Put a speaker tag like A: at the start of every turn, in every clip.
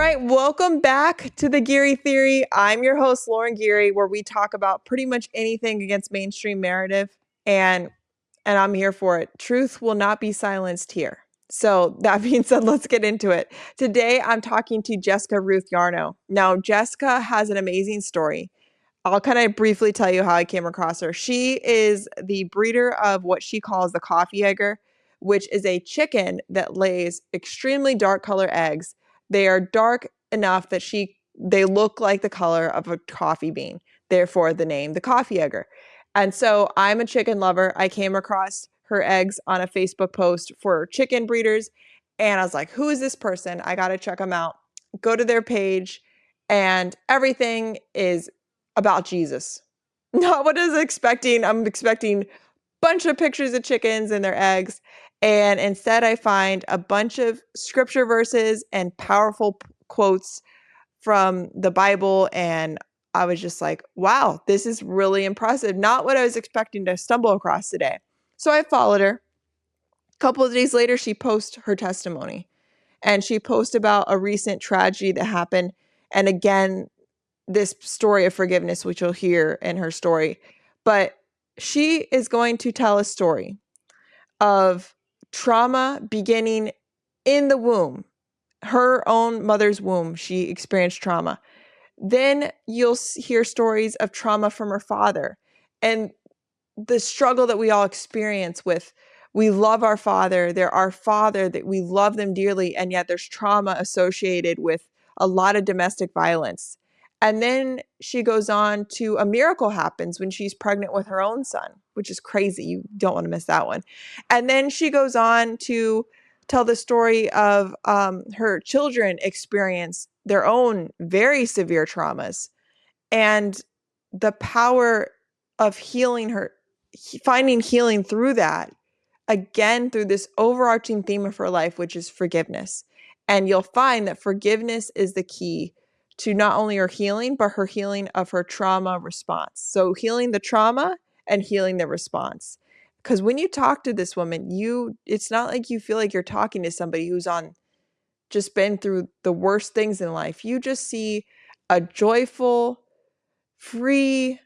A: right, welcome back to the Geary Theory. I'm your host, Lauren Geary, where we talk about pretty much anything against mainstream narrative, and I'm here for it. Truth will not be silenced here. So that being said, let's get into it. Today, I'm talking to Jessica Ruth Yarno. Now, Jessica has an amazing story. I'll kind of briefly tell you how I came across her. She is the breeder of what she calls the coffee egger, which is a chicken that lays extremely dark color eggs. They are dark enough that they look like the color of a coffee bean, therefore the name, the coffee egger. And so I'm a chicken lover. I came across her eggs on a Facebook post for chicken breeders. And I was like, who is this person? I got to check them out. Go to their page, and everything is about Jesus. Not what I was expecting. I'm expecting a bunch of pictures of chickens and their eggs. And instead, I find a bunch of scripture verses and powerful quotes from the Bible. And I was just like, wow, this is really impressive. Not what I was expecting to stumble across today. So I followed her. A couple of days later, she posted her testimony. And she posted about a recent tragedy that happened. And again, this story of forgiveness, which you'll hear in her story. But she is going to tell a story of trauma beginning in the womb, her own mother's womb. She experienced trauma. Then you'll hear stories of trauma from her father and the struggle that we all experience with. We love our father. They're our father, that we love them dearly. And yet there's trauma associated with a lot of domestic violence. And then she goes on to a miracle happens when she's pregnant with her own son, which is crazy. You don't want to miss that one. And then she goes on to tell the story of her children experience their own very severe traumas and the power of healing her, finding healing through that, again, through this overarching theme of her life, which is forgiveness. And you'll find that forgiveness is the key to not only her healing, but her healing of her trauma response. So healing the trauma and healing the response. Because when you talk to this woman, it's not like you feel like you're talking to somebody who's just been through the worst things in life. You just see a joyful, free,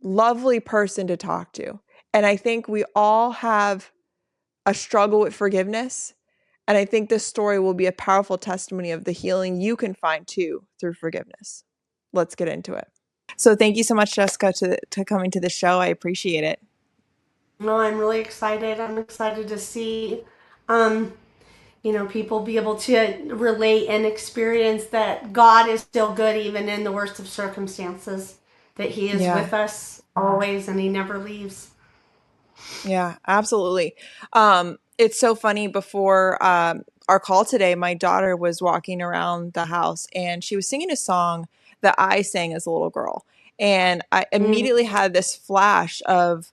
A: lovely person to talk to. And I think we all have a struggle with forgiveness. And I think this story will be a powerful testimony of the healing you can find too through forgiveness. Let's get into it. So thank you so much, Jessica, to coming to the show. I appreciate it.
B: No, I'm really excited. I'm excited to see, people be able to relate and experience that God is still good even in the worst of circumstances, that He is
A: Yeah.
B: with us always and He never leaves.
A: Yeah, absolutely. It's so funny. Before our call today, my daughter was walking around the house and she was singing a song that I sang as a little girl. And I
B: Mm.
A: immediately had this flash of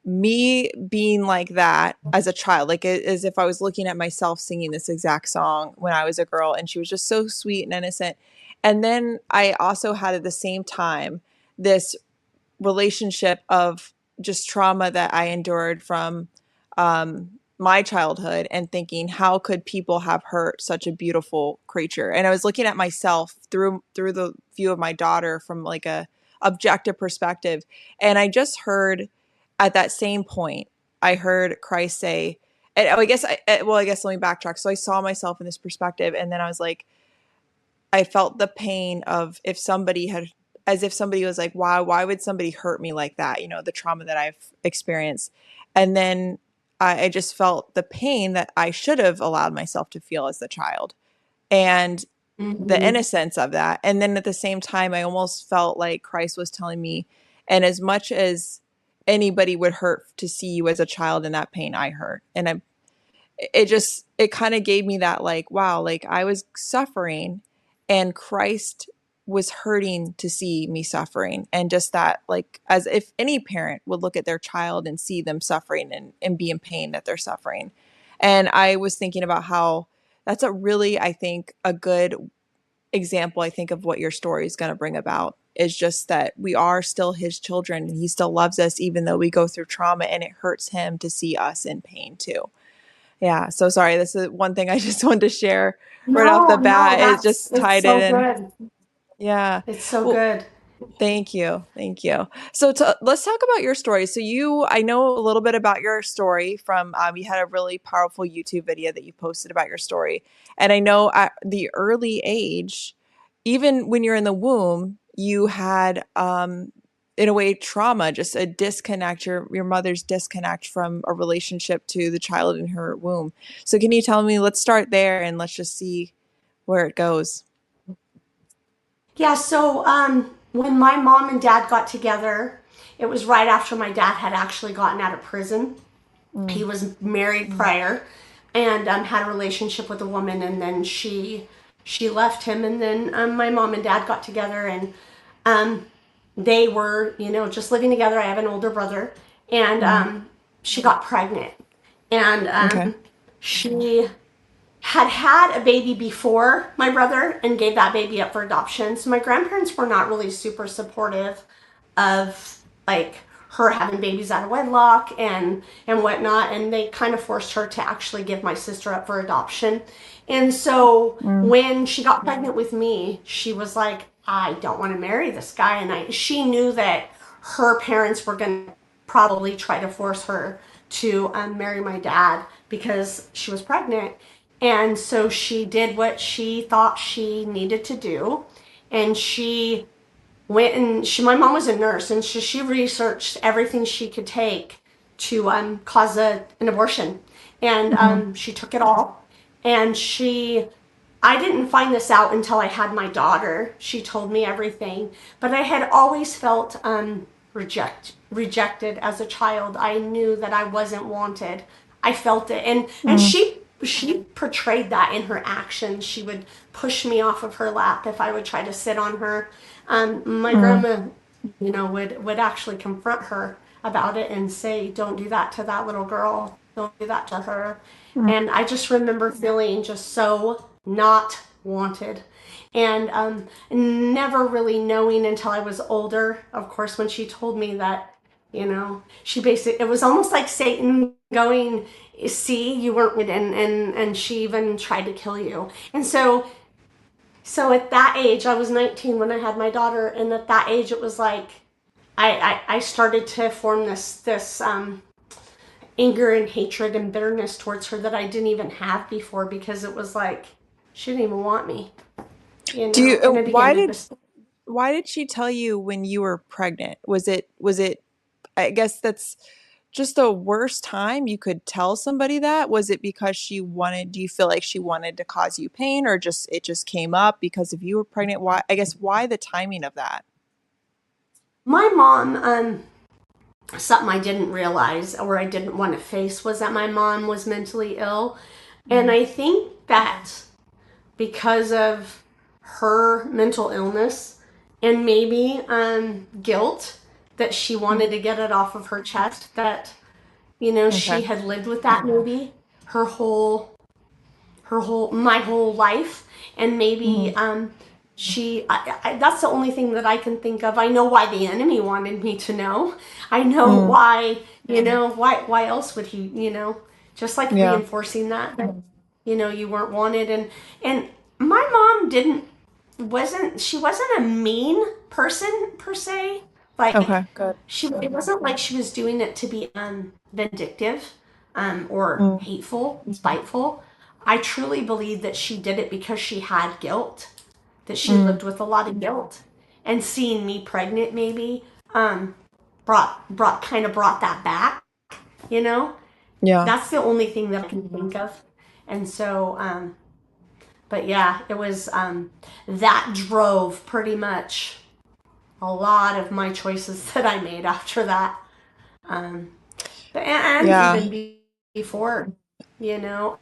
A: me being like that as a child, like as if I was looking at myself singing this exact song when I was a girl. And she was just so sweet and innocent. And then I also had at the same time this relationship of just trauma that I endured from my childhood, and thinking, how could people have hurt such a beautiful creature? And I was looking at myself through the view of my daughter from like a objective perspective. And I just heard at that same point, I heard Christ say, and I guess let me backtrack. So I saw myself in this perspective, and then I was like, I felt the pain of if somebody had, as if somebody was like, wow, why would somebody hurt me like that? The trauma that I've experienced. And then I just felt the pain that I should have allowed myself to feel as the child, and the
B: Mm-hmm.
A: innocence of that. And then at the same time, I almost felt like Christ was telling me, and as much as anybody would hurt to see you as a child in that pain, I hurt. And it kind of gave me that, like, wow, like I was suffering and Christ was hurting to see me suffering. And just that, like, as if any parent would look at their child and see them suffering and be in pain that they're suffering. And I was thinking about how that's a really, I think, a good example, I think, of what your story is going to bring about, is just that we are still his children and he still loves us, even though we go through trauma, and it hurts him to see us in pain too. Yeah. So sorry. This is one thing I just wanted to share right off the
B: No, no,
A: bat. It just
B: it's
A: tied it
B: so
A: in.
B: good.
A: Yeah.
B: It's so
A: Well,
B: good.
A: thank you. Thank you. So let's talk about your story. So I know a little bit about your story from, you had a really powerful YouTube video that you posted about your story. And I know at the early age, even when you're in the womb, you had, in a way, trauma, just a disconnect, your mother's disconnect from a relationship to the child in her womb. So can you tell me, let's start there and let's just see where it goes.
B: Yeah, so when my mom and dad got together, it was right after my dad had actually gotten out of prison. He
A: Mm,
B: was married prior and had a relationship with a woman, and then she left him, and then my mom and dad got together, and um, they were, just living together. I have an older brother, and
A: mm,
B: she got pregnant, and
A: okay.
B: she had a baby before my brother and gave that baby up for adoption. So my grandparents were not really super supportive of like her having babies out of wedlock and whatnot, and they kind of forced her to actually give my sister up for adoption. And so
A: Mm,
B: when she got pregnant with me, she was like, I don't want to marry this guy. And she knew that her parents were going to probably try to force her to marry my dad because she was pregnant. And so she did what she thought she needed to do. And she went and my mom was a nurse, and she researched everything she could take to cause an abortion. And
A: mm,
B: she took it all. And I didn't find this out until I had my daughter. She told me everything, but I had always felt rejected as a child. I knew that I wasn't wanted. I felt it, and
A: mm,
B: she portrayed that in her actions. She would push me off of her lap if I would try to sit on her. My
A: mm,
B: grandma, would actually confront her about it and say, "Don't do that to that little girl. Don't do that to her."
A: mm.
B: And I just remember feeling just so not wanted, and never really knowing until I was older. Of course, when she told me that, she basically, it was almost like Satan going, see, you weren't, and she even tried to kill you. And so at that age, I was 19 when I had my daughter, and at that age it was like I started to form this anger and hatred and bitterness towards her that I didn't even have before, because it was like she didn't even want me,
A: Do you,
B: and I began to just.
A: why did she tell you when you were pregnant? Was it, I guess that's just the worst time you could tell somebody that? Was it because do you feel like she wanted to cause you pain, or it just came up because if you were pregnant? Why the timing of that?
B: My mom, something I didn't realize or I didn't want to face was that my mom was mentally ill. And
A: Mm,
B: I think that because of her mental illness and maybe guilt, that she
A: mm,
B: wanted to get it off of her chest, that, she
A: okay.
B: had lived with that maybe her whole my whole life, and maybe
A: Mm,
B: that's the only thing that I can think of. I know why the enemy wanted me to know. I know
A: mm,
B: why, why else would he, just like
A: yeah.
B: reinforcing that you weren't wanted. And my mom didn't wasn't she wasn't a mean person per se. Like,
A: Okay. Good.
B: it wasn't like she was doing it to be vindictive, or
A: Mm,
B: hateful, spiteful. I truly believe that she did it because she had guilt, that she
A: mm,
B: lived with a lot of guilt, and seeing me pregnant maybe um, brought that back. You know,
A: yeah.
B: that's the only thing that I can think of. And so, but yeah, it was that drove pretty much a lot of my choices that I made after that. Um, and
A: Yeah.
B: even before, you know,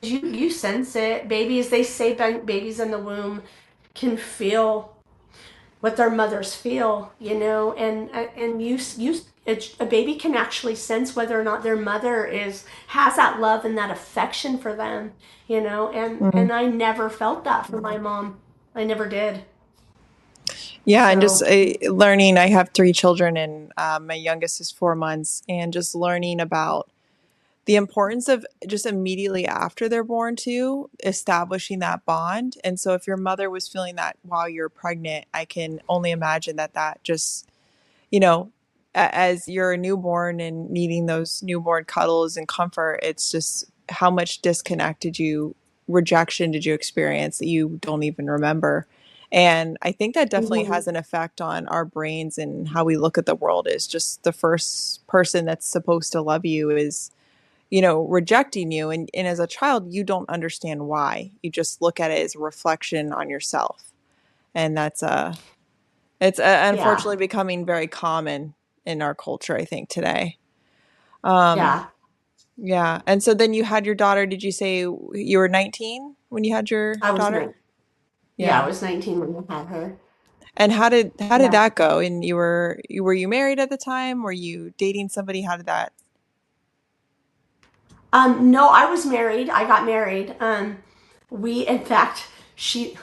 B: you sense it. Babies, they say babies in the womb can feel what their mothers feel, and a baby can actually sense whether or not their mother has that love and that affection for them, and
A: Mm.
B: I never felt that for my mom. I never did.
A: Yeah, and just
B: So
A: learning. I have three children, and my youngest is 4 months, and just learning about the importance of just immediately after they're born too, establishing that bond. And so if your mother was feeling that while you're pregnant, I can only imagine that that just, you know, as you're a newborn and needing those newborn cuddles and comfort, it's just how much disconnect did you, rejection did you experience that you don't even remember? And I think that definitely
B: Mhm.
A: has an effect on our brains and how we look at the world. Is just the first person that's supposed to love you is, rejecting you. And as a child, you don't understand why. You just look at it as a reflection on yourself. And it's
B: Yeah.
A: unfortunately becoming very common in our culture, I think, today. Um,
B: Yeah.
A: yeah. And so then you had your daughter. Did you say you were 19 when you had your
B: I was
A: daughter?
B: nine. Yeah, I
A: Yeah.
B: was 19 when I had her.
A: And how did
B: Yeah.
A: that go? And were you married at the time? Were you dating somebody? How did that?
B: No, I was married. I got married. In fact, she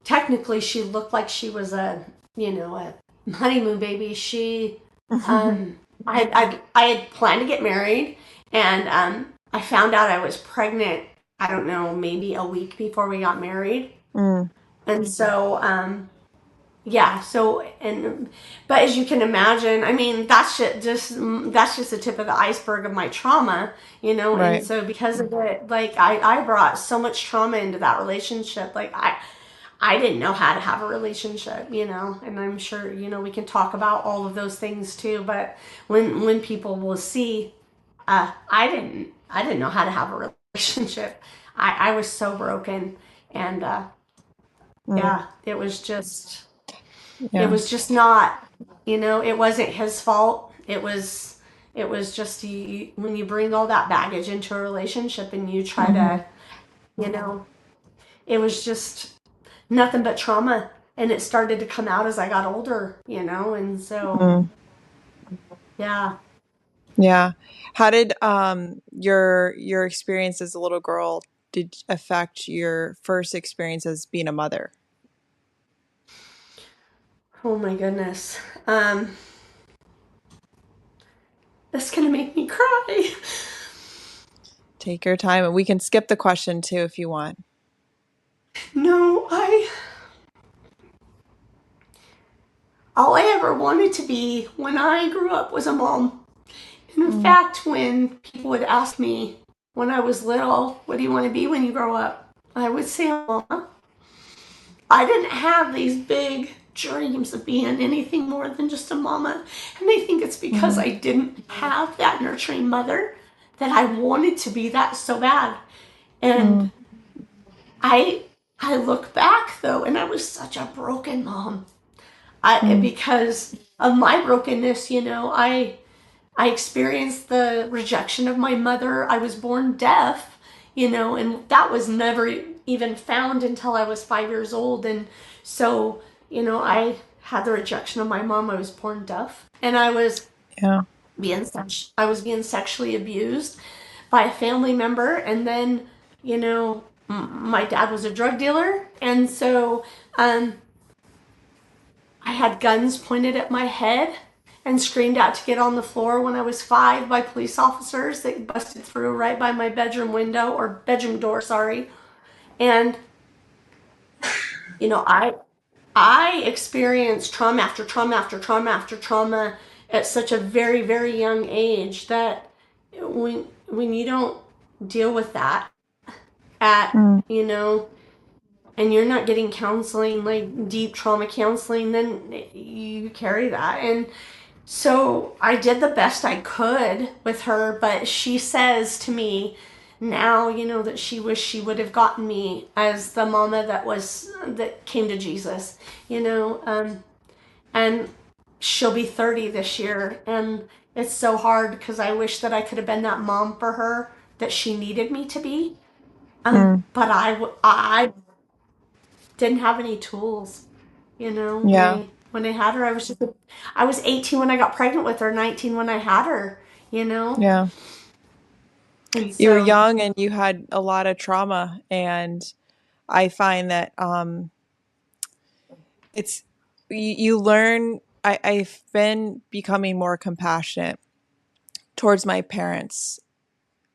B: technically she looked like she was a honeymoon baby. I had planned to get married, and I found out I was pregnant. I don't know, maybe a week before we got married,
A: Mm,
B: and so yeah. But as you can imagine, I mean, that's just the tip of the iceberg of my trauma, And
A: right.
B: so because of it, like I brought so much trauma into that relationship. Like I didn't know how to have a relationship, And I'm sure we can talk about all of those things too. But when people will see, I didn't know how to have a relationship. I was so broken, and
A: Mm,
B: yeah, it
A: yeah.
B: was just not, it wasn't his fault. It was just when you bring all that baggage into a relationship and you try
A: Hmm.
B: to, you know, it was just nothing but trauma. And it started to come out as I got older, and so,
A: Mm,
B: yeah.
A: yeah. How did your experience as a little girl did affect your first experience as being a mother?
B: Oh my goodness. Um, that's going to make me cry.
A: Take your time, and we can skip the question too if you want.
B: No, all I ever wanted to be when I grew up was a mom. And in
A: Mm,
B: fact, when people would ask me when I was little, what do you want to be when you grow up? I would say, Mama. I didn't have these big dreams of being anything more than just a mama. And I think it's because
A: mm,
B: I didn't have that nurturing mother that I wanted to be that so bad. And
A: mm,
B: I I look back though, and I was such a broken mom.
A: mm,
B: Because of my brokenness, I experienced the rejection of my mother. I was born deaf, and that was never even found until I was 5 years old. And so, I had the rejection of my mom. I was born deaf, and
A: yeah.
B: I was being sexually abused by a family member, and then, my dad was a drug dealer, and so um, I had guns pointed at my head and screamed out to get on the floor when I was 5 by police officers that busted through right by my bedroom window or bedroom door, sorry. And you know, I experienced trauma after trauma after trauma after trauma at such a very very young age that when you don't deal with that at
A: Mm,
B: and you're not getting counseling, like deep trauma counseling, then you carry that. And so I did the best I could with her, but she says to me now, that she wished she would have gotten me as the mama that came to Jesus, and she'll be 30 this year, and it's so hard because I wish that I could have been that mom for her that she needed me to be.
A: mm,
B: But I didn't have any tools,
A: yeah.
B: when I had her. I was 18 when I got pregnant with her, 19 when I had her, you know?
A: Yeah.
B: And
A: You were
B: so,
A: young and you had a lot of trauma, and I find that it's you learn. I've been becoming more compassionate towards my parents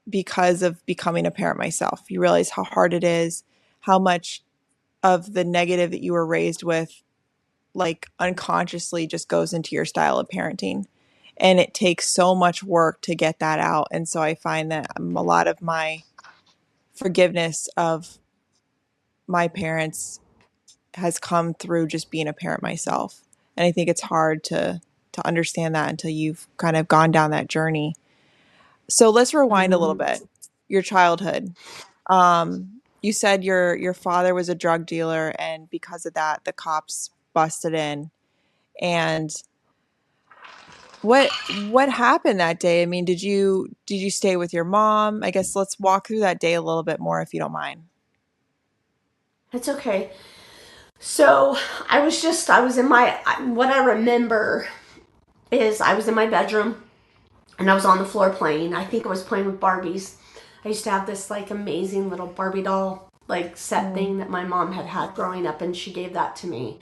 A: because of becoming a parent myself. You realize how hard it is, how much of the negative that you were raised with, like unconsciously, just goes into your style of parenting. And it takes so much work to get that out. And so I find that a lot of my forgiveness of my parents has come through just being a parent myself. And I think it's hard to understand that until you've kind of gone down that journey. So let's rewind a little
B: Mhm.
A: bit. Your childhood. You said your father was a drug dealer, and because of that, the cops busted in. And what happened that day? I mean, did you stay with your mom? I guess let's walk through that day a little bit more if you don't mind.
B: It's okay. So I was in what I remember is I was in my bedroom and I was on the floor playing. I think I was playing with Barbies. I used to have this like amazing little Barbie doll like set
A: Mm,
B: thing that my mom had had growing up, and she gave that to me.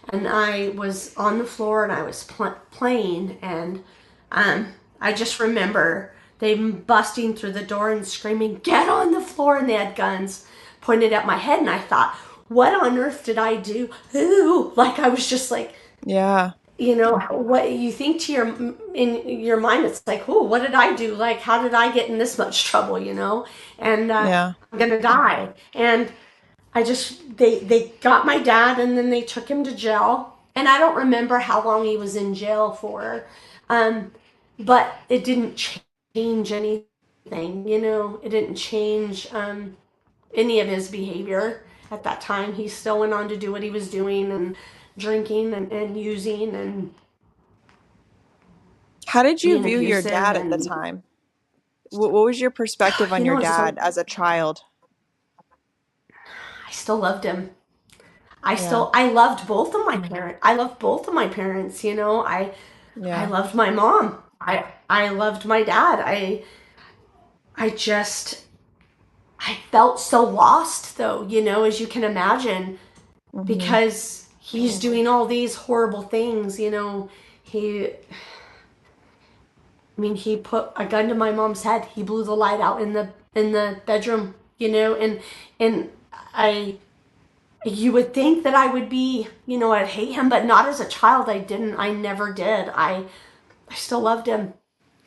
B: And I was on the floor and I was playing, and I just remember them busting through the door and screaming, "Get on the floor!" And they had guns pointed at my head, and I thought, what on earth did I do? Ooh, like I was just like,
A: yeah,
B: what you think to in your mind, it's like, oh, what did I do? Like, how did I get in this much trouble? And
A: yeah.
B: I'm gonna die. And I just they got my dad, and then they took him to jail. And I don't remember how long he was in jail for, um, but it didn't change anything. It didn't change any of his behavior at that time. He still went on to do what he was doing, and drinking and using and
A: How did you
B: being
A: view your
B: abusive.
A: dad at the
B: And
A: time? What was your perspective on your
B: it's
A: dad
B: so
A: as a child?
B: I still loved him.
A: Yeah,
B: I loved both of my parents. I loved both of my parents. I
A: yeah.
B: loved my mom. I loved my dad. I just I felt so lost, though, as you can imagine,
A: Hmm.
B: because he's doing all these horrible things. He I mean, he put a gun to my mom's head. He blew the light out in the bedroom, and I you would think that I would be, I'd hate him, but not as a child. I didn't. I never did. I still loved him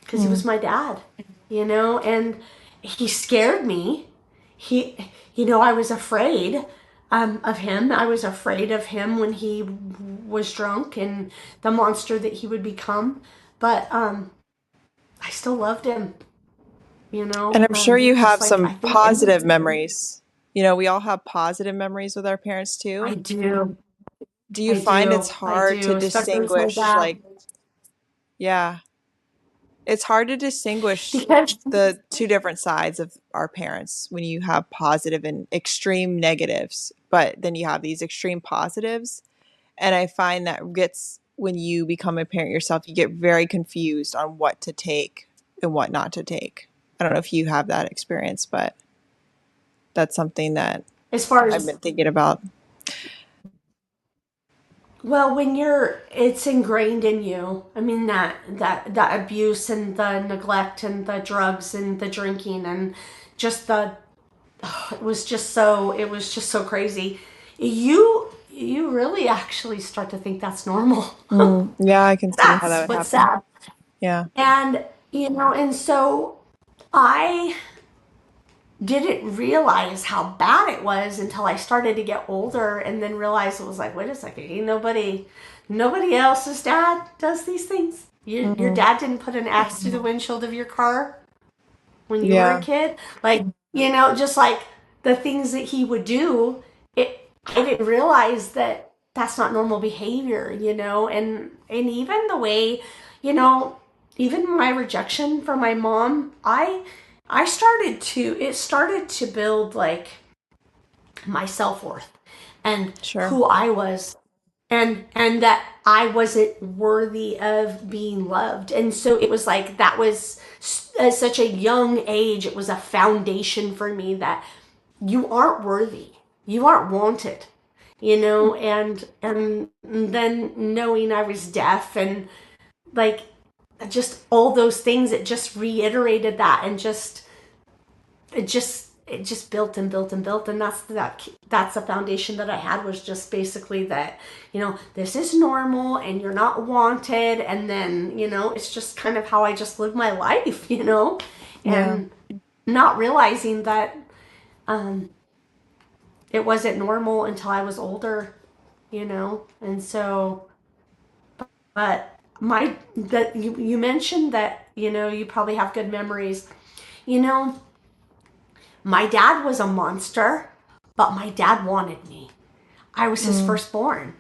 B: because he
A: Mm.
B: was my dad, and he scared me. I was afraid of him. I was afraid of him when he was drunk and the monster that he would become. But I still loved him,
A: And I'm sure you
B: just
A: have
B: like I
A: some
B: think any of
A: positive
B: us do.
A: memories. We all have positive memories with our parents
B: I
A: too.
B: do.
A: Do you find it's
B: I
A: hard to
B: do, especially with my
A: distinguish,
B: dad.
A: like, yeah, it's hard to distinguish
B: Because
A: the two different sides of our parents when you have positive and extreme negatives, but then you have these extreme positives. And I find that gets when you become a parent yourself, you get very confused on what to take and what not to take. I don't know if you have that experience, but that's something that
B: as far
A: I've
B: as
A: been thinking about.
B: well, when it's ingrained in you. I mean that abuse and the neglect and the drugs and the drinking and just it was just so crazy. You really actually start to think that's normal.
A: Mm, yeah, I can see how that
B: That's
A: would
B: what's
A: happen.
B: sad.
A: Yeah.
B: And and so I didn't realize how bad it was until I started to get older, and then realized it was like, wait a second, ain't nobody else's dad does these things. Your
A: Mm,
B: dad didn't put an axe through the windshield of your car when you were a
A: yeah.
B: kid. Like, just like the things that he would do, I didn't realize that that's not normal behavior, and even the way, you know, even my rejection from my mom, I started to build like my self-worth and
A: Sure.
B: who I was, and that I wasn't worthy of being loved. And so it was like that was at such a young age, it was a foundation for me that you aren't worthy, you aren't wanted, and then knowing I was deaf and like just all those things, it just reiterated that, and just it just built and built and built, and that's the foundation that I had, was just basically that, this is normal and you're not wanted. And then, it's just kind of how I just live my life,
A: Yeah.
B: and not realizing that um it wasn't normal until I was older, and so, but my that you mentioned that, you probably have good memories. you know my dad was a monster, but my dad wanted me. I was his
A: Mm,
B: firstborn,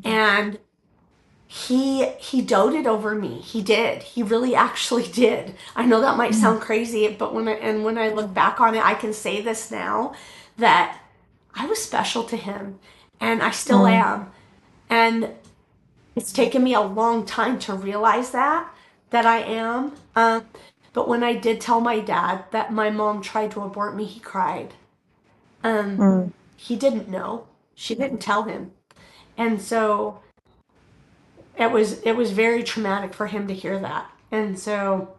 B: and he doted over me. He did. He really actually did. I know that might
A: mm,
B: sound crazy, but when I look back on it, I can say this now, that I was special to him, and I still
A: mm,
B: am. And it's taken me a long time to realize that I am. But when I did tell my dad that my mom tried to abort me, he cried. Um,
A: mm,
B: he didn't know. She didn't tell him, and so it was very traumatic for him to hear that. And so,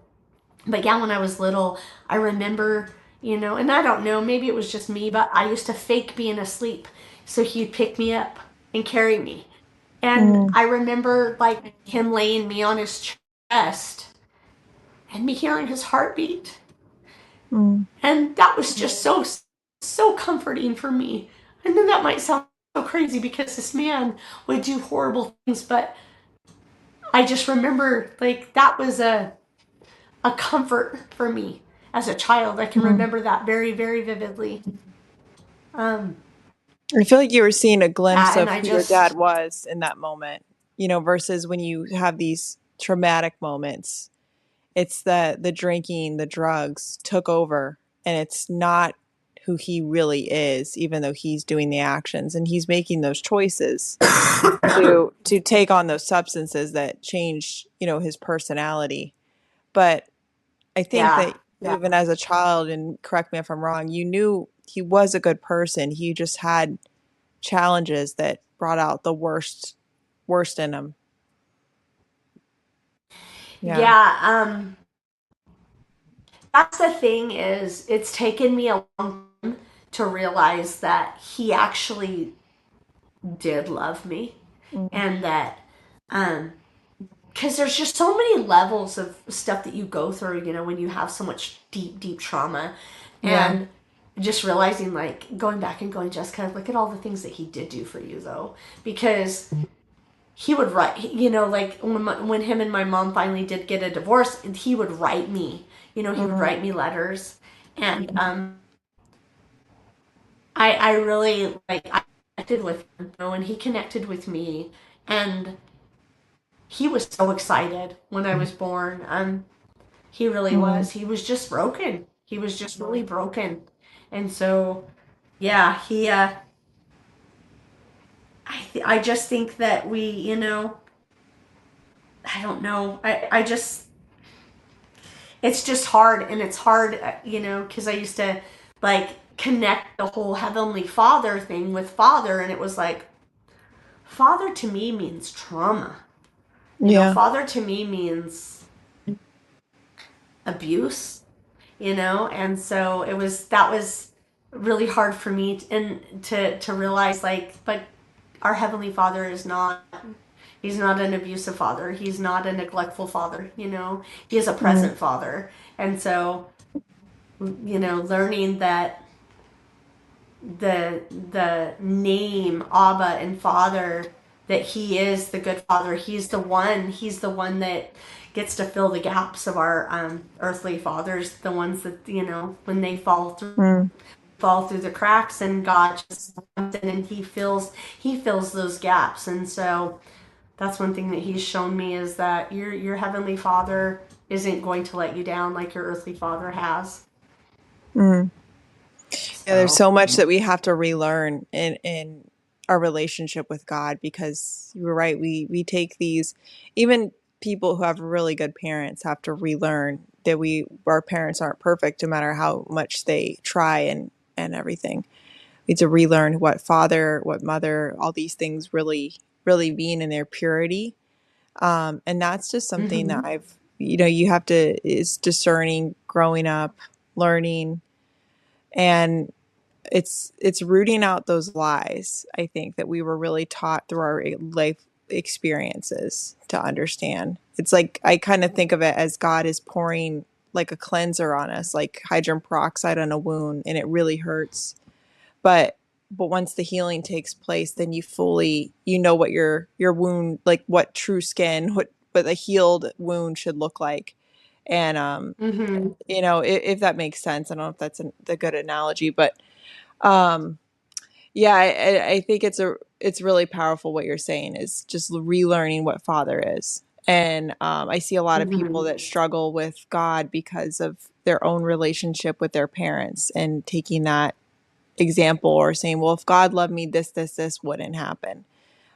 B: but yeah, when I was little, I remember, and I don't know, maybe it was just me, but I used to fake being asleep so he'd pick me up and carry me. And
A: mm,
B: I remember like him laying me on his chest and me hearing his heartbeat.
A: mm,
B: And that was just so comforting for me. I know that might sound so crazy because this man would do horrible things, but I just remember like that was a comfort for me as a child. I can
A: mm.
B: remember that very, very vividly. Um,
A: I feel like you were seeing a glimpse
B: yeah, and
A: of
B: I
A: who your dad
B: just,
A: was in that moment, versus when you have these traumatic moments. It's the drinking, the drugs took over, and it's not who he really is, even though he's doing the actions and he's making those choices to take on those substances that change, his personality. But I think
B: yeah,
A: that
B: yeah,
A: even as a child, and correct me if I'm wrong, you knew he was a good person. He just had challenges that brought out the worst in him. Yeah.
B: yeah. That's the thing, is it's taken me a long time to realize that he actually did love me,
A: Mm,
B: and that um because there's just so many levels of stuff that you go through, when you have so much deep trauma.
A: yeah.
B: And just realizing, like, going back and going, Jessica, look at all the things that he did do for you, though. Because he would write, like when him and my mom finally did get a divorce, he would write me, he would
A: Mm,
B: write me letters. And I really, like, I connected with him, and he connected with me. And he was so excited when I was born. He really
A: mm,
B: was. He was just broken. He was just really broken. And so, yeah, I just think that we, I don't know. I just, it's just hard. And it's hard, because I used to like connect the whole Heavenly Father thing with father. And it was like, father to me means trauma.
A: yeah.
B: Father to me means abuse, and so that was really hard for me to realize, like, but our Heavenly Father is not, he's not an abusive father, he's not a neglectful father, he is a
A: Mm,
B: present father. And so, learning that the name Abba and Father, that he is the good father, he's the one that gets to fill the gaps of our earthly fathers, the ones that, when they
A: mm.
B: fall through the cracks, and God just comes in and he fills those gaps. And so that's one thing that he's shown me, is that your heavenly father isn't going to let you down like your earthly father has.
A: Mm. Yeah, there's
B: So
A: so much that we have to relearn in our relationship with God, because you were right. We take these, even people who have really good parents have to relearn that our parents aren't perfect, no matter how much they try and everything. We need to relearn what father, what mother, all these things really mean in their purity. And that's just something that
B: mhm.
A: you have to, is discerning, growing up, learning. And it's rooting out those lies, I think, that we were really taught through our life experiences to understand. It's like I kind of think of it as God is pouring like a cleanser on us, like hydrogen peroxide on a wound, and it really hurts. But once the healing takes place, then you know what your wound, like what true skin, what a healed wound should look like. And
B: Mm-hmm.
A: if that makes sense. I don't know if that's the good analogy, but um yeah, I think it's really powerful what you're saying is just relearning what Father is. And I see a lot of people
B: Mm-hmm.
A: that struggle with God because of their own relationship with their parents and taking that example or saying, well, if God loved me, this wouldn't happen.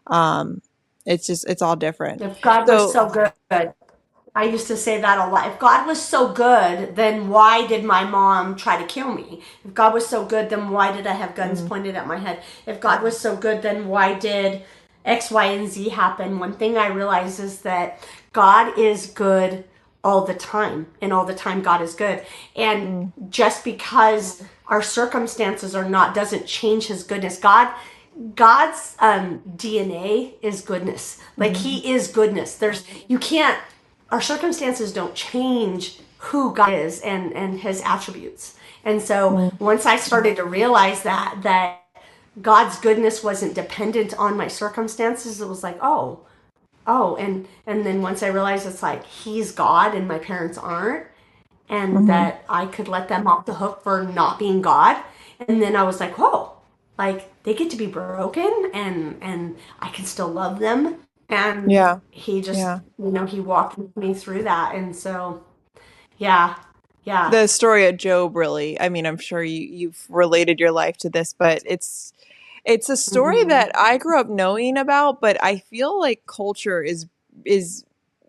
A: Um, it's all different.
B: If God was
A: So,
B: so good, I used to say that a lot. If God was so good, then why did my mom try to kill me? If God was so good, then why did I have guns
A: mm,
B: pointed at my head? If God was so good, then why did X, Y, and Z happen? One thing I realize is that God is good all the time, and all the time God is good. And
A: mm,
B: just because our circumstances are not doesn't change his goodness. God's DNA is goodness. Like
A: mm,
B: he is goodness. There's you can't our circumstances don't change who God is and his attributes. And so
A: mm,
B: once I started to realize that God's goodness wasn't dependent on my circumstances, it was like, oh, and then once I realized it's like he's God and my parents aren't, and
A: mm,
B: that I could let them off the hook for not being God. And then I was like, whoa, like they get to be broken and I can still love them. And
A: yeah,
B: he just,
A: yeah.
B: he walked me through that. And so, yeah, yeah.
A: The story of Job, really. I mean, I'm sure you've related your life to this, but it's a story
B: Mm-hmm.
A: that I grew up knowing about, but I feel like culture is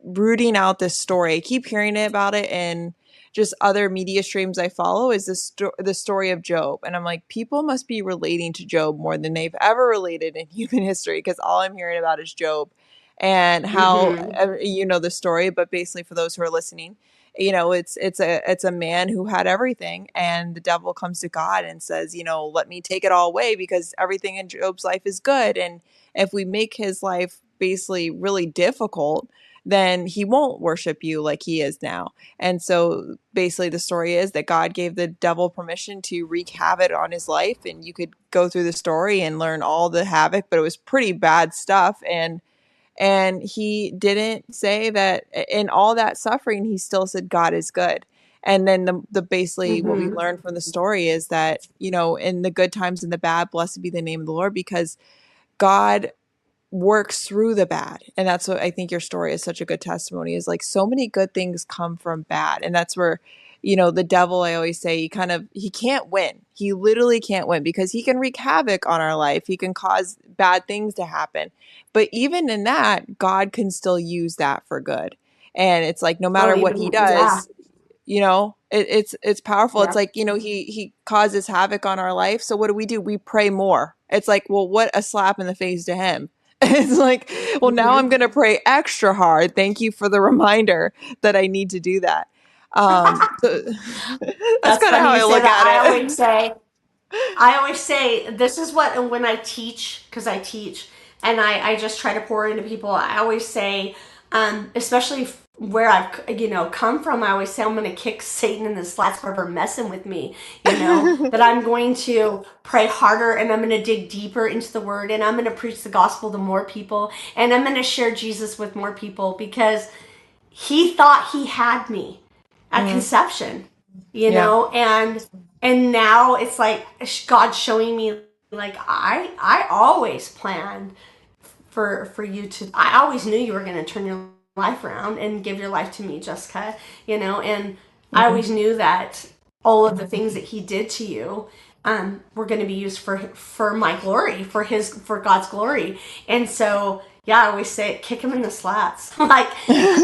A: rooting out this story. I keep hearing it about it and just other media streams I follow is the story of Job. And I'm like, people must be relating to Job more than they've ever related in human history because all I'm hearing about is Job and how
B: Mm-hmm.
A: you know the story, but basically for those who are listening, it's a man who had everything and the devil comes to God and says, let me take it all away because everything in Job's life is good, and if we make his life basically really difficult, then he won't worship you like he is now. And so basically the story is that God gave the devil permission to wreak havoc on his life, and you could go through the story and learn all the havoc, but it was pretty bad stuff. And he didn't say that in all that suffering, he still said God is good. And then the basically what we
B: Mm-hmm.
A: learn from the story is that, in the good times and the bad, blessed be the name of the Lord, because God works through the bad. And that's what I think your story is such a good testimony is like so many good things come from bad. And that's where, the devil, I always say, he can't win. He literally can't win because he can wreak havoc on our life. He can cause bad things to happen. But even in that, God can still use that for good. And it's like no
B: Oh,
A: matter what he
B: even, yeah,
A: does, it's powerful. It's
B: yeah.
A: like, he causes havoc on our life. So what do? We pray more. It's like, well, what a slap in the face to him. It's like, well, now I'm
B: Mm-hmm.
A: going to pray extra hard. Thank you for the reminder that I need to do that. So that's
B: That's
A: kind of how
B: funny you
A: I
B: say
A: look
B: that.
A: at it.
B: I always say this is what when I teach because I teach and I just try to pour into people. I always say, especially where I've come from. I always say I'm going to kick Satan in the slats for ever messing with me. That I'm going to pray harder and I'm going to dig deeper into the Word and I'm going to preach the gospel to more people and I'm going to share Jesus with more people because he thought he had me at
A: Mm,
B: conception,
A: yeah.
B: and now it's like God showing me like I always planned for you to. I always knew you were going to turn your life around and give your life to me, Jessica. And I
A: Mm,
B: always knew that all of the things that He did to you were going to be used for my glory, for God's glory, and so. Yeah, I always say it, kick him in the slats. Like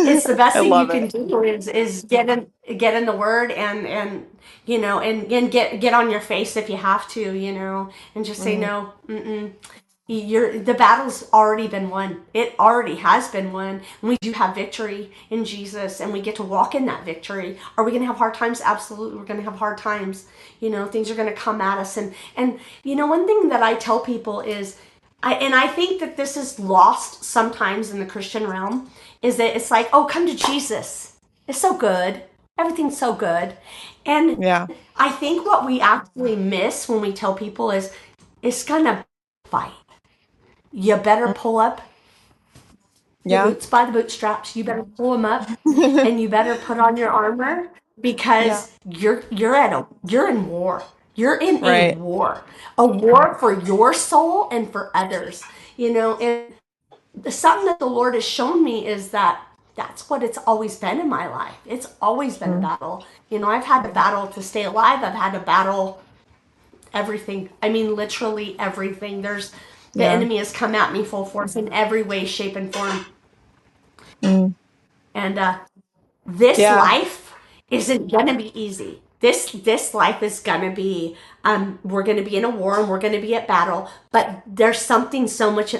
B: it's the best
A: I
B: thing you
A: love
B: can
A: it.
B: do is get in the word and get on your face if you have to, and just say
A: Mm,
B: no, the battle's already been won. It already has been won. And we do have victory in Jesus, and we get to walk in that victory. Are we going to have hard times? Absolutely, we're going to have hard times. Things are going to come at us, and one thing that I tell people is, I think that this is lost sometimes in the Christian realm, is that it's like, oh, come to Jesus. It's so good. Everything's so good. And
A: Yeah.
B: I think what we actually miss when we tell people is, it's gonna fight. You better
A: Mm.
B: pull up your
A: Yeah.
B: boots by the bootstraps. You better pull them up, and you better put on your armor,
A: Yeah.
B: because you're in war. You're in
A: Right.
B: a war for your soul and for others. And something that the Lord has shown me is that that's what it's always been in my life. It's always been a
A: Mm.
B: battle. I've had a battle to stay alive. I've had to battle everything. I mean, literally everything. The
A: Yeah.
B: enemy has come at me full force in every way, shape, and form.
A: Mm.
B: And this
A: Yeah.
B: life isn't gonna be easy. This life is gonna be, we're gonna be in a war, and we're gonna be at battle, but there's something so much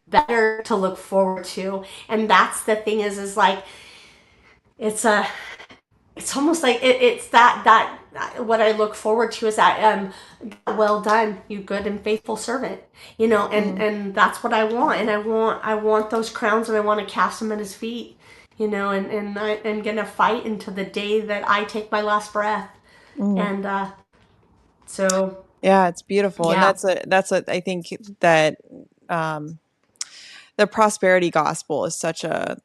B: better to look forward to. And that's the thing, is like, it's a it's almost like it's that what I look forward to is that, well done, you good and faithful servant. And
A: Mm.
B: that's what I want. And I want those crowns, and I want to cast them at his feet. And I am gonna fight until the day that I take my last breath.
A: Mm.
B: And so
A: Yeah, it's beautiful. And
B: yeah.
A: that's what I think that um the prosperity gospel is such a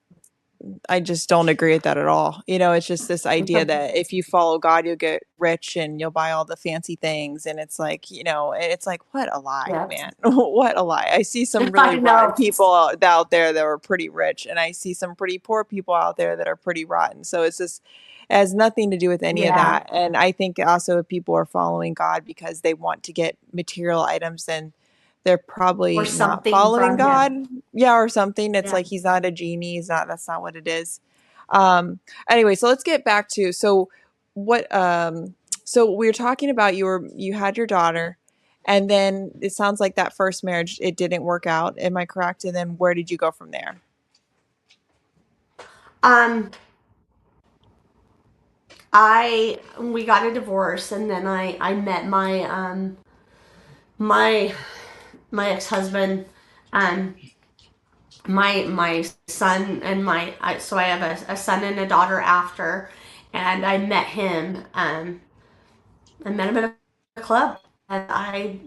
A: I just don't agree with that at all. It's just this idea that if you follow God, you'll get rich and you'll buy all the fancy things. And it's like, it's like, what a lie,
B: Yeah.
A: man. What a lie. I see some really
B: I
A: rotten
B: know.
A: people out there that are pretty rich, and I see some pretty poor people out there that are pretty rotten. So it's just, it has nothing to do with any of
B: Yeah.
A: that. And I think also if people are following God because they want to get material items, then they're
B: Or
A: probably not
B: something
A: following
B: from him.
A: God. Yeah, or something. It's
B: Yeah.
A: like he's not a genie. He's not. That's not what it is. Um, anyway, so let's get back to what. So we were talking about you had your daughter, and then it sounds like that first marriage it didn't work out. Am I correct? And then where did you go from there?
B: um I We got a divorce, and then I met my my ex-husband, um my son, and so I have a son and a daughter after. And I met him at a club, and I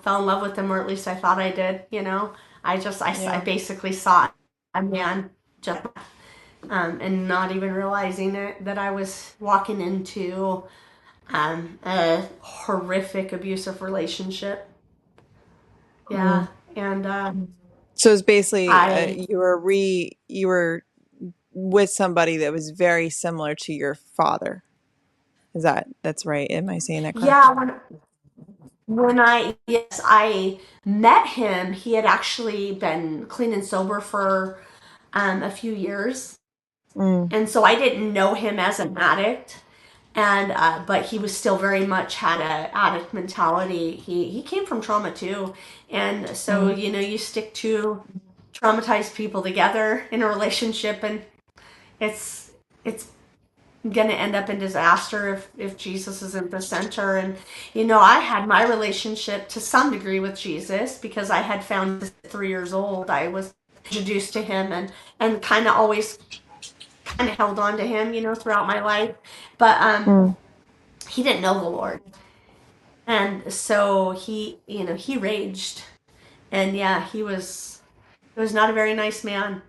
B: fell in love with him, or at least I thought I did. I
A: Yeah.
B: basically saw a man, just and not even realizing it, that I was walking into a horrific abusive relationship.
A: Mm.
B: Yeah. And
A: So it's basically
B: I
A: you were with somebody that was very similar to your father. That's right? Am I saying that correct?
B: Yeah, when I yes, I met him, he had actually been clean and sober for a few years.
A: Mm.
B: And so I didn't know him as an addict. And but he was still very much had a addict mentality. He came from trauma too. And so,
A: Mm.
B: you stick two traumatized people together in a relationship, and it's going to end up in disaster if Jesus isn't the center. And I had my relationship to some degree with Jesus, because I had found at 3 years old I was introduced to him, and kind of always kind of held on to him, throughout my life. But
A: Mm.
B: he didn't know the Lord, and so he raged. And yeah, he was not a very nice man.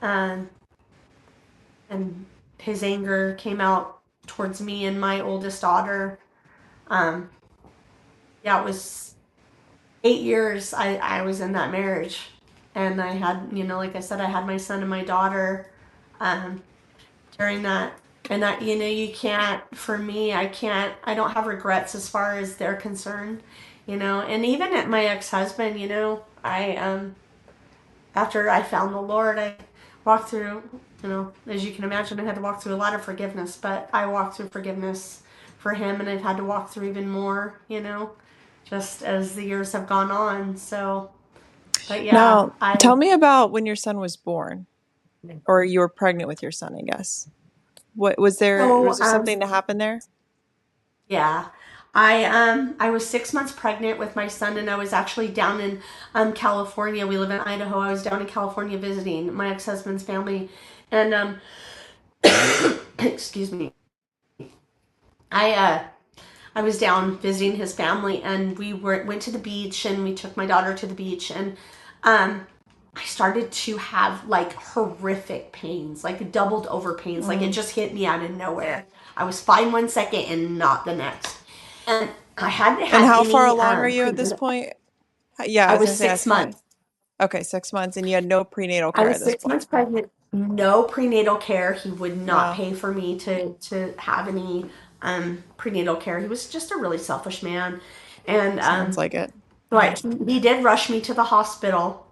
B: Um, and his anger came out towards me and my oldest daughter. Um, yeah, it was 8 years I was in that marriage. And I had, like I said, I had my son and my daughter um, during that. And that, you can't, for me, I don't have regrets as far as they're concerned. And even at my ex-husband, after I found the Lord, I walked through, as you can imagine, I had to walk through a lot of forgiveness, but I walked through forgiveness for him, and I've had to walk through even more, just as the years have gone on. So, But yeah,
A: Now, tell me about when your son was born, or you were pregnant with your son, I guess. What was there?
B: so
A: Was there something that happened there?
B: yeah. I was 6 months pregnant with my son, and I was actually down in California. We live in Idaho. I was down in California visiting my ex-husband's family. And excuse me. I I was down visiting his family, and went to the beach, and we took my daughter to the beach, and um, I started to have like horrific pains, like doubled over pains, like it
A: Mm.
B: just hit me out of nowhere. I was fine one second and not the next, and I hadn't
A: And
B: had
A: how far
B: any
A: along are you at this
B: prenatal.
A: point? Yeah, I
B: I
A: was
B: was
A: gonna say
B: six
A: that's probably
B: months.
A: okay, 6 months, and you had no prenatal
B: I
A: care
B: was
A: at this
B: six
A: point.
B: months pregnant. No prenatal care. He would not
A: Wow,
B: pay for me to have any prenatal care. He was just a really selfish man, and
A: sounds like it.
B: right. He did rush me to the hospital.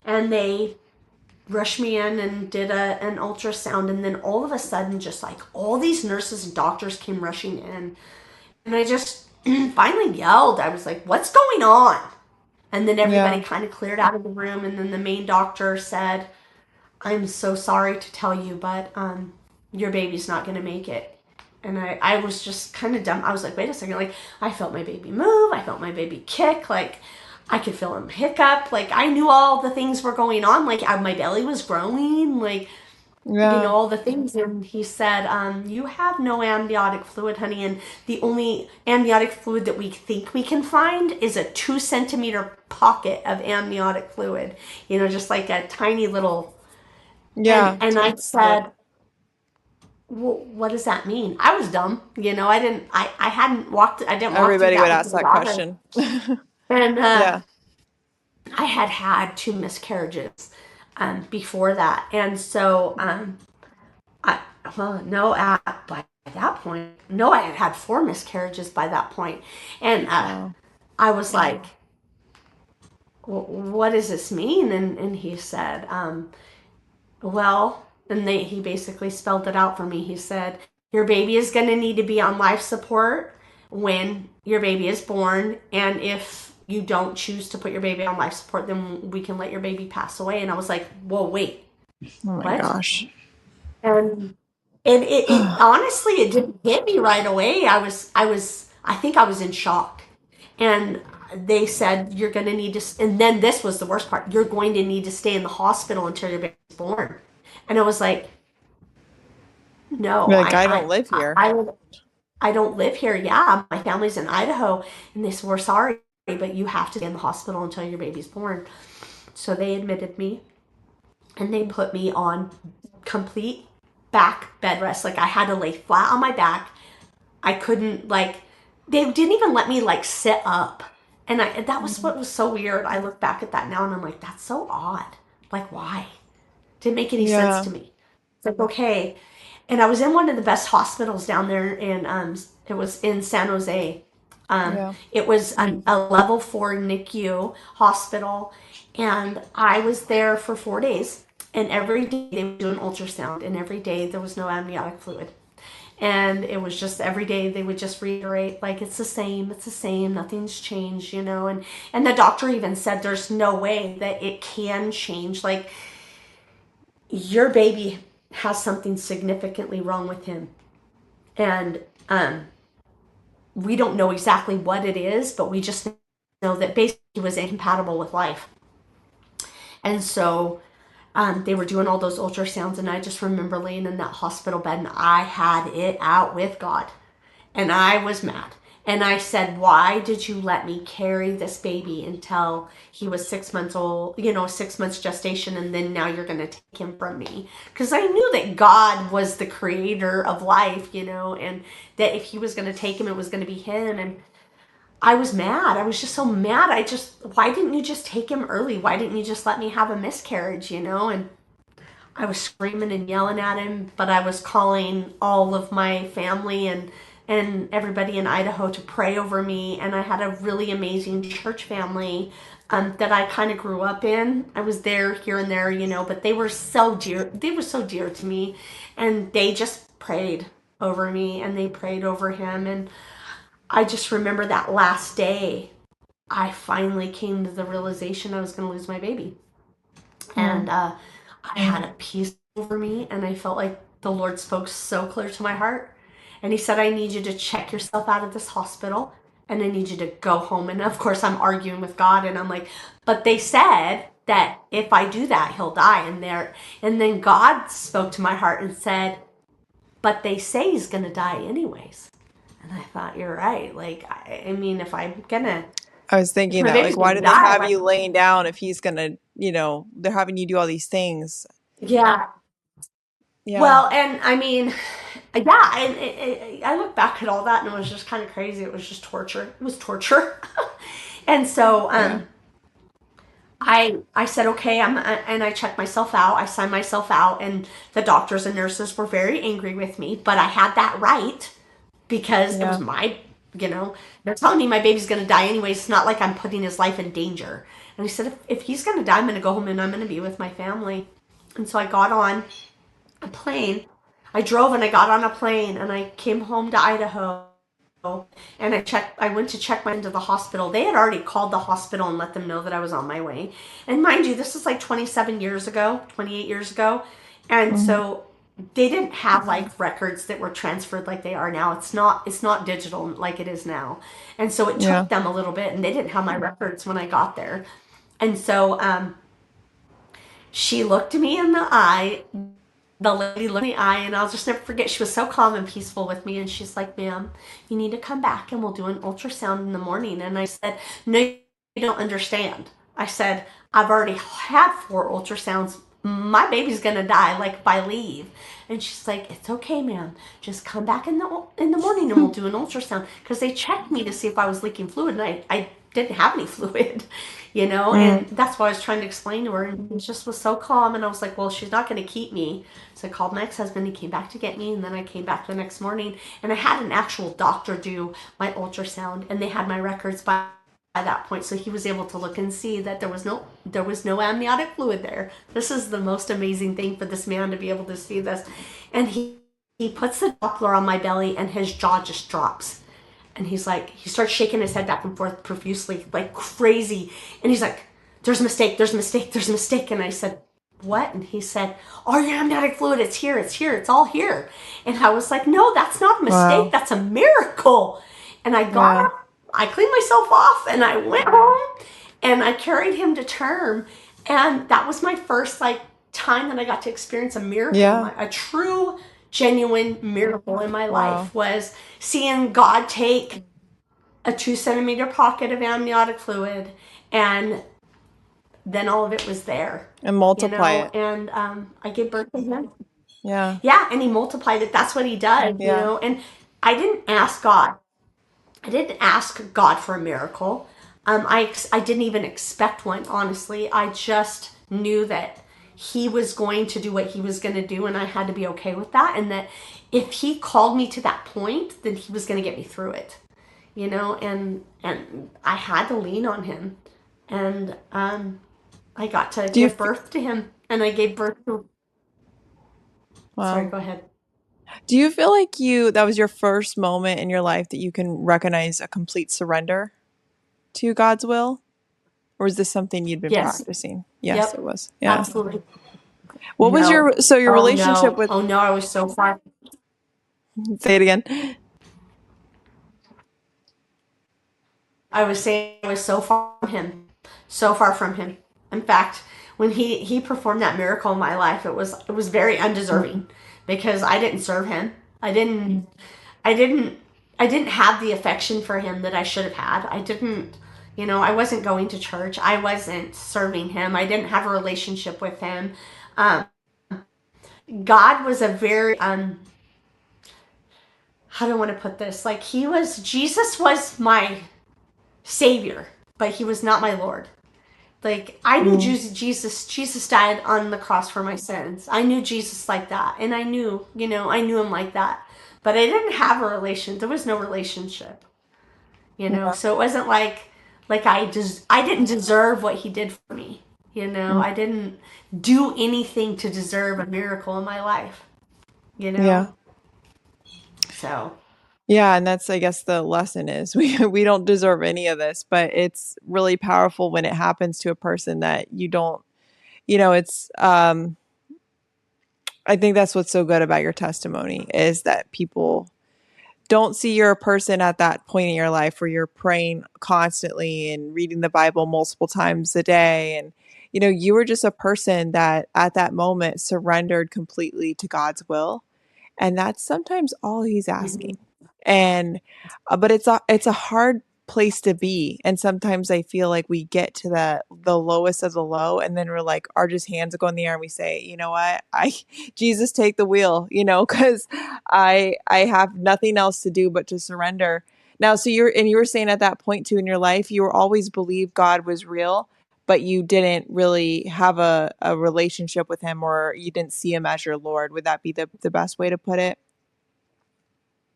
B: And they rushed me in and did an ultrasound. And then all of a sudden, just like all these nurses and doctors came rushing in. And I just finally yelled. I was like, what's going on? And then everybody
A: Yeah,
B: kind of cleared out of the room. And then the main doctor said, I'm so sorry to tell you, but your baby's not going to make it. And I was just kind of dumb. I was like, wait a second. Like, I felt my baby move. I felt my baby kick. Like, I could feel him hiccup. Like, I knew all the things were going on. Like, my belly was growing. Like,
A: yeah,
B: all the things. And he said, you have no amniotic fluid, honey. And the only amniotic fluid that we think we can find is a 2 centimeter pocket of amniotic fluid, just like a tiny little. and
A: yeah.
B: and I
A: Sounds good.
B: said, well, what does that mean? I was dumb. I didn't walk through
A: Everybody would
B: that with
A: ask
B: my
A: that
B: daughter.
A: question.
B: And
A: Yeah.
B: I had had 2 miscarriages before that. And so, no, by that point, no, I had had 4 miscarriages by that point. And
A: Wow.
B: I was like, what does this mean? And he said, well, and he basically spelled it out for me. He said, your baby is going to need to be on life support when your baby is born. And if you don't choose to put your baby on life support, then we can let your baby pass away. And I was like, whoa, wait,
A: Oh my
B: what?
A: gosh.
B: And it honestly, it didn't hit me right away. I think I was in shock. And they said, you're going to need to, and then this was the worst part, you're going to need to stay in the hospital until your baby's born. And I was like, no,
A: You're like, I don't live here.
B: I, I don't live here. Yeah, my family's in Idaho. And they said, we're sorry, but you have to stay in the hospital until your baby's born. So they admitted me, and they put me on complete back bed rest. Like, I had to lay flat on my back. I couldn't, like, they didn't even let me like sit up. And that was
A: Mm.
B: what was so weird. I look back at that now and I'm like, that's so odd. Like, why? Didn't make any sense
A: Yeah.
B: to me. It's like, okay. And I was in one of the best hospitals down there, and it was in San Jose.
A: Yeah.
B: It was a level 4 NICU hospital, and I was there for 4 days. And every day they would do an ultrasound, and every day there was no amniotic fluid. And it was just every day they would just reiterate, like, it's the same, nothing's changed, and the doctor even said there's no way that it can change. Like, your baby has something significantly wrong with him, and we don't know exactly what it is, but we just know that basically he was incompatible with life. And so they were doing all those ultrasounds, and I just remember laying in that hospital bed, and I had it out with God. And I was mad. And I said, why did you let me carry this baby until he was 6 months old, 6 months gestation, and then now you're going to take him from me? Because I knew that God was the creator of life, and that if he was going to take him, it was going to be him. And I was mad. I was just so mad. Why didn't you just take him early? Why didn't you just let me have a miscarriage, And I was screaming and yelling at him, but I was calling all of my family and everybody in Idaho to pray over me. And I had a really amazing church family that I kind of grew up in. I was there here and there, but they were so dear. They were so dear to me, and they just prayed over me, and they prayed over him. And I just remember that last day, I finally came to the realization I was going to lose my baby.
A: Mm.
B: And I had a peace over me, and I felt like the Lord spoke so clear to my heart. And He said, I need you to check yourself out of this hospital, and I need you to go home. And of course, I'm arguing with God, and I'm like, but they said that if I do that, he'll die. And then God spoke to my heart and said, but they say he's going to die anyways. And I thought, you're right. Like, I mean,
A: I was
B: if
A: thinking
B: my
A: that,
B: baby's
A: like, why
B: gonna
A: did they
B: die,
A: have
B: like,
A: you laying down if he's gonna, they're having you do all these things.
B: yeah.
A: Yeah.
B: Well, and I mean, yeah, and I look back at all that and it was just kind of crazy. It was just torture. It was torture. And so
A: Yeah.
B: I said, okay, and I checked myself out. I signed myself out, and the doctors and nurses were very angry with me, but I had that right because it was
A: Yeah.
B: my, they're telling me my baby's going to die anyway. It's not like I'm putting his life in danger. And he said, if he's going to die, I'm going to go home and I'm going to be with my family. And so I got on a plane. I drove and I got on a plane and I came home to Idaho, and I went to check my into the hospital. They had already called the hospital and let them know that I was on my way. And mind you, this is like 27 years ago, 28 years ago. And
A: Hmm.
B: so they didn't have like records that were transferred like they are now. It's not digital like it is now. And so it
A: Yeah.
B: took them a little bit, and they didn't have my records when I got there. And so she looked me in the eye, the lady looked in the eye, and I'll just never forget. She was so calm and peaceful with me, and she's like, "Ma'am, you need to come back, and we'll do an ultrasound in the morning." And I said, "No, you don't understand." I said, "I've already had 4 ultrasounds. My baby's gonna die like if I leave." And she's like, "It's okay, ma'am. Just come back in the morning, and we'll do an ultrasound." Because they checked me to see if I was leaking fluid, and I didn't have any fluid.
A: Mm.
B: And that's what I was trying to explain to her. And she just was so calm. And I was like, well, she's not going to keep me. So I called my ex-husband. He came back to get me. And then I came back the next morning. And I had an actual doctor do my ultrasound. And they had my records by that point. So he was able to look and see that there was no amniotic fluid there. This is the most amazing thing for this man to be able to see this. And he puts the Doppler on my belly and his jaw just drops. And he starts shaking his head back and forth profusely, like crazy. And he's like, there's a mistake, there's a mistake, there's a mistake. And I said, what? And he said, oh, your amniotic fluid, it's here, it's here, it's all here. And I was like, no, that's not a mistake,
A: Wow.
B: that's a miracle. And I got
A: Yeah.
B: up, I cleaned myself off, and I went home and I carried him to term. And that was my first time that I got to experience a miracle,
A: Yeah.
B: a true genuine miracle in my
A: Wow.
B: life was seeing God take a 2 centimeter pocket of amniotic fluid, and then all of it was there,
A: And multiply it.
B: and I gave birth to him.
A: Yeah.
B: Yeah, and he multiplied it. That's what he does,
A: Yeah.
B: and I didn't ask God. I didn't ask God for a miracle. I didn't even expect one, honestly. I just knew that he was going to do what he was going to do, and I had to be okay with that. And that if he called me to that point, then he was going to get me through it, and I had to lean on him. And I got to
A: Do you
B: give birth to him, and I gave birth to. Sorry,
A: Wow.
B: go ahead.
A: Do you feel like that was your first moment in your life that you can recognize a complete surrender to God's will? Or is this something you'd been
B: Yes.
A: practicing? Yes, it
B: Yep.
A: was. Yeah.
B: Absolutely.
A: What was
B: No.
A: your
B: Oh
A: relationship
B: no.
A: with,
B: Oh no. I was so far.
A: say it again.
B: I was saying I was so far from him, so far from him. In fact, when he performed that miracle in my life, it was very undeserving because I didn't serve him. I didn't I didn't have the affection for him that I should have had. I didn't, I wasn't going to church. I wasn't serving him. I didn't have a relationship with him. Um, God was a very how do I want to put this? Like Jesus was my savior, but he was not my Lord. Like I knew
A: Mm.
B: Jesus died on the cross for my sins. I knew Jesus like that, and I knew him like that. But I didn't have a relation. There was no relationship,
A: Yeah.
B: So it wasn't like I didn't deserve what he did for me.
A: Mm.
B: I didn't do anything to deserve a miracle in my life. You
A: Yeah.
B: know, so
A: Yeah, and that's I guess the lesson is we don't deserve any of this, but it's really powerful when it happens to a person that you don't, it's I think that's what's so good about your testimony is that people don't see you're a person at that point in your life where you're praying constantly and reading the Bible multiple times a day. And, you were just a person that at that moment surrendered completely to God's will. And that's sometimes all he's asking.
B: Mhm.
A: And but it's a hard place to be. And sometimes I feel like we get to the lowest of the low and then we're like our just hands go in the air and we say, "You know what? I Jesus take the wheel," cuz I have nothing else to do but to surrender. Now, so you were saying at that point too in your life, you were always believed God was real, but you didn't really have a relationship with him or you didn't see him as your Lord. Would that be the best way to put it?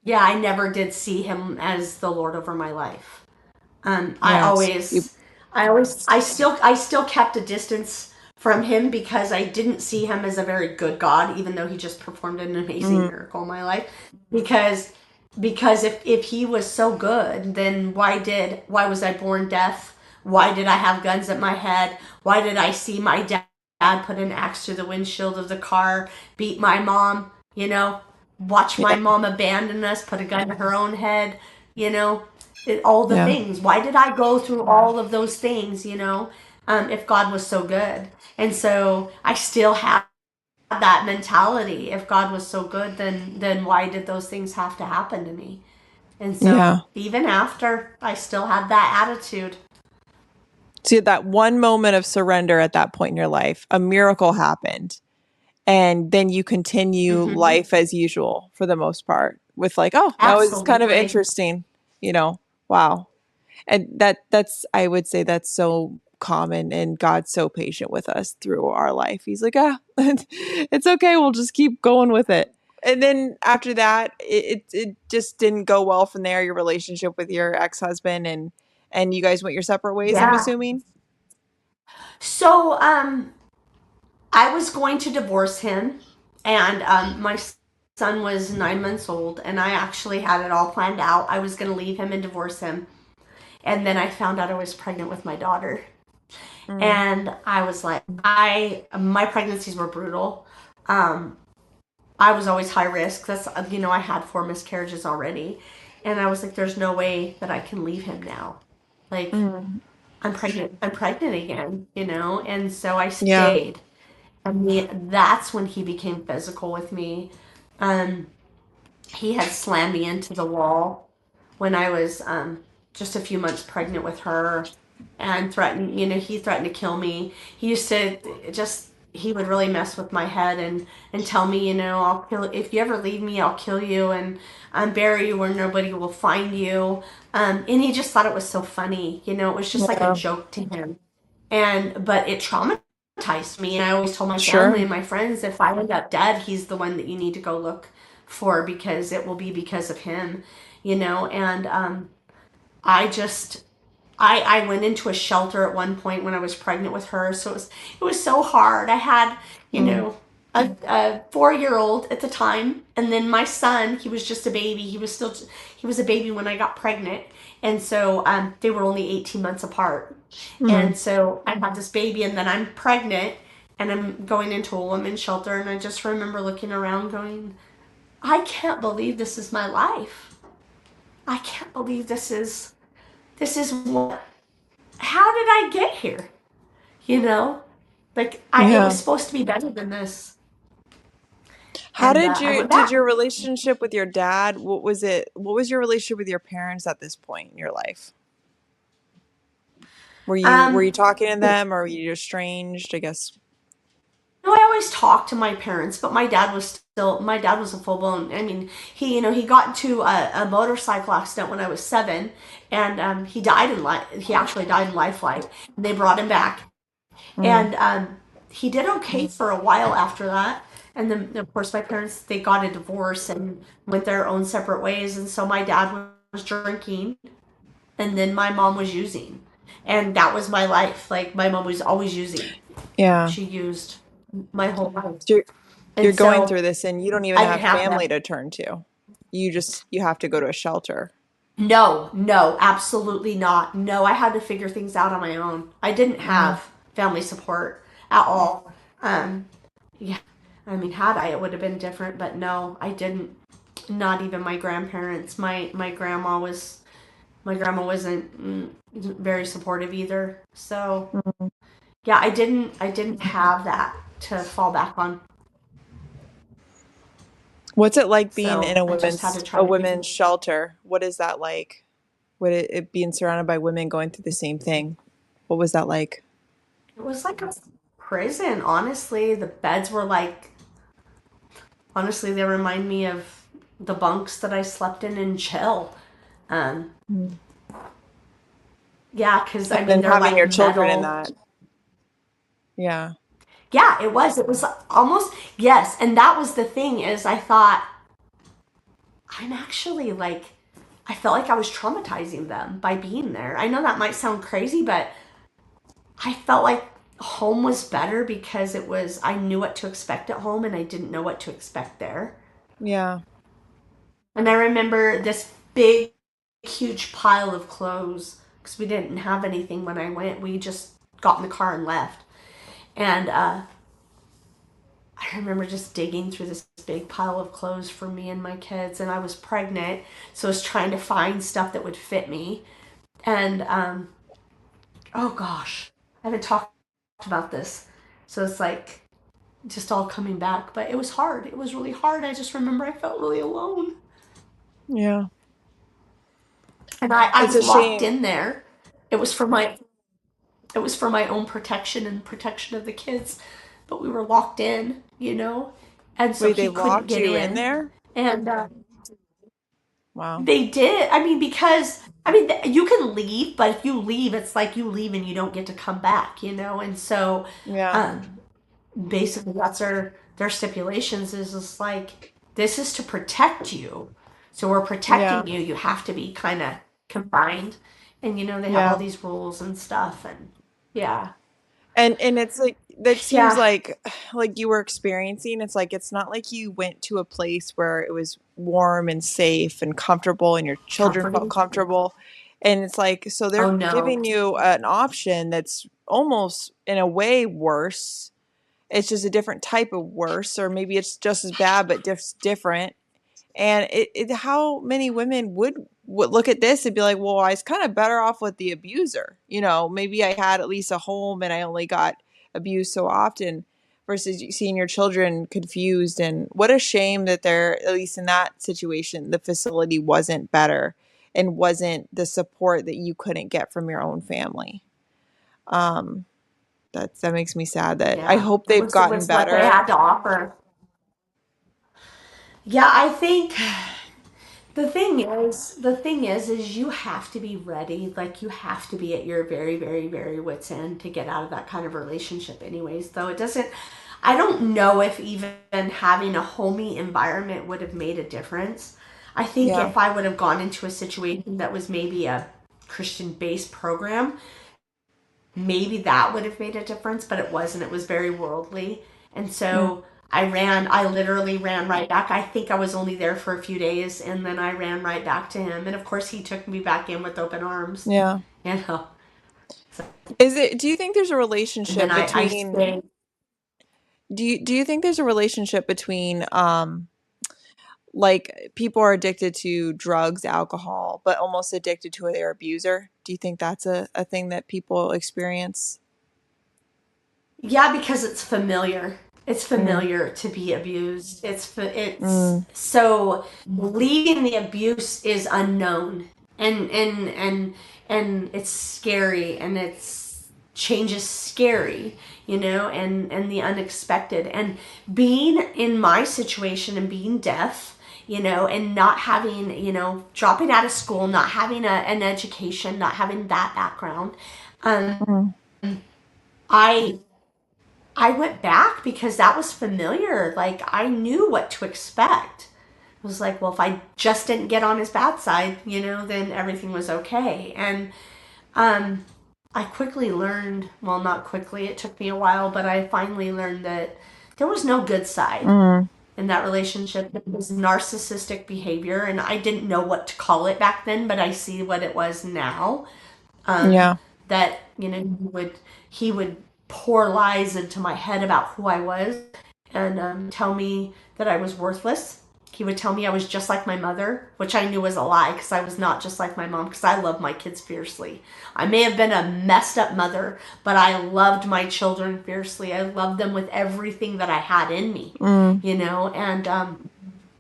B: Yeah, I never did see him as the Lord over my life. I
A: Yes. You
B: I still kept a distance from him because I didn't see him as a very good God, even though he just performed an amazing
A: mm,
B: miracle in my life. Because if he was so good, then why was I born deaf? Why did I have guns at my head? Why did I see my dad put an axe through the windshield of the car, beat my mom? Watch my
A: yeah.
B: mom abandon us, put a gun to her own head. You know, all the
A: Yeah.
B: things. Why did I go through all of those things, if God was so good? And so I still have that mentality. If God was so good, then why did those things have to happen to me? And
A: Yeah.
B: so even after, I still had that attitude.
A: See that one moment of surrender at that point in your life, a miracle happened. And then you continue
B: Hmm.
A: life as usual for the most part with like, oh, that was kind of
B: Absolutely.
A: interesting, you know. Wow. And that's I would say that's so common and God's so patient with us through our life. He's like, ah, it's okay, we'll just keep going with it. And then after that, it just didn't go well from there, your relationship with your ex-husband and you guys went your separate ways, I'm
B: Yeah.
A: assuming.
B: So I was going to divorce him, and my son was 9 months old, and I actually had it all planned out. I was going to leave him and divorce him. And then I found out I was pregnant with my daughter.
A: Mm,
B: And I was like, my pregnancies were brutal. Um, I was always high risk. I had 4 miscarriages already. And I was like, there's no way that I can leave him now. Like,
A: mm,
B: I'm pregnant again, And so I
A: yeah.
B: stayed. That's when he became physical with me. Um, he had slammed me into the wall when I was just a few months pregnant with her and he threatened to kill me. He used to he would really mess with my head and tell me, I'll kill, if you ever leave me, I'll kill you and bury you where nobody will find you. And he just thought it was so funny. It was just like a
A: Yeah.
B: joke to him. But it traumatized me. And I always told my family
A: Sure.
B: and my friends, if I end up dead, he's the one that you need to go look for because it will be because of him. And I just I went into a shelter at one point when I was pregnant with her, so it was so hard. I had, you
A: Mm,
B: know, a 4 year old at the time, and then my son, he was just a baby. He was a baby when I got pregnant, and so they were only 18 months apart.
A: mm,
B: And so I have this baby, and then I'm pregnant, and I'm going into a women's shelter, and I just remember looking around, going, I can't believe this is my life. I can't believe this is what. How did I get here? You know, like it was
A: yeah.
B: supposed to be better than this,
A: How
B: and
A: did
B: I
A: you
B: went
A: did
B: back.
A: your relationship with your dad, what was it? What was your relationship with your parents at this point in your life? Were you
B: Um,
A: talking to them or were you estranged, I guess?
B: no, I always talked to my parents, but my dad was a full blown. I mean, he got into a motorcycle accident when I was 7, and he died in life. He actually died in life flight. And they brought him back,
A: Mm,
B: and he did okay for a while after that. And then, of course, my parents, they got a divorce and went their own separate ways. And so my dad was drinking, and then my mom was using, and that was my life. Like my mom was always using.
A: yeah.
B: She used my whole life,
A: So you're
B: and
A: going
B: so
A: through this and you don't even
B: I didn't
A: have
B: have
A: family
B: them.
A: to turn to. you have to go to a shelter.
B: No, no, absolutely not. No, I had to figure things out on my own. I didn't
A: Mm,
B: have family support at all. Um, yeah, I mean, had I, it would have been different, but no, I didn't. Not even my grandparents. My grandma wasn't very supportive either. So
A: mm.
B: yeah, I didn't have that to fall back on.
A: What's it like being in
B: So I just had to
A: a
B: try to figure.
A: women's shelter? What is that like? Would it being surrounded by women going through the same thing? What was that like?
B: It was like a prison, honestly. The beds were like, honestly, they remind me of the bunks that I slept in jail. Um,
A: Mm.
B: yeah, because
A: And
B: I mean,
A: then
B: they're
A: having
B: like
A: your children in
B: metal.
A: that. Yeah.
B: Yeah, it was. It was almost, yes. And that was the thing is I thought, I'm actually like, I felt like I was traumatizing them by being there. I know that might sound crazy, but I felt like home was better because I knew what to expect at home and I didn't know what to expect there.
A: Yeah.
B: And I remember this big, huge pile of clothes because we didn't have anything when I went. We just got in the car and left. And I remember just digging through this big pile of clothes for me and my kids. And I was pregnant, so I was trying to find stuff that would fit me. And oh gosh, I haven't talked about this. So it's like just all coming back. But it was hard. It was really hard. I just remember I felt really alone.
A: Yeah.
B: And I
A: It's
B: was
A: a
B: locked
A: shame.
B: in there. It was for my it was for my own protection and protection of the kids, but we were locked in, and so
A: Wait, they
B: he couldn't
A: locked
B: get
A: you in
B: in.
A: there?
B: And
A: Wow.
B: they did. I mean, because I mean, you can leave, but if you leave, it's like you leave and you don't get to come back. And so,
A: Yeah.
B: um, basically, that's their stipulations is just like this is to protect you. So we're
A: Yeah.
B: protecting you. You have to be kind of confined, and they have all
A: Yeah.
B: these rules and stuff, and yeah,
A: And it's like that seems
B: yeah,
A: like you were experiencing, it's like it's not like you went to a place where it was warm and safe and comfortable and your children felt
B: comforting.
A: comfortable. And it's like so
B: Oh
A: they're
B: no,
A: giving you an option that's almost in a way worse. It's just a different type of worse, or maybe it's just as bad but different. And how many women would look at this and be like, well, I was kind of better off with the abuser. Maybe I had at least a home and I only got abused so often versus seeing your children confused. And what a shame that they're, at least in that situation, the facility wasn't better and wasn't the support that you couldn't get from your own family. Um, that makes me sad that I
B: yeah,
A: hope
B: it
A: they've
B: was it
A: gotten
B: was what they had
A: better.
B: to offer. Yeah, I think the thing is you have to be ready. Like you have to be at your very, very, very wits end to get out of that kind of relationship. Anyways, though it doesn't. I don't know if even having a homey environment would have made a difference. I think
A: Yeah.
B: if I would have gone into a situation that was maybe a Christian based program, maybe that would have made a difference, but it wasn't. It was very worldly. And
A: Mm,
B: so I literally ran right back. I think I was only there for a few days and then I ran right back to him. And of course, he took me back in with open arms,
A: yeah.
B: you know. So,
A: Do you think there's a
B: and then
A: relationship
B: I
A: between
B: stayed.
A: do you think there's a relationship between like people are addicted to drugs, alcohol, but almost addicted to their abuser? Do you think that's a thing that people experience?
B: Yeah, because it's familiar. It's
A: Mm,
B: familiar to be abused. It's
A: mm,
B: so leaving the abuse is unknown, and it's scary, and it's change is scary, and the unexpected, and being in my situation and being deaf, and not having, dropping out of school, not having an education, not having that background. Um,
A: mm,
B: I I went back because that was familiar. Like I knew what to expect. It was like, well, if I just didn't get on his bad side, then everything was okay. And um, I quickly learned, well, not quickly, it took me a while, but I finally learned that there was no good side.
A: mm.
B: in that relationship. It was narcissistic behavior, and I didn't know what to call it back then, but I see what it was now. Um,
A: Yeah.
B: that he would pour lies into my head about who I was, and tell me that I was worthless. He would tell me I was just like my mother, which I knew was a lie because I was not just like my mom because I love my kids fiercely. I may have been a messed up mother, but I loved my children fiercely. I loved them with everything that I had in me,
A: Mm.
B: and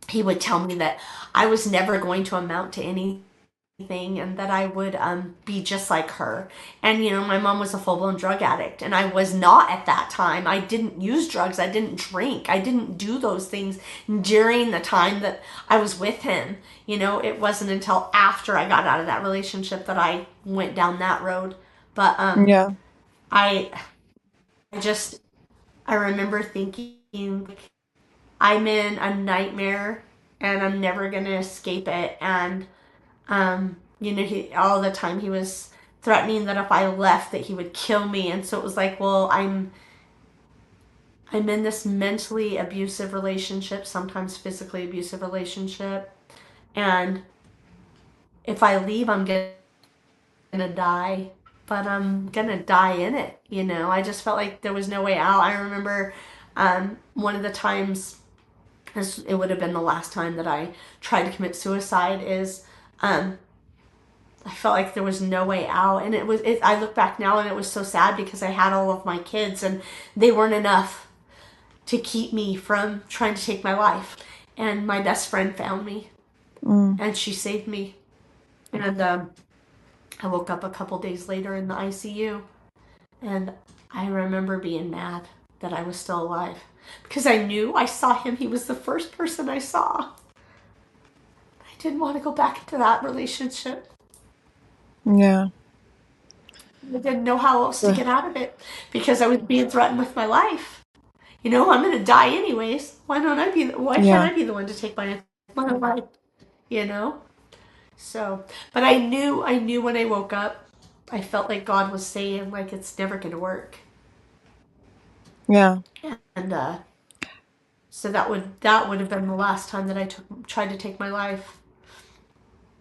B: he would tell me that I was never going to amount to anything and that I would be just like her. And my mom was a full blown drug addict, and I was not at that time. I didn't use drugs. I didn't drink. I didn't do those things during the time that I was with him. It wasn't until after I got out of that relationship that I went down that road. But
A: Yeah.
B: I I just I remember thinking I'm in a nightmare and I'm never gonna escape it. And he all the time he was threatening that if I left that he would kill me. And so it was like, well, I'm in this mentally abusive relationship, sometimes physically abusive relationship, and if I leave, I'm gonna die. But I'm gonna die in it. I just felt like there was no way out. I remember one of the times, it would have been the last time that I tried to commit suicide, is um, I felt like there was no way out, and I look back now and it was so sad because I had all of my kids and they weren't enough to keep me from trying to take my life. And my best friend found me
A: Mm.
B: and she saved me. And I woke up a couple days later in the ICU, and I remember being mad that I was still alive because I knew I saw him. He was the first person I saw. I didn't want to go back into that relationship.
A: Yeah.
B: I didn't know how else to
A: Ugh.
B: get out of it because I was being threatened with my life. I'm going to die anyways. Why can't
A: Yeah.
B: I be the one to take my life? You know? So, but I knew when I woke up, I felt like God was saying, like, it's never going to work.
A: Yeah.
B: And so that would have been the last time that I tried to take my life.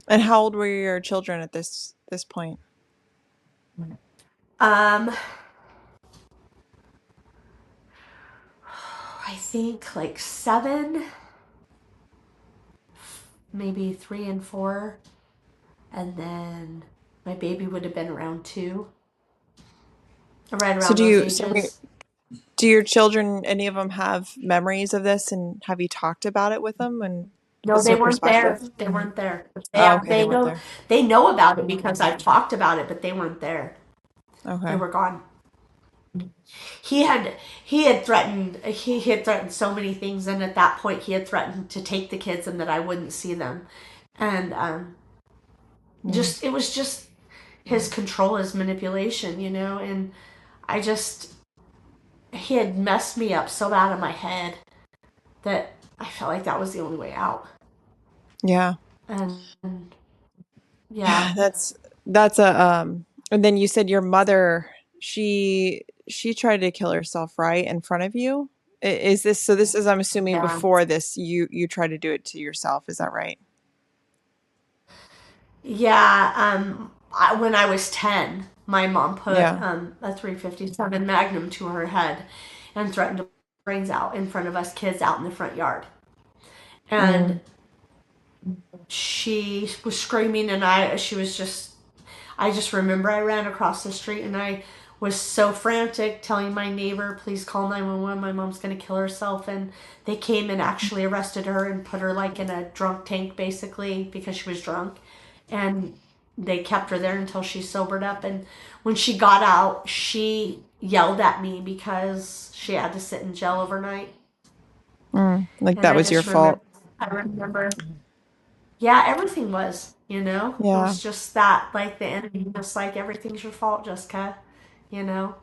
A: And how old were your children at this point?
B: Um, I think like 7, maybe 3 and 4, and then my baby would have been around 2, right
A: So
B: around those ages.
A: do your children, any of them have memories of this, and have you talked about it with them, and
B: No,
A: what's
B: they
A: their
B: weren't there.
A: perspective?
B: They weren't there.
A: Oh, okay, they
B: They
A: weren't
B: know
A: there.
B: they know about it because I've talked about it, but they weren't there. They
A: Okay.
B: were gone. He had he had threatened so many things, and at that point he had threatened to take the kids and that I wouldn't see them, and
A: Mm.
B: just it was just his control, his manipulation, and I just he had messed me up so bad in my head that I felt like that was the only way out.
A: Yeah.
B: And yeah,
A: Yeah, that's a and then you said your mother, she tried to kill herself, right, in front of you? Is this, so this is, I'm assuming
B: yeah,
A: before this you tried to do it to yourself, is that right?
B: yeah. When I was 10, my mom put
A: Yeah.
B: a 357 Magnum to her head and threatened to brains out in front of us kids out in the front yard. And
A: Mm.
B: she was screaming, and I just remember I ran across the street and I was so frantic telling my neighbor, please call 911. My mom's going to kill herself. And they came and actually arrested her and put her like in a drunk tank basically because she was drunk. And they kept her there until she sobered up. And when she got out, she yelled at me because she had to sit in jail overnight.
A: Mm. Like
B: And
A: that was your fault.
B: I remember, yeah, everything was. It
A: Yeah.
B: was just that, like the enemy, just like everything's your fault, Jessica, you know.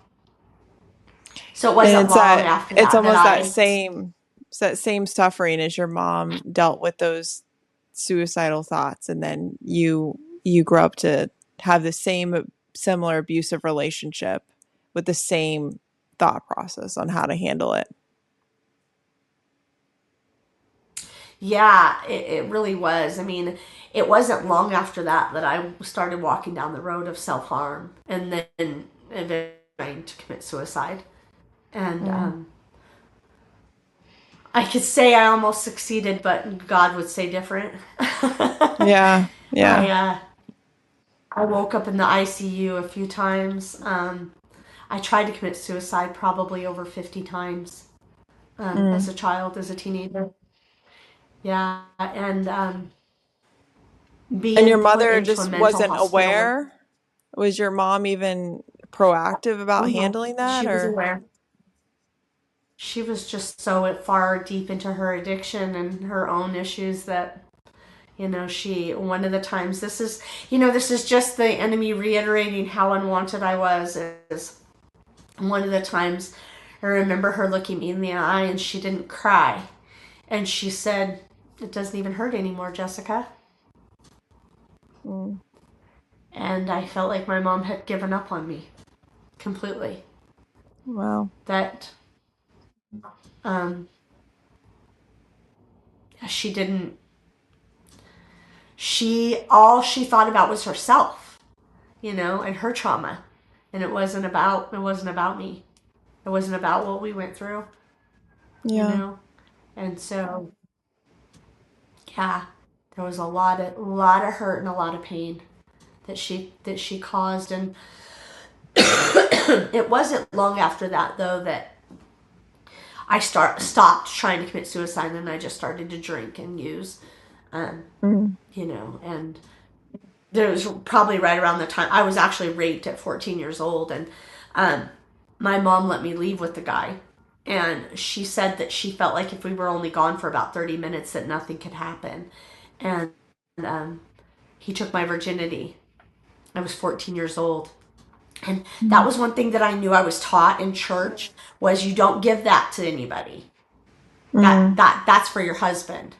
B: So it
A: And
B: wasn't
A: it's
B: long
A: that,
B: after
A: it's
B: that
A: almost that
B: I,
A: same, it's that same suffering as your mom dealt with those suicidal thoughts, and then you grow up to have the same similar abusive relationship with the same thought process on how to handle it.
B: Yeah, it really was. I mean, it wasn't long after that that I started walking down the road of self harm and then eventually trying to commit suicide. And
A: Mm.
B: I could say I almost succeeded, but God would say different.
A: Yeah. Yeah.
B: I uh, I woke up in the ICU a few times. I tried to commit suicide probably over 50 times as
A: Mm.
B: a child, as a teenager. Yeah, and
A: And your
B: being put
A: mother
B: into a
A: just
B: mental
A: wasn't
B: hospital.
A: aware? Was your mom even proactive about
B: Mhm.
A: handling that
B: She was
A: or?
B: aware. She was just so far deep into her addiction and her own issues that, one of the times, this is just the enemy reiterating how unwanted I was. Is one of the times I remember her looking me in the eye and she didn't cry. And she said, "It doesn't even hurt anymore, Jessica."
A: Mm.
B: And I felt like my mom had given up on me completely.
A: Wow.
B: That um, she didn't, all she thought about was herself, and her trauma. And it wasn't about me. It wasn't about what we went through, you
A: Yeah.
B: know? And so, yeah, there was a lot of hurt and a lot of pain that she caused. And it wasn't long after that though that I stopped trying to commit suicide and I just started to drink and use. Um,
A: Mm.
B: and there was probably right around the time I was actually raped at 14 years old, and um, my mom let me leave with the guy, and she said that she felt like if we were only gone for about 30 minutes that nothing could happen, and um, he took my virginity. I was 14 years old, and that
A: Mm.
B: was one thing that I knew I was taught in church was you don't give that to anybody. That
A: Mm.
B: that that's for your husband.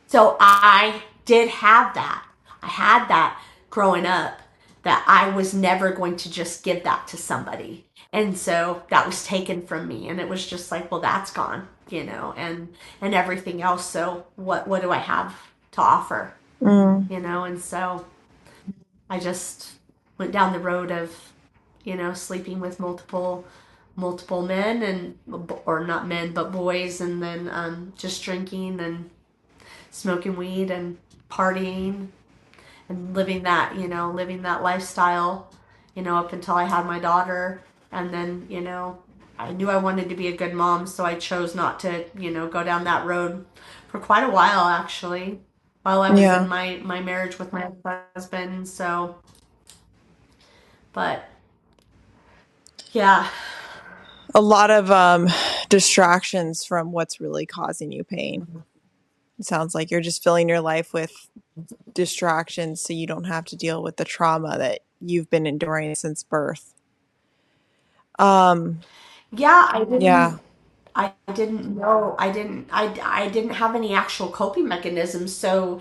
B: So I did have that. I had that growing up that I was never going to just give that to somebody. And so that was taken from me and it was just like, well, that's gone, and everything else. So what do I have to offer?
A: Mm.
B: And so I just went down the road of, sleeping with multiple men and or not men but boys, and then just drinking and smoking weed and partying and living that lifestyle, up until I had my daughter. And then, I knew I wanted to be a good mom, so I chose not to, go down that road for quite a while, actually, while I was in
A: Yeah.
B: my marriage with my husband. So, but yeah,
A: A lot of distractions from what's really causing you pain. It sounds like you're just filling your life with distractions so you don't have to deal with the trauma that you've been enduring since birth. Um,
B: yeah,
A: yeah.
B: I didn't know. I didn't have any actual coping mechanisms. So,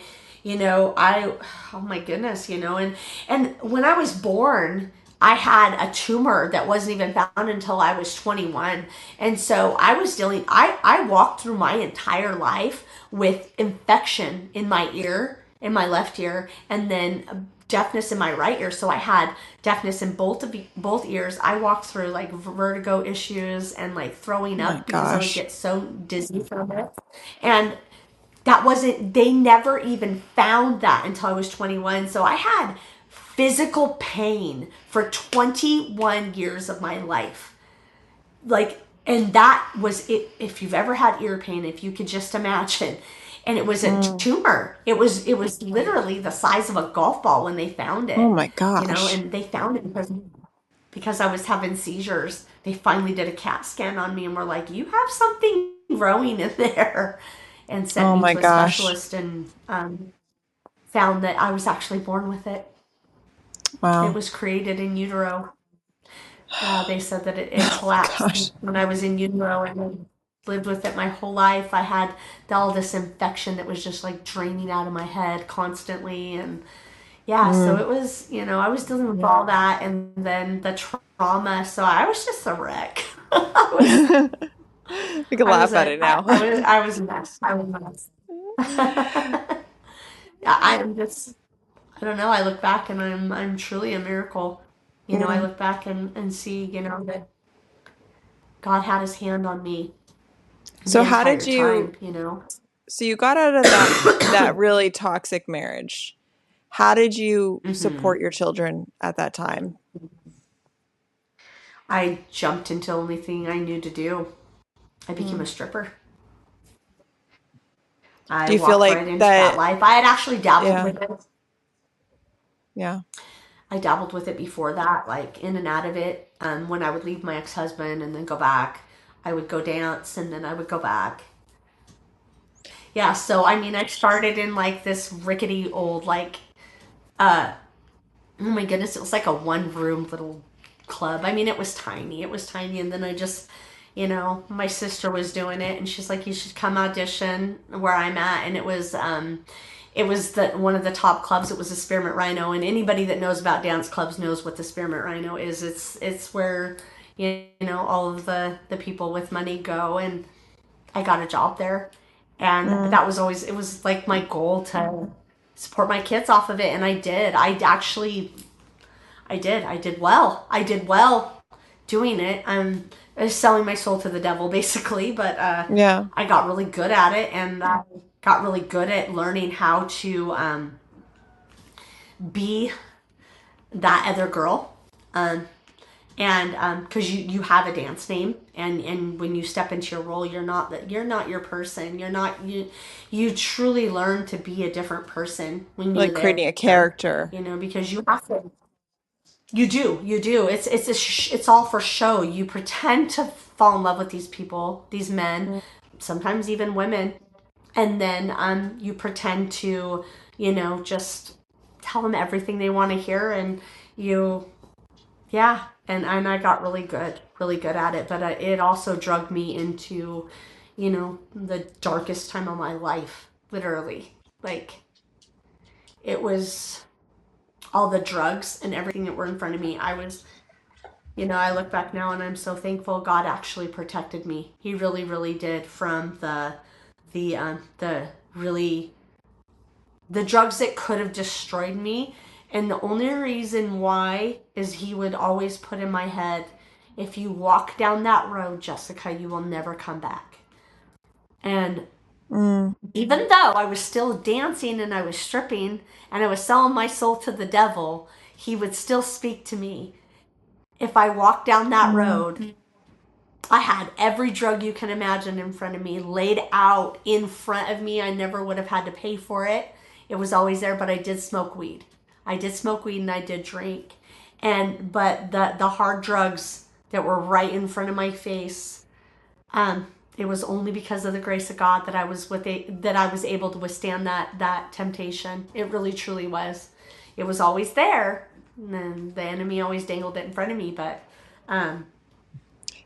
B: oh my goodness, and when I was born, I had a tumor that wasn't even found until I was 21. And so I walked through my entire life with infection in my ear, in my left ear, and then deafness in my right ear. So I had deafness in both ears. I walked through like vertigo issues and like throwing
A: My
B: up because I would
A: gosh.
B: get so dizzy from it. And that wasn't they never even found that until I was 21. So I had physical pain for 21 years of my life. Like, and that was it. If you've ever had ear pain, if you could just imagine. And it was a
A: Mm.
B: tumor. It was literally the size of a golf ball when they found
A: Oh
B: it.
A: my gosh.
B: And they found it because I was having seizures. They finally did a CAT scan on me and were like, "You have something growing in there," and sent
A: Oh
B: me
A: my
B: to a
A: gosh.
B: specialist and found that I was actually born with it. It
A: Wow.
B: was created in utero. Yeah, they said that it
A: Oh my
B: collapsed
A: gosh.
B: when I was in utero, and I lived with it my whole life. I had all this infection that was just like draining out of my head constantly. And yeah, so
A: Mm.
B: it was, I was dealing with all that and then the trauma. So I was just a wreck. I was
A: We can
B: I was
A: laugh at
B: a
A: it
B: I,
A: now.
B: I was I was a mess. I was a mess. I'm just, I don't know. I look back and I'm truly a miracle. I
A: Mm.
B: look back and see, that God had his hand on me the
A: So how did
B: entire
A: you,
B: time.
A: so you got out of that really toxic marriage. How did you
B: hmm
A: support your children at that time?
B: I jumped into the only thing I knew to do. I became
A: Mm.
B: a stripper.
A: Do
B: I
A: you feel
B: walked
A: like
B: right into that
A: that?
B: life. I had actually dabbled
A: Yeah,
B: with it.
A: yeah.
B: I dabbled with it before that, like in and out of it. When I would leave my ex-husband and then go back, I would go dance and then I would go back. Yeah, so I mean, I started in like this rickety old, like, uh, oh my goodness, it was like a one room little club. I mean, it was tiny. It was tiny. And then I just, my sister was doing it and she's like, you should come audition where I'm at. And it was one of the top clubs. It was a Spearmint Rhino. And anybody that knows about dance clubs knows what the Spearmint Rhino is. It's where, all of the people with money go. And I got a job there. And
A: Mm.
B: that was always, it was like my goal to support my kids off of it. And I did. I did well. I did well doing it. I was selling my soul to the devil, basically, but
A: Yeah.
B: I got really good at it, and I got really good at learning how to be that other girl. Um, and because you have a dance name, and when you step into your role, you're not your person. You truly learn to be a different person when you're
A: Like creating a
B: there.
A: character.
B: Because you have to. You do. It's all for show. You pretend to fall in love with these people, these men,
A: Mm.
B: sometimes even women, and then you pretend to, just tell them everything they want to hear, and you, yeah, and I got really good at it. But it also drugged me into, the darkest time of my life, literally. Like it was all the drugs and everything that were in front of me. I look back now and I'm so thankful God actually protected me. He really, really did from the really the drugs that could have destroyed me. And the only reason why is He would always put in my head, if you walk down that road, Jessica, you will never come back. And
A: Mm.
B: even though I was still dancing and I was stripping and I was selling my soul to the devil, He would still speak to me. If I walked down that
A: Mm.
B: road, I had every drug you can imagine in front of me, laid out in front of me. I never would have had to pay for it. It was always there, but I did smoke weed. I did smoke weed and I did drink. But the hard drugs that were right in front of my face, it was only because of the grace of God that I was able to withstand that temptation. It really truly was. It was always there. And then the enemy always dangled it in front of me, but um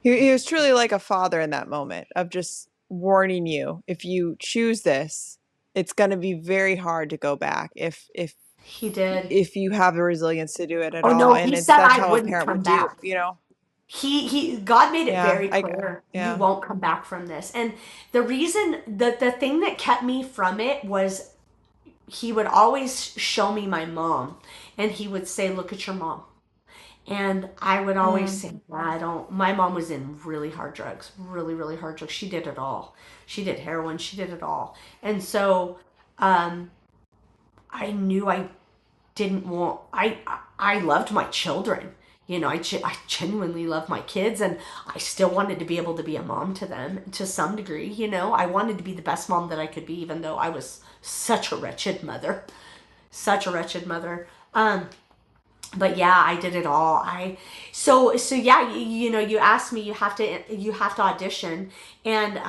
A: He was truly like a father in that moment of just warning you, if you choose this, it's going to be very hard to go back
B: he did.
A: if you have the resilience to do it at
B: Oh
A: all.
B: no,
A: And
B: he
A: it's
B: said
A: that's
B: I
A: how a
B: wouldn't
A: parent
B: come
A: would do,
B: back. He God made it
A: Yeah,
B: very clear. You
A: yeah.
B: won't come back from this. And the thing that kept me from it was he would always show me my mom and he would say, "Look at your mom." And I would always
A: Mm.
B: say, "I don't." My mom was in really hard drugs, really, really hard drugs. She did it all. She did heroin. She did it all. And so um, I knew I didn't want I loved my children. I genuinely love my kids, and I still wanted to be able to be a mom to them to some degree. I wanted to be the best mom that I could be, even though I was such a wretched mother. Such a wretched mother. But yeah, I did it all. So yeah, you asked me, you have to audition, and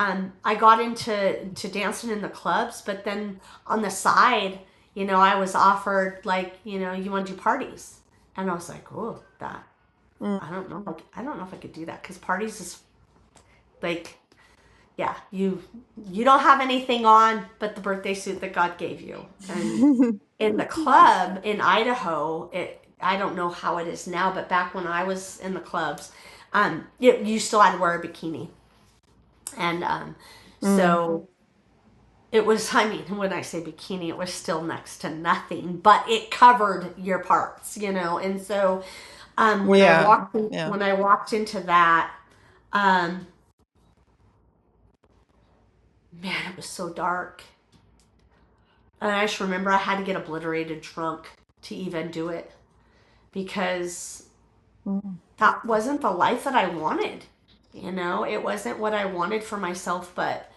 B: I got into dancing in the clubs, but then on the side, I was offered, like, you want to do parties, and I was like, oh, that
A: Mm.
B: I don't know if I could do that, because parties is like, yeah, you don't have anything on but the birthday suit that God gave you. And in the club in Idaho, I don't know how it is now, but back when I was in the clubs, you still had to wear a bikini. And
A: Mm.
B: so it was, I mean, when I say bikini, it was still next to nothing, but it covered your parts, And so,
A: Yeah. Yeah.
B: when I walked into that, um, man, it was so dark. And I just remember I had to get obliterated drunk to even do it because
A: Mm.
B: that wasn't the life that I wanted. It wasn't what I wanted for myself, but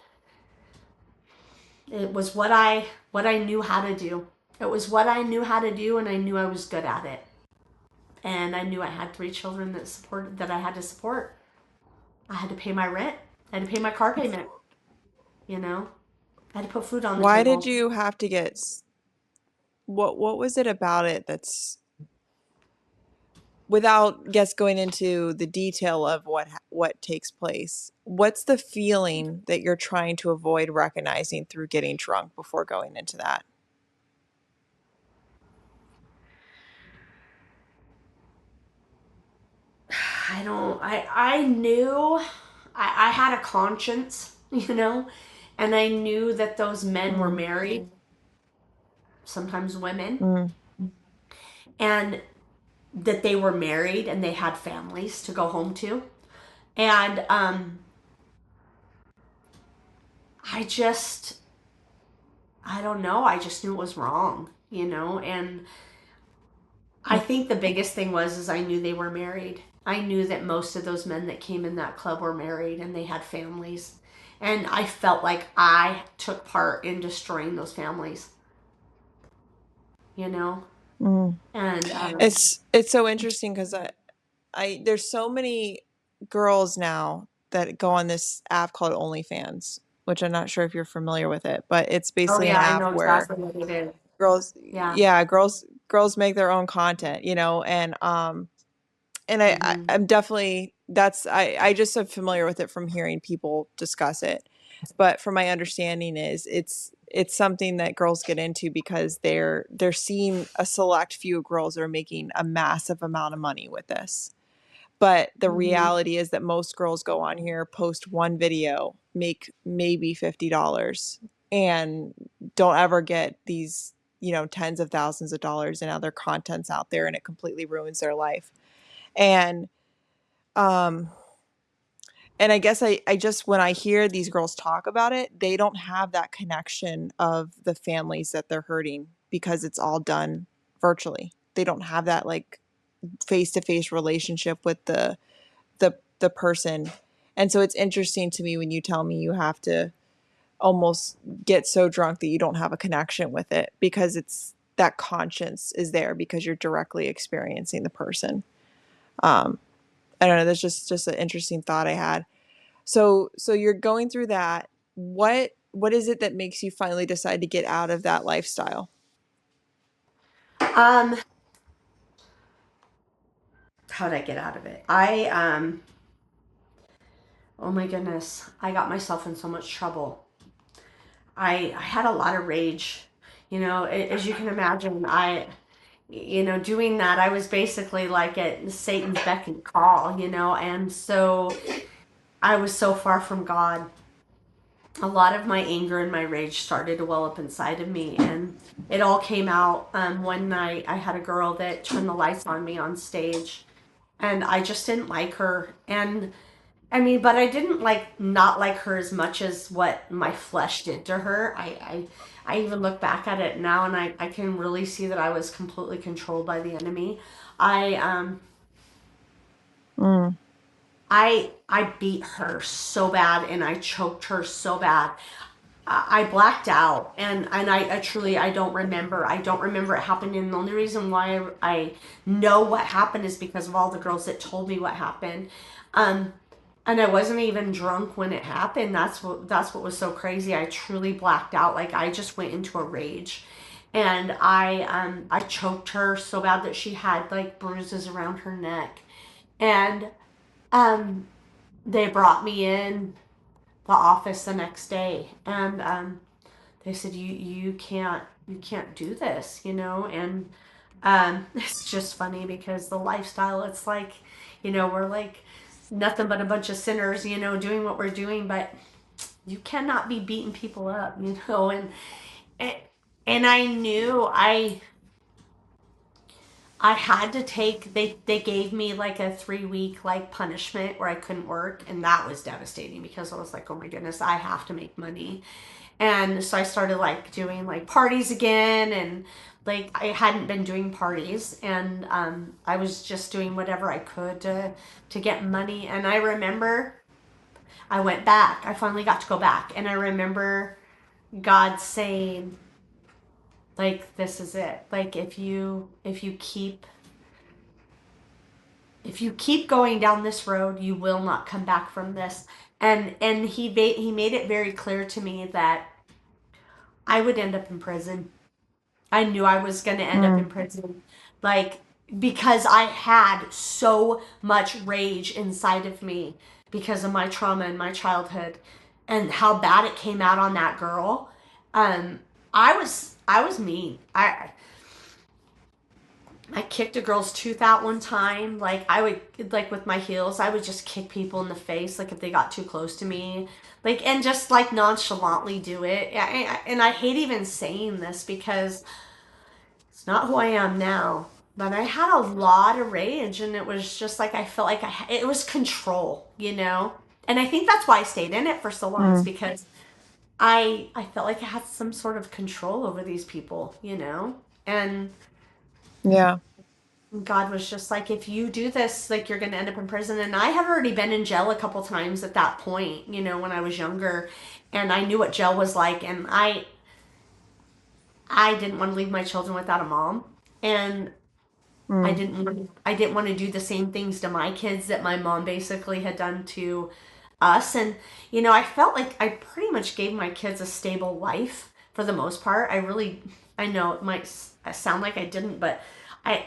B: it was what I knew how to do. It was what I knew how to do, and I knew I was good at it. And I knew I had 3 children that I had to support. I had to pay my rent. I had to pay my car payment. You know, I had to put food on the
A: Why did
B: table.
A: you have to what was it about it that's without guess going into the detail of what takes place? What's the feeling that you're trying to avoid recognizing through getting drunk before going into that?
B: I don't. I knew I had a conscience. And I knew that those men were
A: Mm,
B: married, sometimes women,
A: mm,
B: and that they were married and they had families to go home to. And I just, I don't know. I just knew it was wrong. And I
A: mm,
B: think the biggest thing is I knew they were married. I knew that most of those men that came in that club were married and they had families. And I felt like I took part in destroying those families, you know?
A: mm.
B: And
A: It's so interesting because I there's so many girls now that go on this app called OnlyFans, which I'm not sure if you're familiar with it, but it's
B: oh
A: basically an
B: yeah, I
A: app
B: know
A: where
B: exactly what it is.
A: girls,
B: Yeah.
A: yeah, girls make their own content, and
B: Hmm.
A: I'm definitely I just am familiar with it from hearing people discuss it. But from my understanding is it's something that girls get into because they're seeing a select few girls that are making a massive amount of money with this. But the
B: Hmm.
A: reality is that most girls go on here, post one video, make maybe $50 and don't ever get these, tens of thousands of dollars in other contents out there, and it completely ruins their life. And um and I guess I just when I hear these girls talk about it, they don't have that connection of the families that they're hurting because it's all done virtually. They don't have that like face-to-face relationship with the person. And so it's interesting to me when you tell me you have to almost get so drunk that you don't have a connection with it because it's that conscience is there because you're directly experiencing the person. Um, I don't know. That's just an interesting thought I had. So you're going through that. What is it that makes you finally decide to get out of that lifestyle?
B: Um, how'd I get out of it? Oh my goodness, I got myself in so much trouble. I had a lot of rage. As you can imagine, doing that, I was basically like at Satan's beck and call, and so I was so far from God. A lot of my anger and my rage started to well up inside of me, and it all came out one night. I had a girl that turned the lights on me on stage, and I just didn't like her. And I mean, but I didn't not like her as much as what my flesh did to her. I even look back at it now, and I can really see that I was completely controlled by the enemy. I um
A: Mm,
B: I beat her so bad, and I choked her so bad. I blacked out, and I truly I don't remember. I don't remember it happening. And the only reason why I know what happened is because of all the girls that told me what happened. Um, and I wasn't even drunk when it happened. That's what was so crazy. I truly blacked out. Like I just went into a rage, and I choked her so bad that she had like bruises around her neck. And um, they brought me in the office the next day, and they said you can't do this. And it's just funny because the lifestyle, it's like, we're like nothing but a bunch of sinners, doing what we're doing, but you cannot be beating people up, you know, and and I knew I had to take they gave me like a 3 week like punishment where I couldn't work, and that was devastating because I was like, oh my goodness, I have to make money. And so I started like doing like parties again, and like I hadn't been doing parties, and I was just doing whatever I could to get money. And I remember I went back. I finally got to go back, and I remember God saying, like, this is it. Like, if you keep going down this road, you will not come back from this. And he made it very clear to me that I would end up in prison. I knew I was going to end up in
A: Mm.
B: prison, like, because I had so much rage inside of me because of my trauma in my childhood and how bad it came out on that girl. Um, I was mean. I kicked a girl's tooth out one time. Like I would like with my heels, I would just kick people in the face like if they got too close to me. Like and just like nonchalantly do it. And I hate even saying this because it's not who I am now. But I had a lot of rage, and it was just like I felt like it was control, you know. And I think that's why I stayed in it for so long is
A: Mm.
B: because I felt like I had some sort of control over these people, you know. And
A: Yeah.
B: God was just like, if you do this, like you're going to end up in prison. And I had already been in jail a couple times at that point, you know, when I was younger, and I knew what jail was like, and I didn't want to leave my children without a mom, and
A: Mm.
B: I didn't want to do the same things to my kids that my mom basically had done to us. And you know, I felt like I pretty much gave my kids a stable life for the most part. I know it might sound like I didn't, but I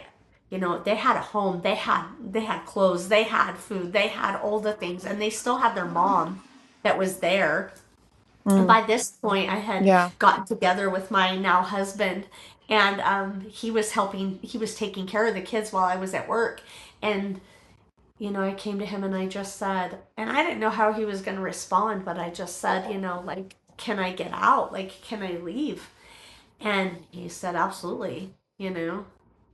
B: you know, they had a home, they had clothes, they had food, they had all the things, and they still had their mom that was there. And
A: Mm.
B: by this point, I had
A: Yeah.
B: gotten together with my now husband, and he was taking care of the kids while I was at work. And, you know, I came to him and I just said, and I didn't know how he was going to respond, but I just said, you know, like, can I get out? Like, can I leave? And he said, absolutely, you know.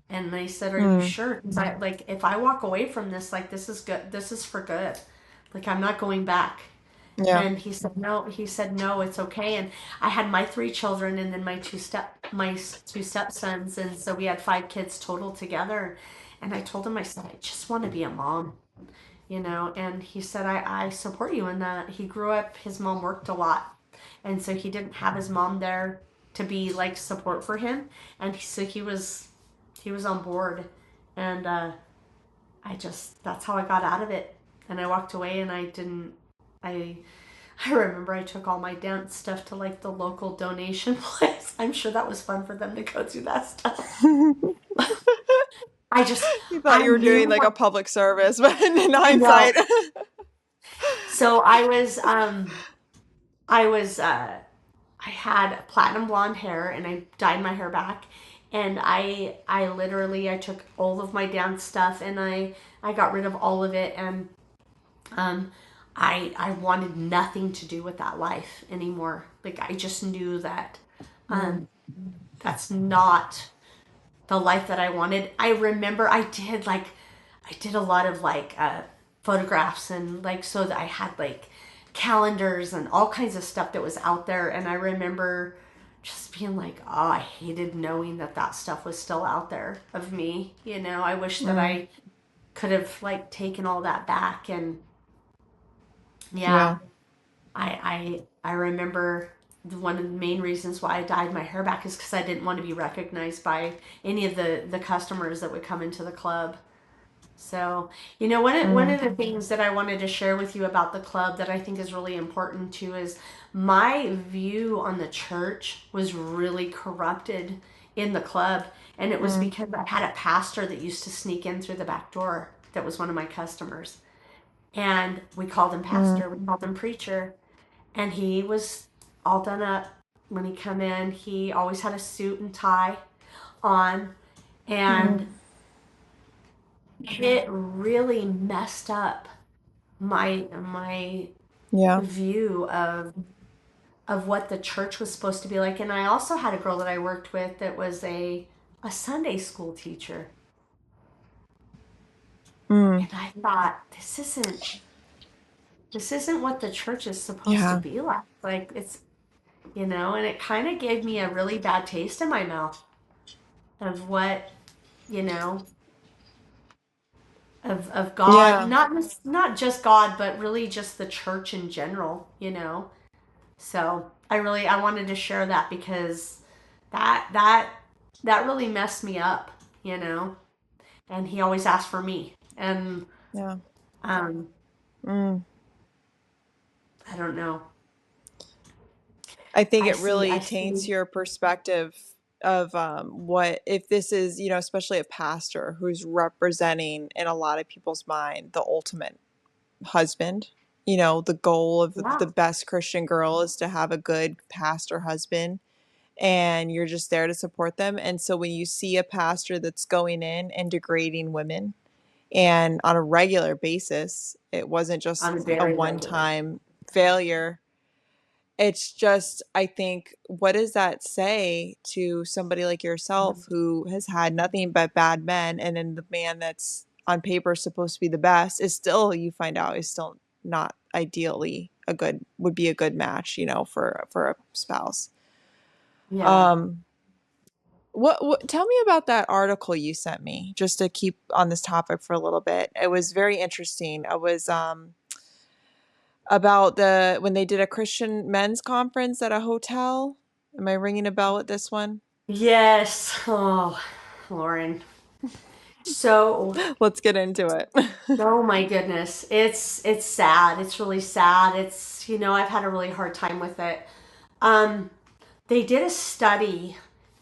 B: And I said, are you
A: Mm.
B: sure? 'Cause like, if I walk away from this, like, this is good. This is for good. Like, I'm not going back.
A: Yeah.
B: And he said no, it's okay. And I had my 3 children and then my two stepsons, and so we had 5 kids total together. And I told him, I said, I just want to be a mom, you know. And he said, I support you in that. He grew up, his mom worked a lot, and so he didn't have his mom there to be like support for him. And so he was on board. And I just that's how I got out of it. And I walked away, and I didn't I I remember I took all my dance stuff to like the local donation place. I'm sure that was fun for them to go through that stuff. I just
A: You thought
B: I
A: you were
B: knew
A: doing like a
B: what
A: public service, but in
B: I
A: hindsight.
B: know. So I was I had platinum blonde hair, and I dyed my hair back, and I literally I took all of my dance stuff, and I got rid of all of it. And um I wanted nothing to do with that life anymore. Like I just knew that
A: Mm.
B: um that's not the life that I wanted. I remember I did a lot of like photographs, and like so that I had like calendars and all kinds of stuff that was out there. And I remember just being like, oh, I hated knowing that that stuff was still out there of me. You know, I wish that
A: Mm.
B: I could have like taken all that back. And yeah,
A: Yeah.
B: I remember one of the main reasons why I dyed my hair back is because I didn't want to be recognized by any of the customers that would come into the club. So, you know, one
A: Mm.
B: of the things that I wanted to share with you about the club that I think is really important too is my view on the church was really corrupted in the club. And it was
A: Mm.
B: because I had a pastor that used to sneak in through the back door that was one of my customers. And we called him
A: Mm.
B: pastor, we called him preacher, and he was all done up when he come in. He always had a suit and tie on,
A: Mm.
B: and it really messed up my
A: Yeah.
B: view of of what the church was supposed to be like. And I also had a girl that I worked with that was a Sunday school teacher.
A: Mm,
B: And I thought, this isn't what the church is supposed to
A: yeah.
B: be like. Like it's, and it kind of gave me a really bad taste in my mouth of what, you know, of God,
A: Yeah.
B: not just God, but really just the church in general. So I wanted to share that because that that that really messed me up. And he always asked for me. And
A: Yeah.
B: um
A: Mm.
B: I don't know.
A: I think
B: I
A: it
B: see
A: really
B: I
A: taints
B: see
A: your perspective of what if this is, especially a pastor who's representing in a lot of people's mind the ultimate husband. The goal of the
B: Yeah,
A: best Christian girl is to have a good pastor husband, and you're just there to support them. And so when you see a pastor that's going in and degrading women and on a regular basis, it wasn't
B: on a
A: just a
B: very
A: one
B: regular.
A: time failure. It's just, I think, what does that say to somebody like yourself who has had nothing but bad men, and then the man that's on paper supposed to be the best is still, you find out, is still not ideally would be a good match, for a spouse.
B: Yeah.
A: Um, what tell me about that article you sent me, just to keep on this topic for a little bit. It was very interesting. It was about when they did a Christian men's conference at a hotel. Am I ringing a bell with this one?
B: Yes. Oh, Lauren. So,
A: Let's get into it.
B: oh my goodness. It's sad. It's really sad. I've had a really hard time with it. Um they did a study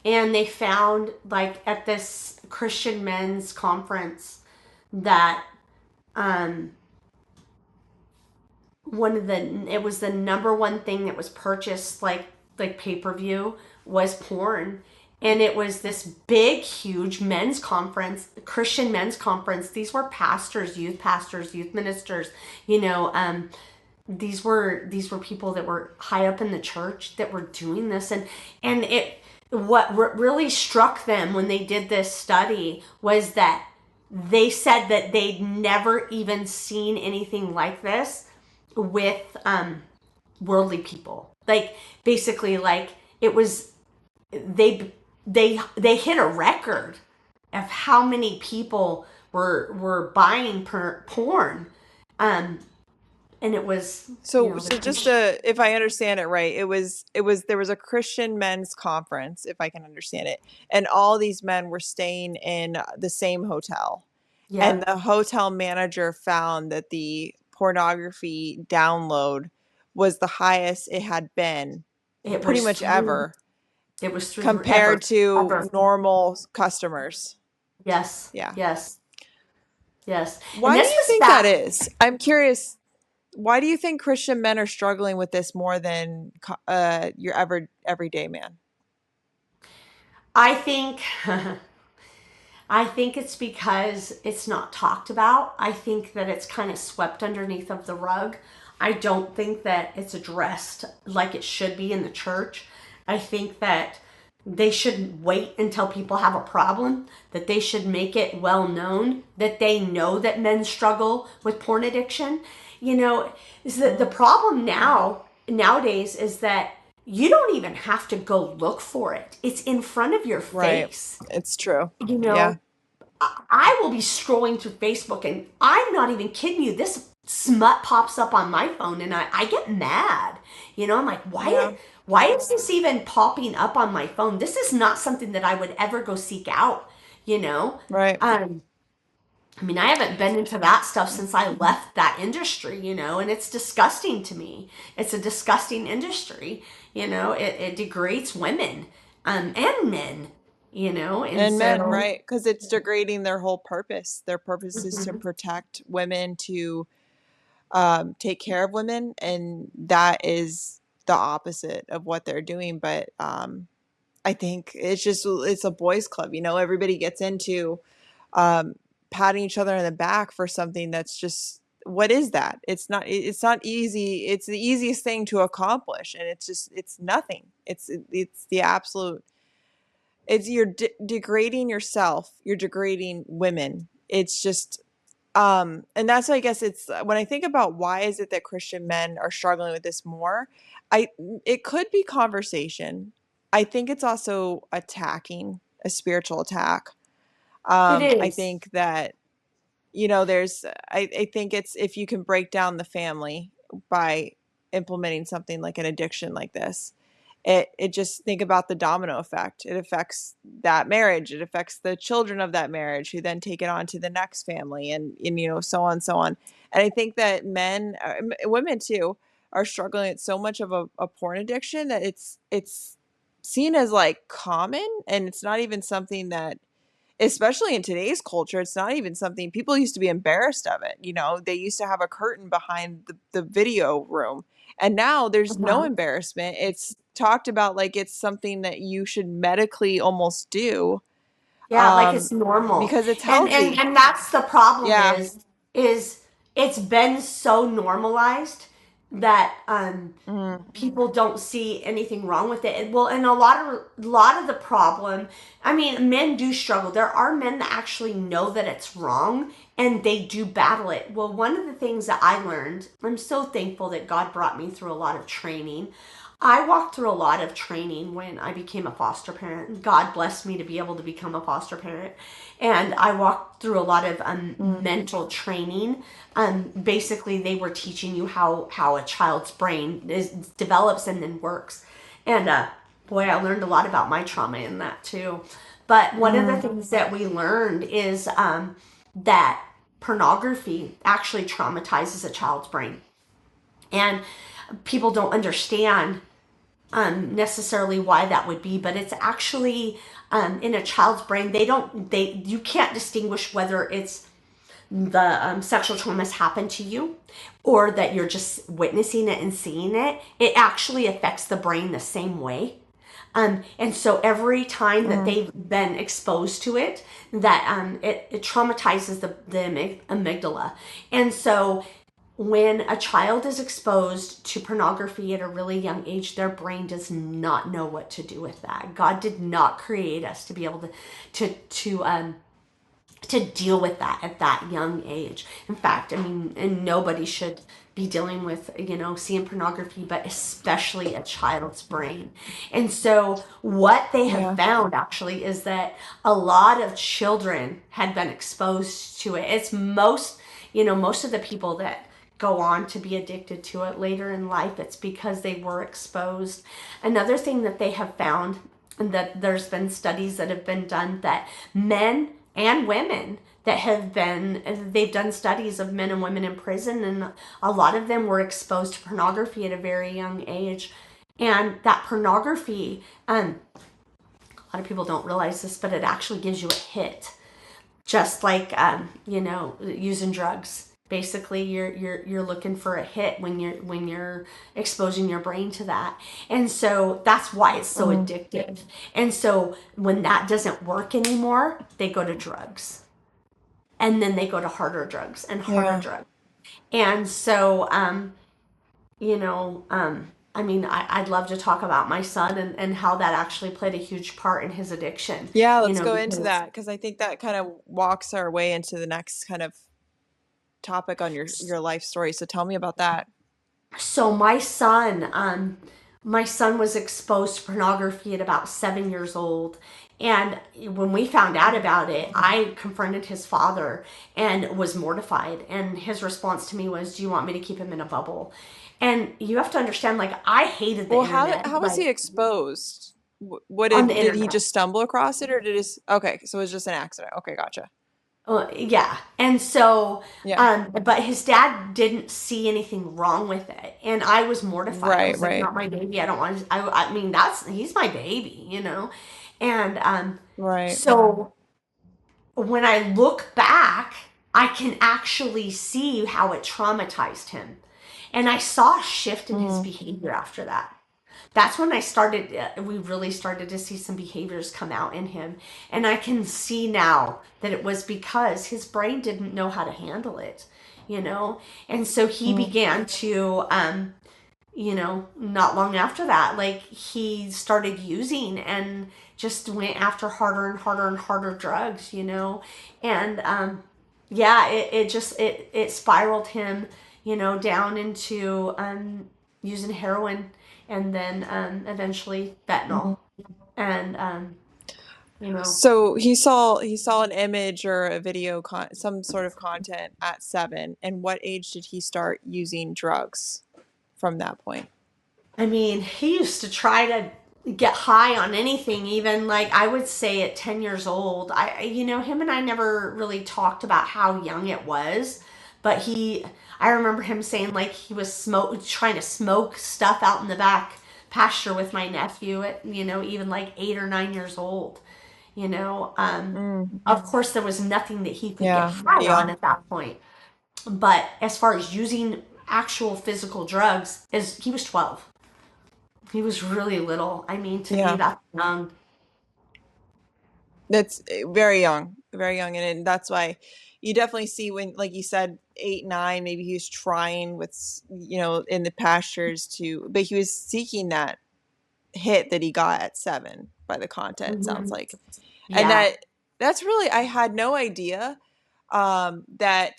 B: and they found like at this Christian men's conference that um one of the it was the number one thing that was purchased like pay-per-view was porn. And it was this big huge men's conference, Christian men's conference. These were pastors, youth ministers, you know um these were people that were high up in the church that were doing this. And it what really struck them when they did this study was that they said that they'd never even seen anything like this with worldly people. Like basically, like it was they hit a record of how many people were buying porn. um and it was
A: So
B: the
A: just
B: Christian.
A: if I understand it right, it was there was a Christian men's conference, if I can understand it, and all these men were staying in the same hotel. And
B: Yep,
A: the hotel manager found that the pornography download was the highest it had been
B: it
A: pretty
B: was
A: much
B: through
A: ever
B: it was through ever
A: compared to
B: ever.
A: normal customers.
B: Yes,
A: Yeah.
B: yes, yes. And
A: Why do
B: this
A: you
B: was
A: think that
B: back.
A: is? I'm curious. Why do you think Christian men are struggling with this more than your everyday man?
B: I think I think it's because it's not talked about. I think that it's kind of swept underneath of the rug. I don't think that it's addressed like it should be in the church. I think that they should wait until people have a problem, that they should make it well known that they know that men struggle with porn addiction. Is that the
A: Mm,
B: problem nowadays is that you don't even have to go look for it. It's in front of your
A: right.
B: face.
A: It's true.
B: You
A: Yeah.
B: know, I will be scrolling through Facebook and I'm not even kidding you. This smut pops up on my phone and I get mad. I'm like,
A: Yeah.
B: why is this even popping up on my phone? This is not something that I would ever go seek out, you know?
A: Right.
B: Um, I mean, I haven't been into that stuff since I left that industry, and it's disgusting to me. It's a disgusting industry. It degrades women and men, and
A: And men,
B: so.
A: right? Because it's degrading their whole purpose. Their purpose is to
B: Mhm.
A: protect women, to take care of women, and that is the opposite of what they're doing. But I think it's a boys' club. Everybody gets into um, patting each other in the back for something that's just what is that? It's not easy. It's the easiest thing to accomplish, and it's nothing. It's the absolute, it's you're degrading yourself, you're degrading women. It's just and that's why I guess it's when I think about why is it that Christian men are struggling with this more, I it could be conversation. I think it's also attacking, a spiritual attack.
B: It
A: I
B: is.
A: think that, there's I think it's if you can break down the family by implementing something like an addiction like this, it just think about the domino effect. It affects that marriage, it affects the children of that marriage who then take it on to the next family, and so on, so on. And I think that men, women too, are struggling with so much of a porn addiction that it's seen as like common, and it's not even something that, especially in today's culture, it's not even something people used to be embarrassed of it. They used to have a curtain behind the video room. And now there's no
B: Uh-huh.
A: embarrassment. It's talked about like it's something that you should medically almost do,
B: Yeah, like
A: um,
B: it's normal.
A: because it's
B: And
A: healthy.
B: and that's the problem
A: Yeah.
B: is it's been so normalized that
A: Mm,
B: people don't see anything wrong with it. Well, and a lot of the problem, I mean, men do struggle. There are men that actually know that it's wrong and they do battle it. Well, one of the things that I learned, I'm so thankful that God brought me through a lot of training. I walked through a lot of training when I became a foster parent. God blessed me to be able to become a foster parent. And I walked through a lot of
A: mm,
B: mental training. Basically, they were teaching you how a child's brain develops and then works. And boy, I learned a lot about my trauma in that too. But one of the
A: mm,
B: things that we learned is that pornography actually traumatizes a child's brain. And people don't understand necessarily why that would be, but it's actually in a child's brain. You can't distinguish whether it's the sexual trauma has happened to you or that you're just witnessing it and seeing it. It actually affects the brain the same way. And so every time that
A: mm,
B: they've been exposed to it, that it traumatizes the amygdala. And so when a child is exposed to pornography at a really young age, their brain does not know what to do with that. God did not create us to be able to deal with that at that young age. In fact, I mean, and nobody should be dealing with, seeing pornography, but especially a child's brain. And so, what they have
A: yeah.
B: found actually is that a lot of children had been exposed to it. Most of the people that go on to be addicted to it later in life, it's because they were exposed. Another thing that they have found, and that there's been studies that have been done, that men and women that they've done studies of men and women in prison, and a lot of them were exposed to pornography at a very young age. And that pornography, a lot of people don't realize this, but it actually gives you a hit, just like using drugs. Basically, you're looking for a hit when you're exposing your brain to that, and so that's why it's so
A: Mm,
B: addictive. And so when that doesn't work anymore, they go to drugs, and then they go to harder drugs and harder
A: yeah.
B: drugs. And so I mean, I'd love to talk about my son and how that actually played a huge part in his addiction.
A: Yeah,
B: You
A: let's
B: know,
A: go into
B: because
A: that because I think that kind of walks our way into the next kind of topic on your life story. So tell me about that.
B: So my son was exposed to pornography at about 7 years old. And when we found out about it, I confronted his father and was mortified. And his response to me was, "Do you want me to keep him in a bubble?" And you have to understand, like, I hated the
A: Well,
B: internet,
A: how was he
B: like
A: exposed? What
B: on the
A: did he
B: internet.
A: just stumble across it, or did his okay? So it was just an accident. Okay, gotcha.
B: Yeah. And so,
A: Yeah.
B: but his dad didn't see anything wrong with it. And I was mortified. I
A: Right.
B: was like,
A: Right.
B: not my baby. I don't want to, I mean, he's my baby. And,
A: Right.
B: so when I look back, I can actually see how it traumatized him. And I saw a shift in his
A: Mm,
B: behavior after that. that's when we really started to see some behaviors come out in him. And I can see now that it was because his brain didn't know how to handle it, you know? And so he
A: Mm,
B: began to, not long after that, like he started using and just went after harder and harder and harder drugs, and yeah, it spiraled him, down into using heroin and then eventually
A: mhm.
B: fentanyl, and
A: So he saw an image or a video some sort of content at 7. And what age did he start using drugs from that point?
B: I mean, he used to try to get high on anything, even like I would say at 10 years old. Him and I never really talked about how young it was, but I remember him saying like he was trying to smoke stuff out in the back pasture with my nephew at, even like 8 or 9 years old.
A: Mm,
B: Of course, there was nothing that he could get
A: yeah,
B: high on
A: young.
B: at that point. But as far as using actual physical drugs, is he was 12. He was really little. I mean, to me,
A: Yeah.
B: that's young.
A: That's very young. And that's why you definitely see when, like you said, 8, 9, maybe he was trying with, in the pastures but he was seeking that hit that he got at 7 by the content, it sounds
B: Hmm.
A: like. And
B: Yeah,
A: that's really, I had no idea that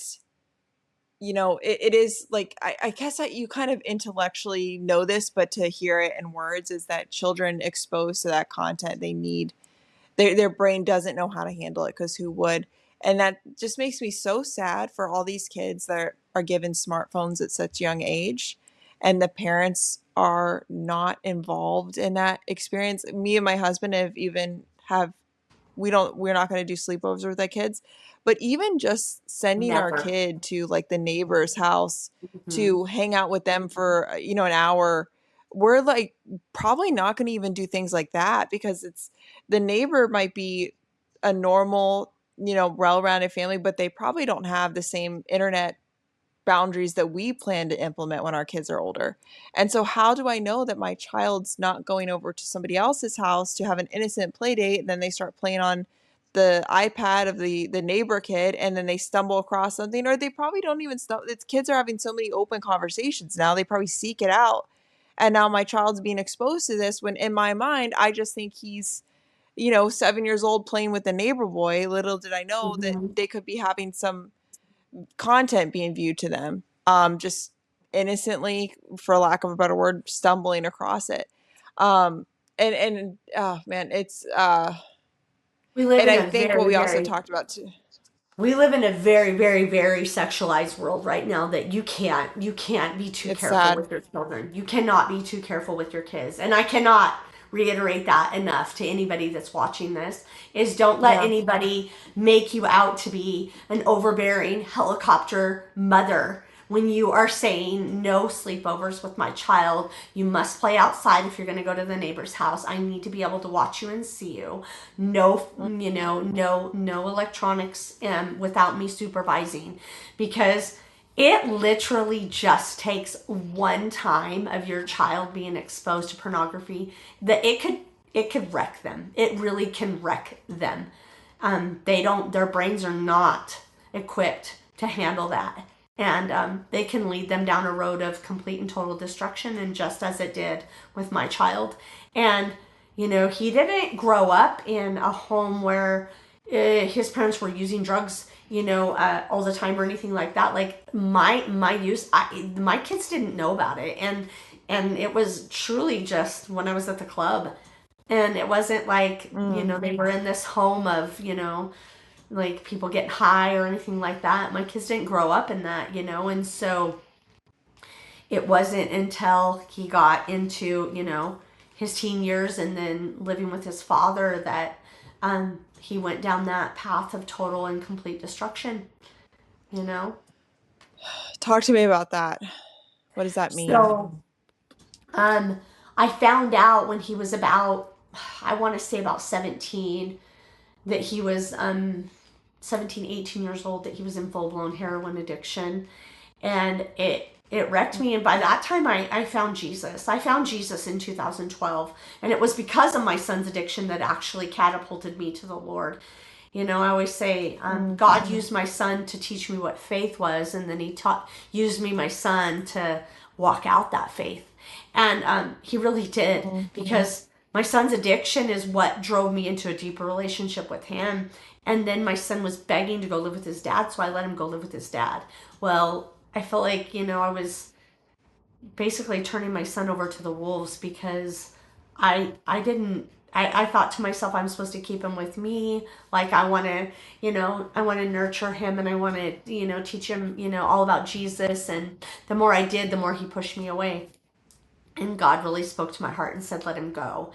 A: it is like I guess that you kind of intellectually know this, but to hear it in words is that children exposed to that content, they need their brain doesn't know how to handle it, because who would? And that just makes me so sad for all these kids that are given smartphones at such young age, and the parents are not involved in that experience. Me and my husband have even have we're not going to do sleepovers with our kids, but even just sending our
B: never.
A: kid to like the neighbor's house
B: Hmm.
A: to hang out with them for an hour, we're like probably not going to even do things like that, because it's the neighbor might be a normal, well-rounded family, but they probably don't have the same internet boundaries that we plan to implement when our kids are older. And so how do I know that my child's not going over to somebody else's house to have an innocent play date, and then they start playing on the iPad of the neighbor kid, and then they stumble across something, or they probably don't even stumble. It's kids are having so many open conversations now, they probably seek it out. And now my child's being exposed to this, when in my mind I just think he's 7 years old playing with the neighbor boy. Little did I know that
B: Hmm.
A: they could be having some content being viewed to them, just innocently, for lack of a better word, stumbling across it. And oh man, it's
B: We live
A: and
B: in
A: I
B: a
A: think what
B: very,
A: we also
B: very
A: talked about too.
B: we live in a very, very, very sexualized world right now that you can't be too
A: It's
B: careful
A: sad.
B: with your children. You cannot be too careful with your kids. And I cannot reiterate that enough to anybody that's watching this, is don't let
A: Yeah.
B: anybody make you out to be an overbearing helicopter mother when you are saying no sleepovers with my child. You must play outside. If you're going to go to the neighbor's house, I need to be able to watch you and see you. No, no electronics without me supervising, because it literally just takes one time of your child being exposed to pornography that it could wreck them. It really can wreck them. Their brains are not equipped to handle that. And they can lead them down a road of complete and total destruction, and just as it did with my child. And, he didn't grow up in a home where his parents were using drugs, all the time or anything like that. Like my kids didn't know about it. And it was truly just when I was at the club. And it wasn't like,
A: Mm.
B: they were in this home of, like people getting high or anything like that. My kids didn't grow up in that, and so it wasn't until he got into, his teen years and then living with his father that he went down that path of total and complete destruction, you know?
A: Talk to me about that. What does that mean?
B: So um, I found out when he was about, I want to say about 17, that he was 17, 18 years old, that he was in full blown heroin addiction. And it wrecked me. And by that time, I found Jesus. I found Jesus in 2012. And it was because of my son's addiction that actually catapulted me to the Lord. You know, I always say, God
A: Mm-hmm.
B: used my son to teach me what faith was, and then he used me, my son, to walk out that faith. And he really did,
A: Mm-hmm.
B: because my son's addiction is what drove me into a deeper relationship with him. And then my son was begging to go live with his dad, so I let him go live with his dad. Well, I felt like, I was basically turning my son over to the wolves, because I didn't I thought to myself, I'm supposed to keep him with me. Like, I want to nurture him, and I want to, teach him, all about Jesus. And the more I did, the more he pushed me away. And God really spoke to my heart and said, let him go.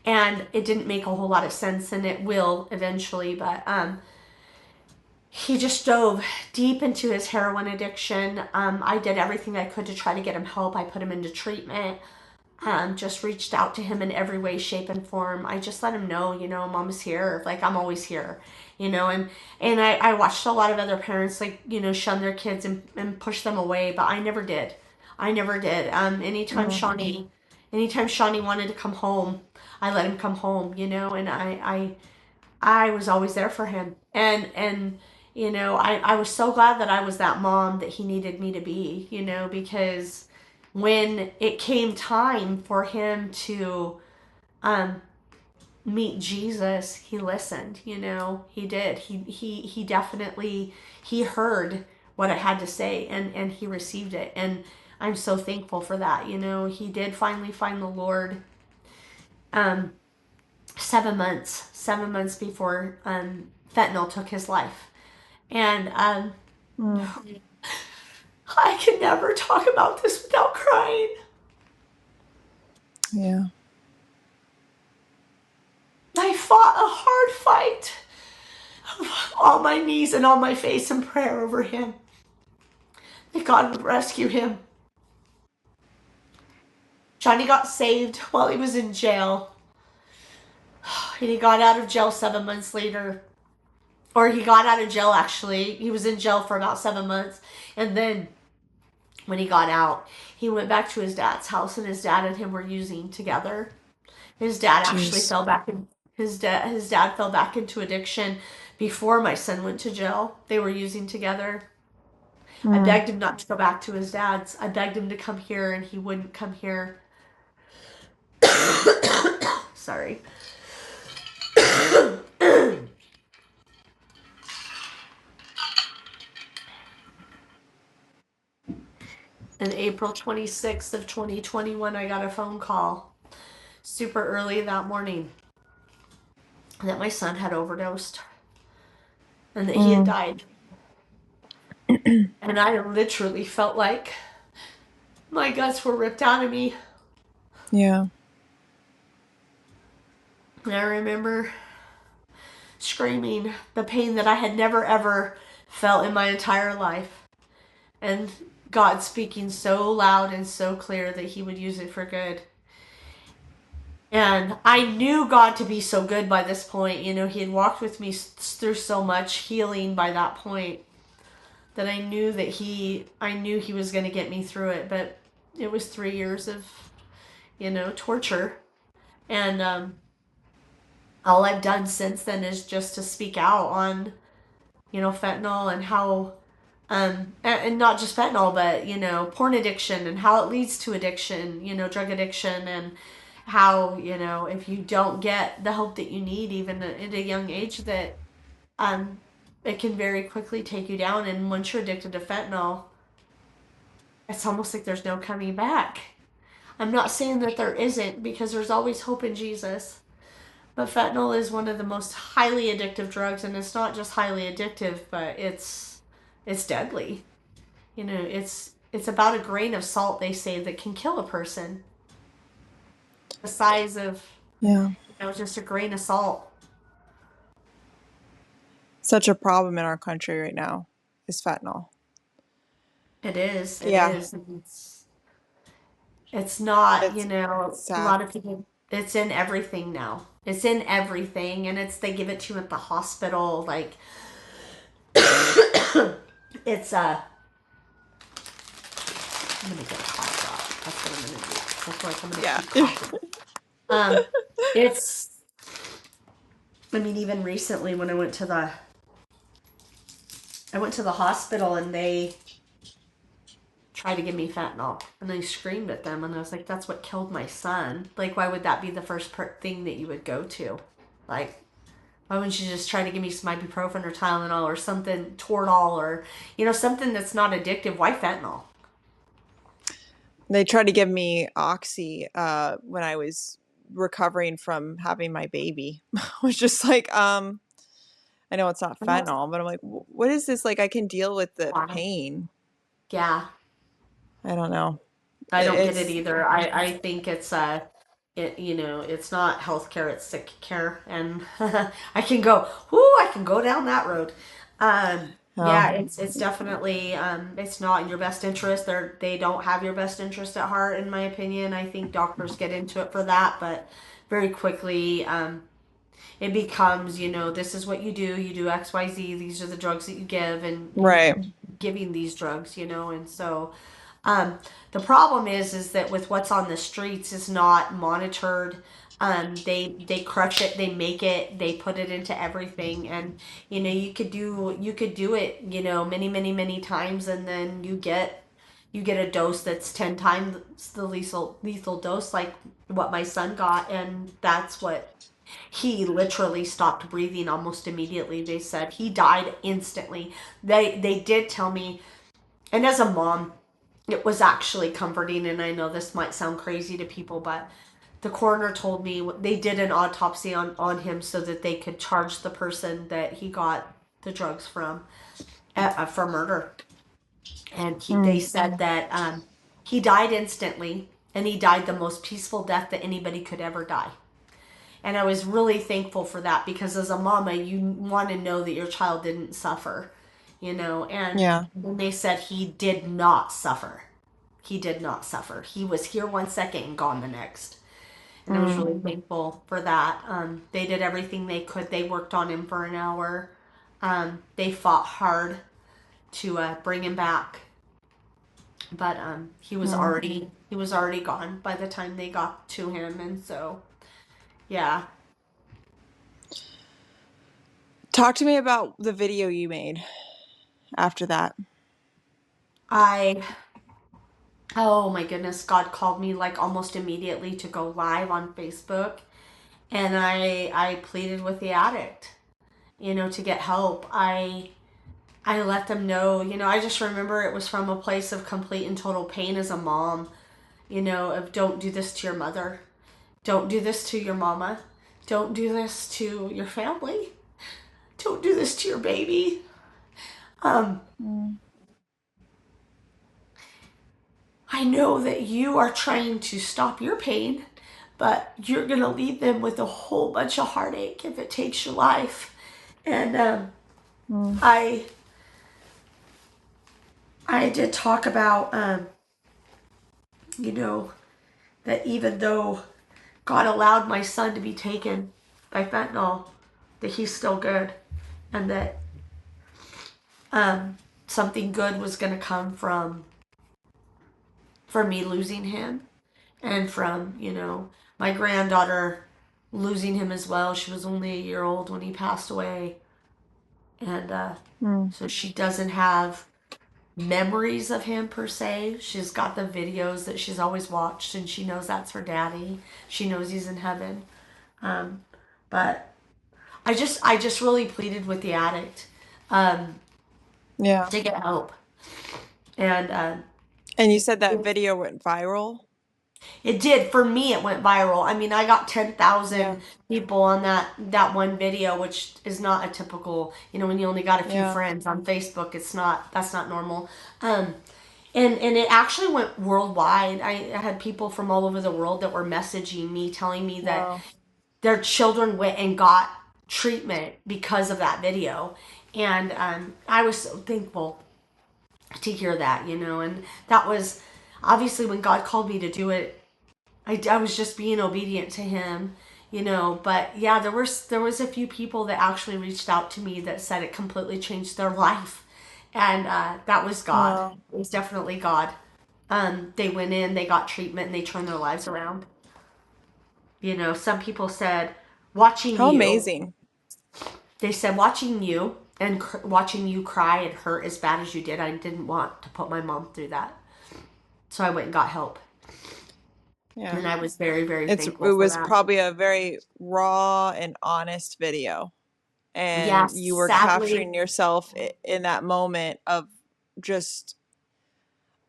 B: And it didn't make a whole lot of sense, and it will eventually, but he just dove deep into his heroin addiction. I did everything I could to try to get him help. I put him into treatment. Just reached out to him in every way, shape, and form. I just let him know, mom is here. Like, I'm always here, and I watched a lot of other parents, like, shun their kids and push them away, but I never did. I never did. Anytime Shawnee wanted to come home, I let him come home, and I was always there for him. And I was so glad that I was that mom that he needed me to be, because when it came time for him to um, meet Jesus, he listened, he did. He definitely, he heard what I had to say, and he received it. And I'm so thankful for that. He did finally find the Lord. Um, 7 months before fentanyl took his life. And
A: Mm.
B: I can never talk about this without crying.
A: Yeah.
B: I fought a hard fight on my knees and on my face in prayer over him, that God would rescue him. Johnny got saved while he was in jail, and he got out of jail 7 months later. Or he got out of jail, actually. He was in jail for about 7 months. And then when he got out, he went back to his dad's house, and his dad and him were using together. His dad actually
A: Jeez.
B: fell back in his dad fell back into addiction before my son went to jail. They were using together. I
A: Mm.
B: begged him not to go back to his dad's. I begged him to come here, and he wouldn't come here. Sorry. And April 26th of 2021, I got a phone call super early that morning that my son had overdosed and that he had
A: Mm.
B: died. And I literally felt like my guts were ripped out of me.
A: Yeah.
B: And I remember screaming the pain that I had never ever felt in my entire life. And God speaking so loud and so clear that he would use it for good. And I knew God to be so good by this point. He had walked with me through so much healing by that point, that I knew he was going to get me through it. But it was 3 years of, torture. And all I've done since then is just to speak out on, fentanyl, and how, and not just fentanyl, but, porn addiction, and how it leads to addiction, drug addiction, and how, if you don't get the help that you need, even at a young age, that um, it can very quickly take you down. And once you're addicted to fentanyl, it's almost like there's no coming back. I'm not saying that there isn't, because there's always hope in Jesus. But fentanyl is one of the most highly addictive drugs, and it's not just highly addictive, but it's deadly. It's about a grain of salt, they say, that can kill a person. The size of,
A: Yeah.
B: just a grain of salt.
A: Such a problem in our country right now is fentanyl.
B: It is. It
A: Yeah.
B: is. It's not,
A: It's
B: a
A: sad.
B: lot of people, it's in everything now. It's in everything, and they give it to you at the hospital. Like, it's I'm gonna get a cough drop. That's what I'm gonna do. I feel like I'm gonna
A: Yeah.
B: keep coughing. Um, it's. I mean, even recently when I went to the hospital and they tried to give me fentanyl, and I screamed at them, and I was like, "That's what killed my son. Like, why would that be the first thing that you would go to? Like, why wouldn't you just try to give me some ibuprofen or Tylenol or something, Toradol, or something that's not addictive? Why fentanyl?"
A: They tried to give me Oxy when I was recovering from having my baby. I was just like, I know it's not
B: And that's
A: fentanyl, but I'm like, what is this? Like, I can deal with the
B: why.
A: pain.
B: Yeah,
A: I don't know.
B: I don't get it
A: It's
B: either. I think it's not healthcare, it's sick care, and I can go down that road.
A: oh,
B: Yeah, it's definitely it's not in your best interest. They don't have your best interest at heart, in my opinion. I think doctors get into it for that, but very quickly it becomes, this is what you do. You do X, Y, Z. These are the drugs that you give, and you
A: right.
B: giving these drugs, and so um, the problem is that with what's on the streets is not monitored. They crush it, they make it, they put it into everything, and you could do it, many times, and then you get a dose that's 10 times the lethal dose, like what my son got, and that's what he literally stopped breathing almost immediately. They said he died instantly. They did tell me, and as a mom, it was actually comforting. And I know this might sound crazy to people, but the coroner told me they did an autopsy on him so that they could charge the person that he got the drugs from for murder. And they
A: Mm,
B: said that he died instantly, and he died the most peaceful death that anybody could ever die. And I was really thankful for that, because as a mama, you want to know that your child didn't suffer, and
A: yeah.
B: when they said he did not suffer, he did not suffer. He was here 1 second and gone the next. And I was
A: Mm,
B: really thankful for that. They did everything they could. They worked on him for an hour. They fought hard to bring him back, but
A: mm.
B: he was already gone by the time they got to him. And so, yeah,
A: Talk to me about the video you made after that.
B: I oh my goodness, God called me like almost immediately to go live on Facebook, and I pleaded with the addict, to get help. I let them know, I just remember it was from a place of complete and total pain as a mom, of don't do this to your mother. Don't do this to your mama. Don't do this to your family. Don't do this to your baby. Um,
A: Mm,
B: I know that you are trying to stop your pain, but you're going to leave them with a whole bunch of heartache if it takes your life. And
A: mm,
B: I I did talk about you know that even though God allowed my son to be taken by fentanyl, that he's still good, and that something good was going to come from me losing him, and from my granddaughter losing him as well. She was only a year old when he passed away, and
A: mm.
B: so she doesn't have memories of him per se. She's got the videos that she's always watched, and she knows that's her daddy. She knows he's in heaven. Um, but I just really pleaded with the addict um,
A: Yeah.
B: to get help, and
A: And you said that video went viral?
B: it did. For me, it went viral. I mean, I got
A: Yeah.
B: 10,000 people on that one video, which is not a typical, when you only got a few
A: Yeah.
B: friends on Facebook. That's not normal. Um, and it actually went worldwide. I had people from all over the world that were messaging me, telling me that
A: Wow.
B: their children went and got treatment because of that video. And I was so thankful to hear that, and that was obviously when God called me to do it. I was just being obedient to him, but yeah, there was a few people that actually reached out to me that said it completely changed their life, and that was God.
A: Wow.
B: It was definitely God. They went in, they got treatment, and they turned their lives around. Some people said, watching
A: How
B: you,
A: amazing.
B: they said, watching you and watching you cry and hurt as bad as you did, I didn't want to put my mom through that. So I went and got help.
A: Yeah.
B: And I was very, very
A: It
B: thankful for
A: was
B: that.
A: probably a very raw and honest video. And
B: Yes,
A: you were
B: sadly,
A: capturing yourself in that moment of just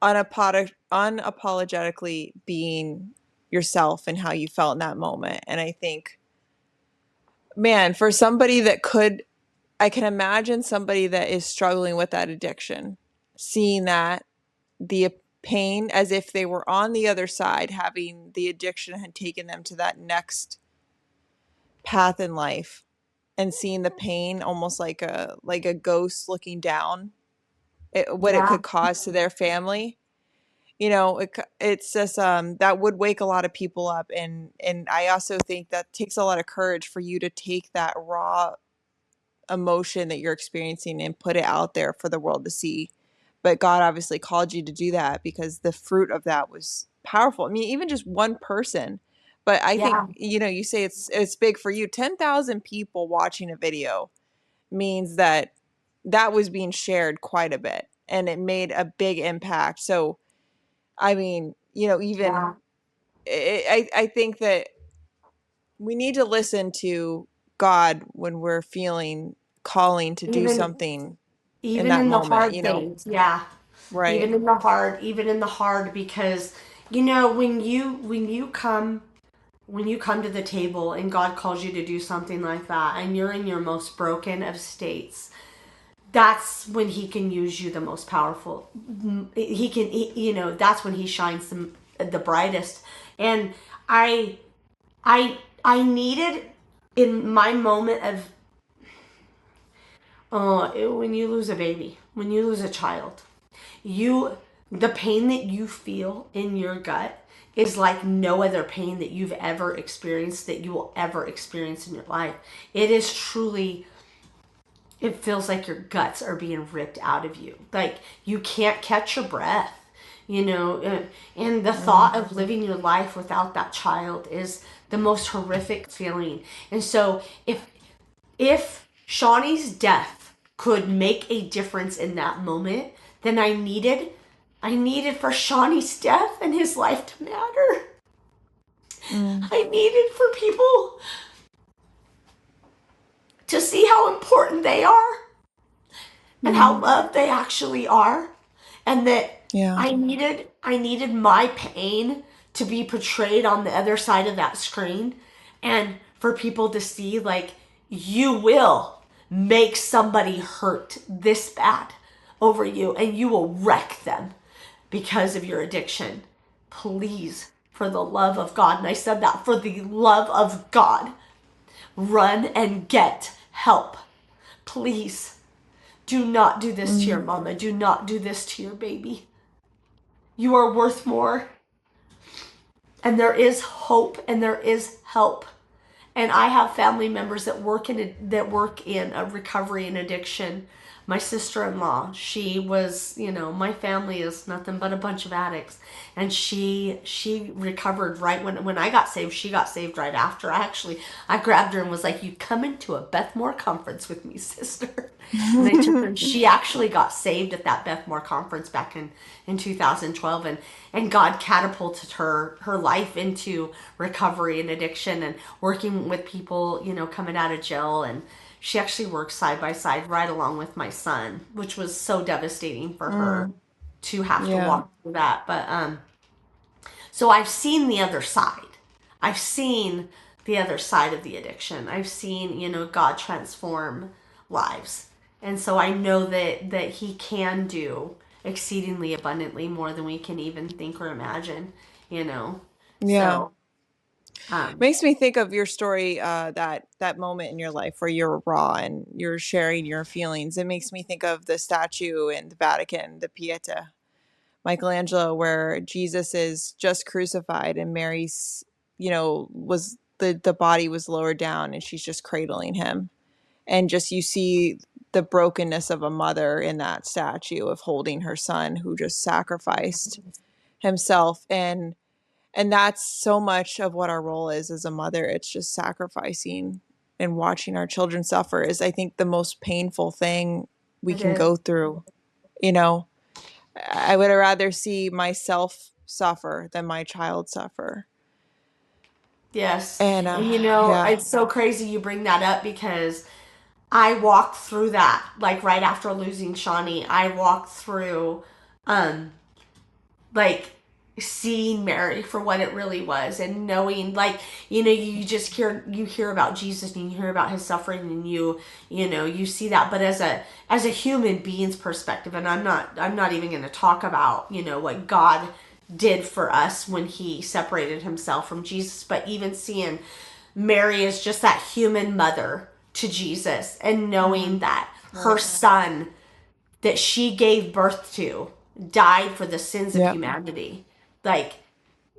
A: unapologetically being yourself and how you felt in that moment. And I think, man, for somebody that could, I can imagine somebody that is struggling with that addiction, seeing that the pain as if they were on the other side, having the addiction had taken them to that next path in life and seeing the pain almost like a ghost looking down, what it
B: yeah,
A: could cause to their family. It's just that would wake a lot of people up, and I also think that takes a lot of courage for you to take that raw emotion that you're experiencing and put it out there for the world to see. But God obviously called you to do that because the fruit of that was powerful. I mean, even just one person. But I think,
B: yeah,
A: you say it's big for you. 10,000 people watching a video means that that was being shared quite a bit and it made a big impact. So, I mean, even
B: yeah.
A: I think that we need to listen to God when we're feeling calling to do
B: Even
A: something in
B: even
A: that
B: in the
A: moment,
B: hard things, yeah.
A: right?
B: Even in the hard, because when you come to the table and God calls you to do something like that, and you're in your most broken of states, that's when He can use you the most powerful. That's when He shines the brightest. And I I needed, in my moment of, when you lose a baby, when you lose a child, you the pain that you feel in your gut is like no other pain that you've ever experienced, that you will ever experience in your life. It is truly, it feels like your guts are being ripped out of you, like you can't catch your breath, and the
A: Mm,
B: thought of living your life without that child is the most horrific feeling. And so if Shawnee's death could make a difference in that moment, then I needed for Shawnee's death and his life to matter.
A: mm,
B: I needed for people to see how important they are and
A: mm,
B: how loved they actually are, and that
A: yeah.
B: I needed my pain to be portrayed on the other side of that screen, and for people to see, like, you will make somebody hurt this bad over you and you will wreck them because of your addiction. Please, for the love of God, and I said that, for the love of God, run and get help. Please do not do this to your
A: Mm,
B: mama. Do not do this to your baby. You are worth more. And there is hope and there is help. And I have family members that work in a recovery and addiction. My sister-in-law, she was, my family is nothing but a bunch of addicts, and she recovered right when I got saved. She got saved right after. I grabbed her and was like, "You coming to a Beth Moore conference with me, sister?" And I took her, and she actually got saved at that Beth Moore conference back in 2012, and God catapulted her life into recovery and addiction and working with people, coming out of jail. And she actually works side by side right along with my son, which was so devastating for her
A: mm,
B: to have to
A: yeah.
B: walk through that. But so I've seen the other side. I've seen the other side of the addiction. I've seen, God transform lives. And so I know that He can do exceedingly abundantly more than we can even think or imagine, you know.
A: Yeah.
B: So, um,
A: Makes me think of your story, that moment in your life where you're raw and you're sharing your feelings. It makes me think of the statue in the Vatican, the Pieta, Michelangelo, where Jesus is just crucified and Mary's, was the body was lowered down and she's just cradling him. And just you see the brokenness of a mother in that statue of holding her son who just sacrificed himself. And that's so much of what our role is as a mother. It's just sacrificing and watching our children suffer is, I think, the most painful thing we
B: It
A: can
B: is.
A: go through. You know, I would rather see myself suffer than my child suffer.
B: Yes.
A: And
B: And
A: yeah.
B: it's so crazy you bring that up because I walked through that like right after losing Shawnee. I walked through um like seeing Mary for what it really was and knowing like you just hear about Jesus and you hear about his suffering and you see that, but as a human being's perspective, and I'm not even going to talk about what God did for us when he separated himself from Jesus, but even seeing Mary is just that human mother to Jesus and knowing
A: Mm,
B: that her
A: right.
B: son that she gave birth to died for the sins of
A: Yep.
B: humanity. Like,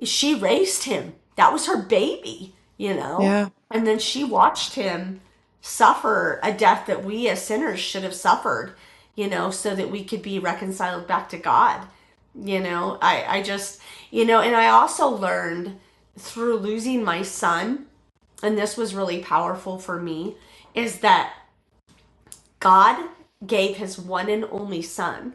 B: she raised him. That was her baby, you know?
A: Yeah.
B: And then she watched him suffer a death that we as sinners should have suffered, so that we could be reconciled back to God. I just, and I also learned through losing my son, and this was really powerful for me, is that God gave his one and only son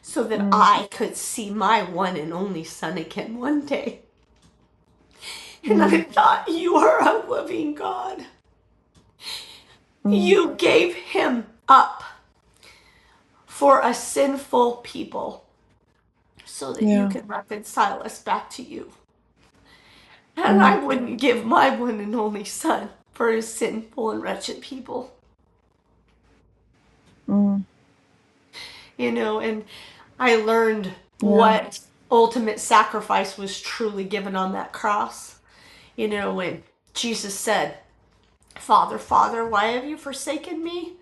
B: so that
A: Mm,
B: I could see my one and only son again one day. And I
A: mm,
B: thought, you are a loving God.
A: mm.
B: You gave him up for a sinful people so that you
A: Yeah.
B: could reconcile us back to you. And I
A: Mm,
B: wouldn't give my one and only son for a sinful and wretched people.
A: mm.
B: And I learned
A: Yeah.
B: what ultimate sacrifice was truly given on that cross. When Jesus said, Father, Father, why have you forsaken me?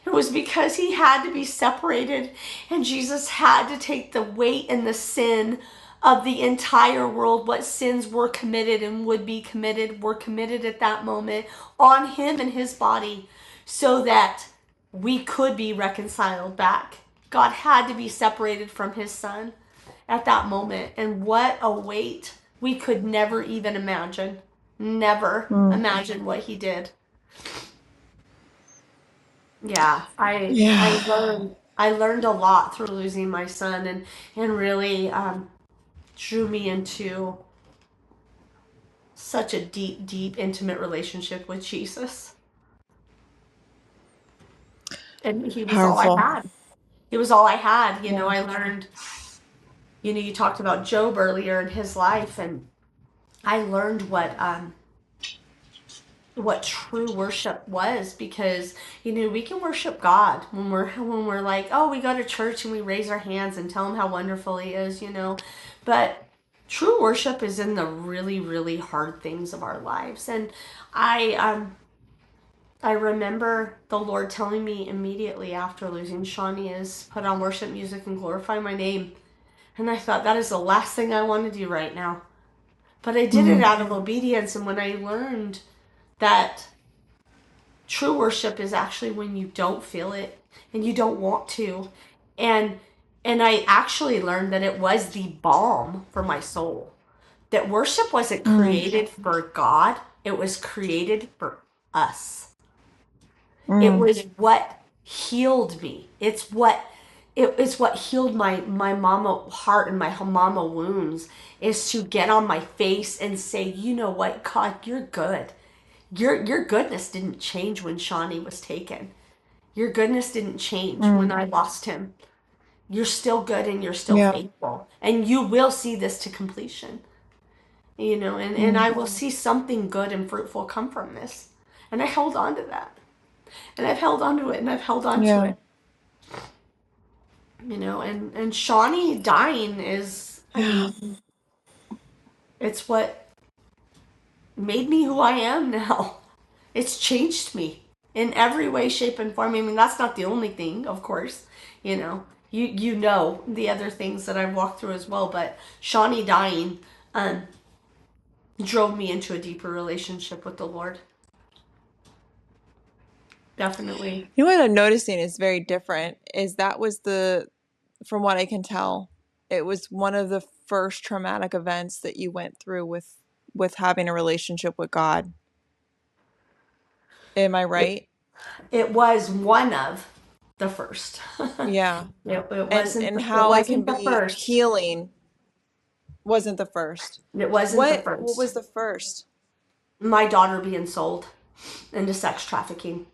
B: It was because he had to be separated, and Jesus had to take the weight and the sin of the entire world. What sins were committed and would be committed were committed at that moment on him and his body so that we could be reconciled back. God had to be separated from his son at that moment. And what a weight we could never even imagine. Never
A: Mm.
B: imagine what he did. Yeah, I
A: Yeah.
B: learned a lot through losing my son, and really drew me into such a deep, deep, intimate relationship with Jesus. And he was all I
A: Powerful.
B: had. He was all I had.
A: Yeah.
B: I learned, you talked about Job earlier in his life, and I learned what true worship was, because we can worship God when we're like, oh, we go to church and we raise our hands and tell him how wonderful he is, but true worship is in the really, really hard things of our lives. And I remember the Lord telling me immediately after losing Shawnee is put on worship music and glorify my name. And I thought, that is the last thing I want to do right now, but I did it
A: Mm,
B: out of obedience. And when I learned that true worship is actually when you don't feel it and you don't want to, and I actually learned that it was the balm for my soul, that worship wasn't
A: mm,
B: created for God, it was created for us. It
A: mm,
B: was what healed me. It's what healed my mama heart and my mama wounds, is to get on my face and say, you know what, God, you're good. Your goodness didn't change when Shawnee was taken. Your goodness didn't change when
A: mm.
B: I lost him. You're still good and you're still
A: Yeah.
B: faithful. And you will see this to completion. And
A: Mm,
B: I will see something good and fruitful come from this. And I held on to that. And I've held on to it and I've held on to
A: yeah.
B: it. And Shawnee dying is, I
A: Yeah.
B: mean, it's what made me who I am now. It's changed me in every way, shape, and form. I mean, that's not the only thing, of course. You know the other things that I've walked through as well, but Shawnee dying um, drove me into a deeper relationship with the Lord. Definitely.
A: You know what I'm noticing is very different is that was from what I can tell, it was one of the first traumatic events that you went through with having a relationship with God. Am I
B: It,
A: right?
B: it was one of the first.
A: Yeah.
B: It
A: And
B: wasn't
A: and
B: it
A: how it can
B: wasn't the
A: be
B: first.
A: healing wasn't the first.
B: It wasn't the
A: What
B: first.
A: was the first?
B: My daughter being sold into sex trafficking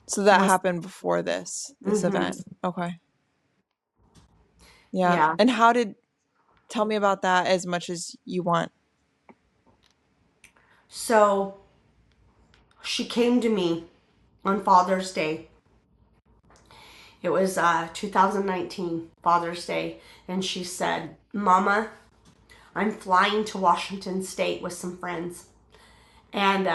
A: So that
B: was.
A: happened before this
B: Hmm.
A: event. Okay. Yeah.
B: Yeah.
A: And how did tell me about that as much as you want.
B: So she came to me on Father's Day. It was 2019 Father's Day, and she said, "Mama, I'm flying to Washington State with some friends." And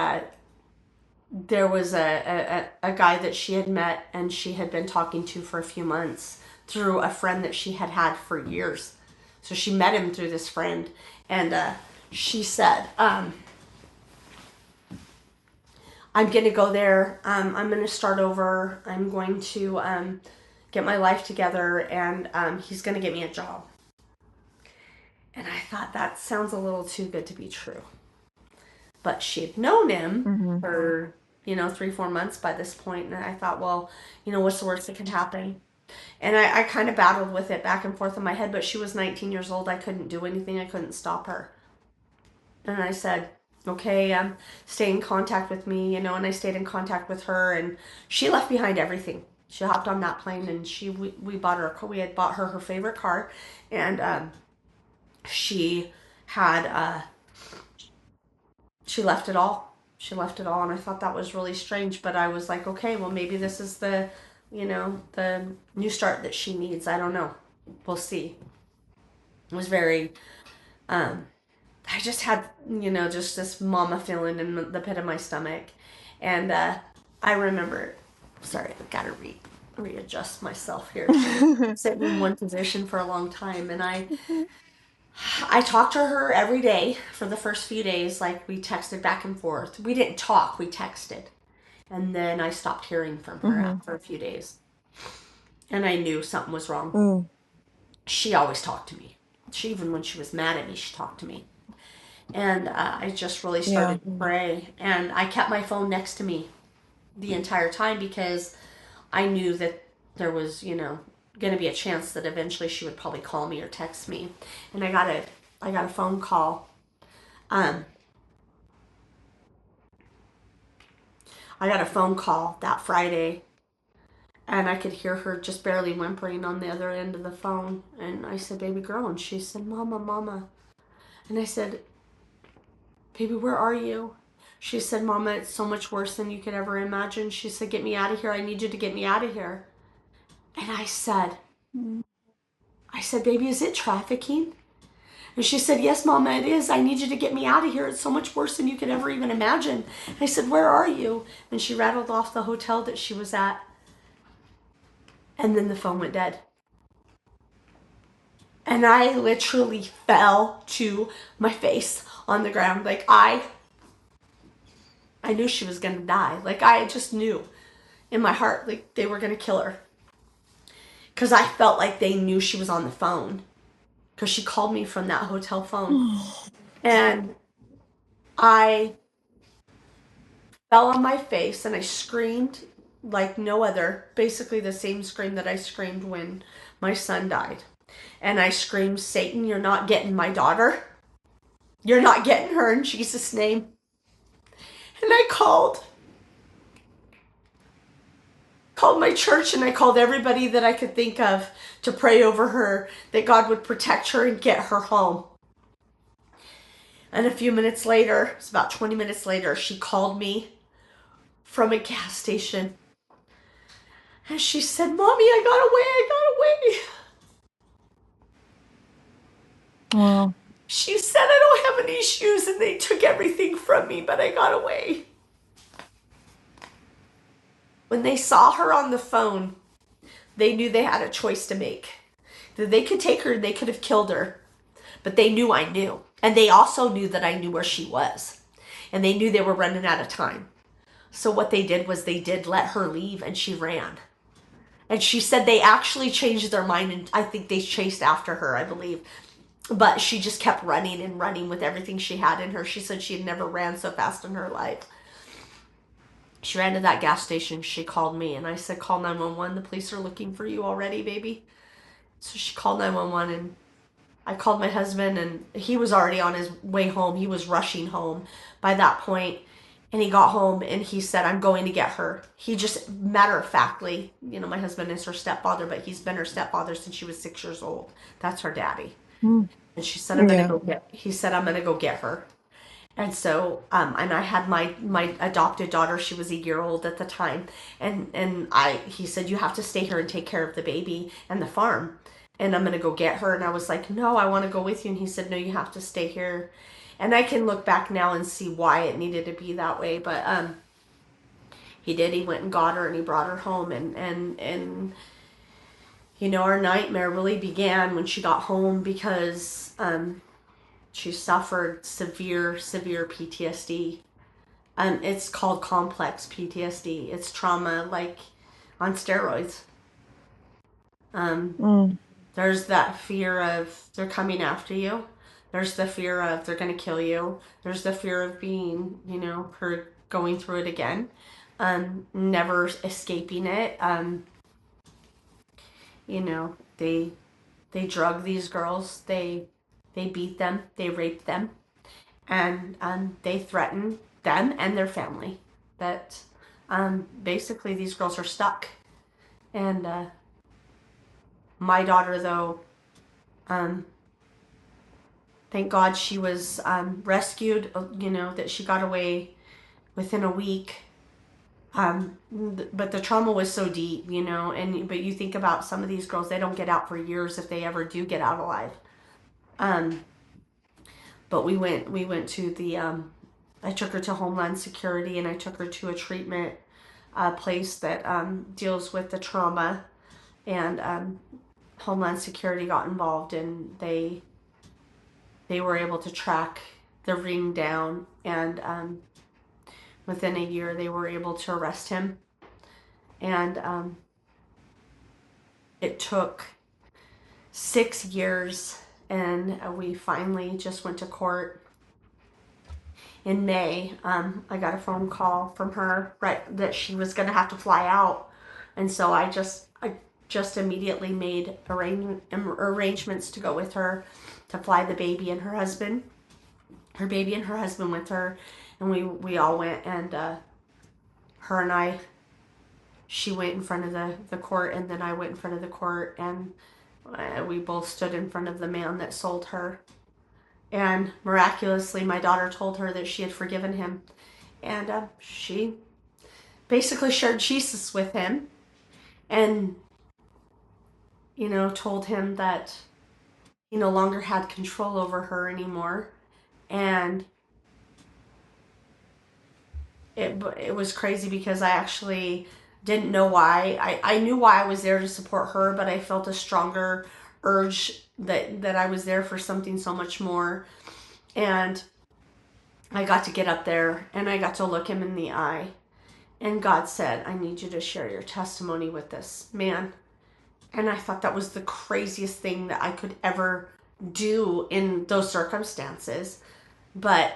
B: there was a guy that she had met and she had been talking to for a few months through a friend that she had had for years. So she met him through this friend, and she said, "I'm going to go there. I'm going to start over. I'm going to get my life together, and he's going to get me a job." And I thought that sounds a little too good to be true. But she'd known him
A: Mm-hmm.
B: for, 3, 4 months by this point, and I thought, well, what's the worst that can happen? And I kind of battled with it back and forth in my head, but she was 19 years old. I couldn't do anything. I couldn't stop her. And I said, okay, stay in contact with me, and I stayed in contact with her, and she left behind everything. She hopped on that plane, and we bought her a car. We had bought her favorite car, and she had she left it all. She left it all, and I thought that was really strange. But I was like, okay, well, maybe this is the new start that she needs. I don't know. We'll see. It was very. I just had just this mama feeling in the pit of my stomach, and I remember. Sorry, I gotta readjust myself here. Sitting in one position for a long time, and I talked to her every day for the first few days. Like, we texted back and forth. We didn't talk, we texted. And then I stopped hearing from her
A: Mm-hmm.
B: after a few days. And I knew something was wrong.
A: Mm.
B: She always talked to me. Even when she was mad at me, she talked to me. And I just really
A: Yeah.
B: started to pray. And I kept my phone next to me the entire time because I knew that there was, going to be a chance that eventually she would probably call me or text me. And I got a phone call. Um, I got a phone call that Friday, and I could hear her just barely whimpering on the other end of the phone. And I said, "Baby girl," and she said, "Mama, mama." And I said, "Baby, where are you?" She said, "Mama, it's so much worse than you could ever imagine." She said, "Get me out of here. I need you to get me out of here." And I said, "Baby, is it trafficking?" And she said, "Yes, Mama, it is. I need you to get me out of here. It's so much worse than you could ever even imagine." I said, "Where are you?" And she rattled off the hotel that she was at. And then the phone went dead. And I literally fell to my face on the ground. Like, I knew she was going to die. Like, I just knew in my heart, like, they were going to kill her. Because I felt like they knew she was on the phone. Because she called me from that hotel phone. And I fell on my face and I screamed like no other. Basically, the same scream that I screamed when my son died. And I screamed, "Satan, you're not getting my daughter. You're not getting her in Jesus' name." And I called my church, and I called everybody that I could think of to pray over her, that God would protect her and get her home. And a few minutes later, it's about 20 minutes later, she called me from a gas station. And she said, "Mommy, I got away.
A: Wow.
B: She said, "I don't have any shoes and they took everything from me, but I got away." When they saw her on the phone, they knew they had a choice to make. That they could take her and they could have killed her, but they knew I knew. And they also knew that I knew where she was. And they knew they were running out of time. So what they did was they did let her leave, and she ran. And she said they actually changed their mind, and I think they chased after her, I believe. But she just kept running and running with everything she had in her. She said she had never ran so fast in her life. She ran to that gas station. She called me, and I said, "Call 911. The police are looking for you already, baby." So she called 911, and I called my husband, and he was already on his way home. He was rushing home by that point. And he got home and he said, "I'm going to get her." He just, matter of factly, my husband is her stepfather, but he's been her stepfather since she was 6 years old. That's her daddy.
A: Mm.
B: And she said,
A: Yeah.
B: he said, "I'm going to go get her." And so, and I had my adopted daughter. She was a year old at the time, and he said, "You have to stay here and take care of the baby and the farm, and I'm gonna go get her." And I was like, "No, I want to go with you." And he said, "No, you have to stay here." And I can look back now and see why it needed to be that way, but he did. He went and got her, and he brought her home, and our nightmare really began when she got home because she suffered severe PTSD. It's called complex PTSD. It's trauma like on steroids. Um,
A: Mm.
B: there's that fear of they're coming after you. There's the fear of they're going to kill you. There's the fear of being, her going through it again, never escaping it. They drug these girls. They beat them. They raped them, and they threaten them and their family. That basically these girls are stuck. And my daughter, though, um, thank God she was rescued. That she got away within a week. But the trauma was so deep, but you think about some of these girls, they don't get out for years if they ever do get out alive. Um, but we went to the I took her to Homeland Security, and I took her to a treatment place that deals with the trauma, and Homeland Security got involved, and they were able to track the ring down, and within a year they were able to arrest him, and it took 6 years, and we finally just went to court in May. I got a phone call from her right that she was going to have to fly out, and so I just immediately made arrangements to go with her to fly the baby and her baby and her husband with her, and we all went, and her and I she went in front of the court, and then I went in front of the court, and we both stood in front of the man that sold her. And miraculously, my daughter told her that she had forgiven him. And she basically shared Jesus with him, and, told him that he no longer had control over her anymore. And it was crazy because I actually didn't know why. I knew why I was there to support her, but I felt a stronger urge that I was there for something so much more. And I got to get up there and I got to look him in the eye. And God said, "I need you to share your testimony with this man." And I thought that was the craziest thing that I could ever do in those circumstances. But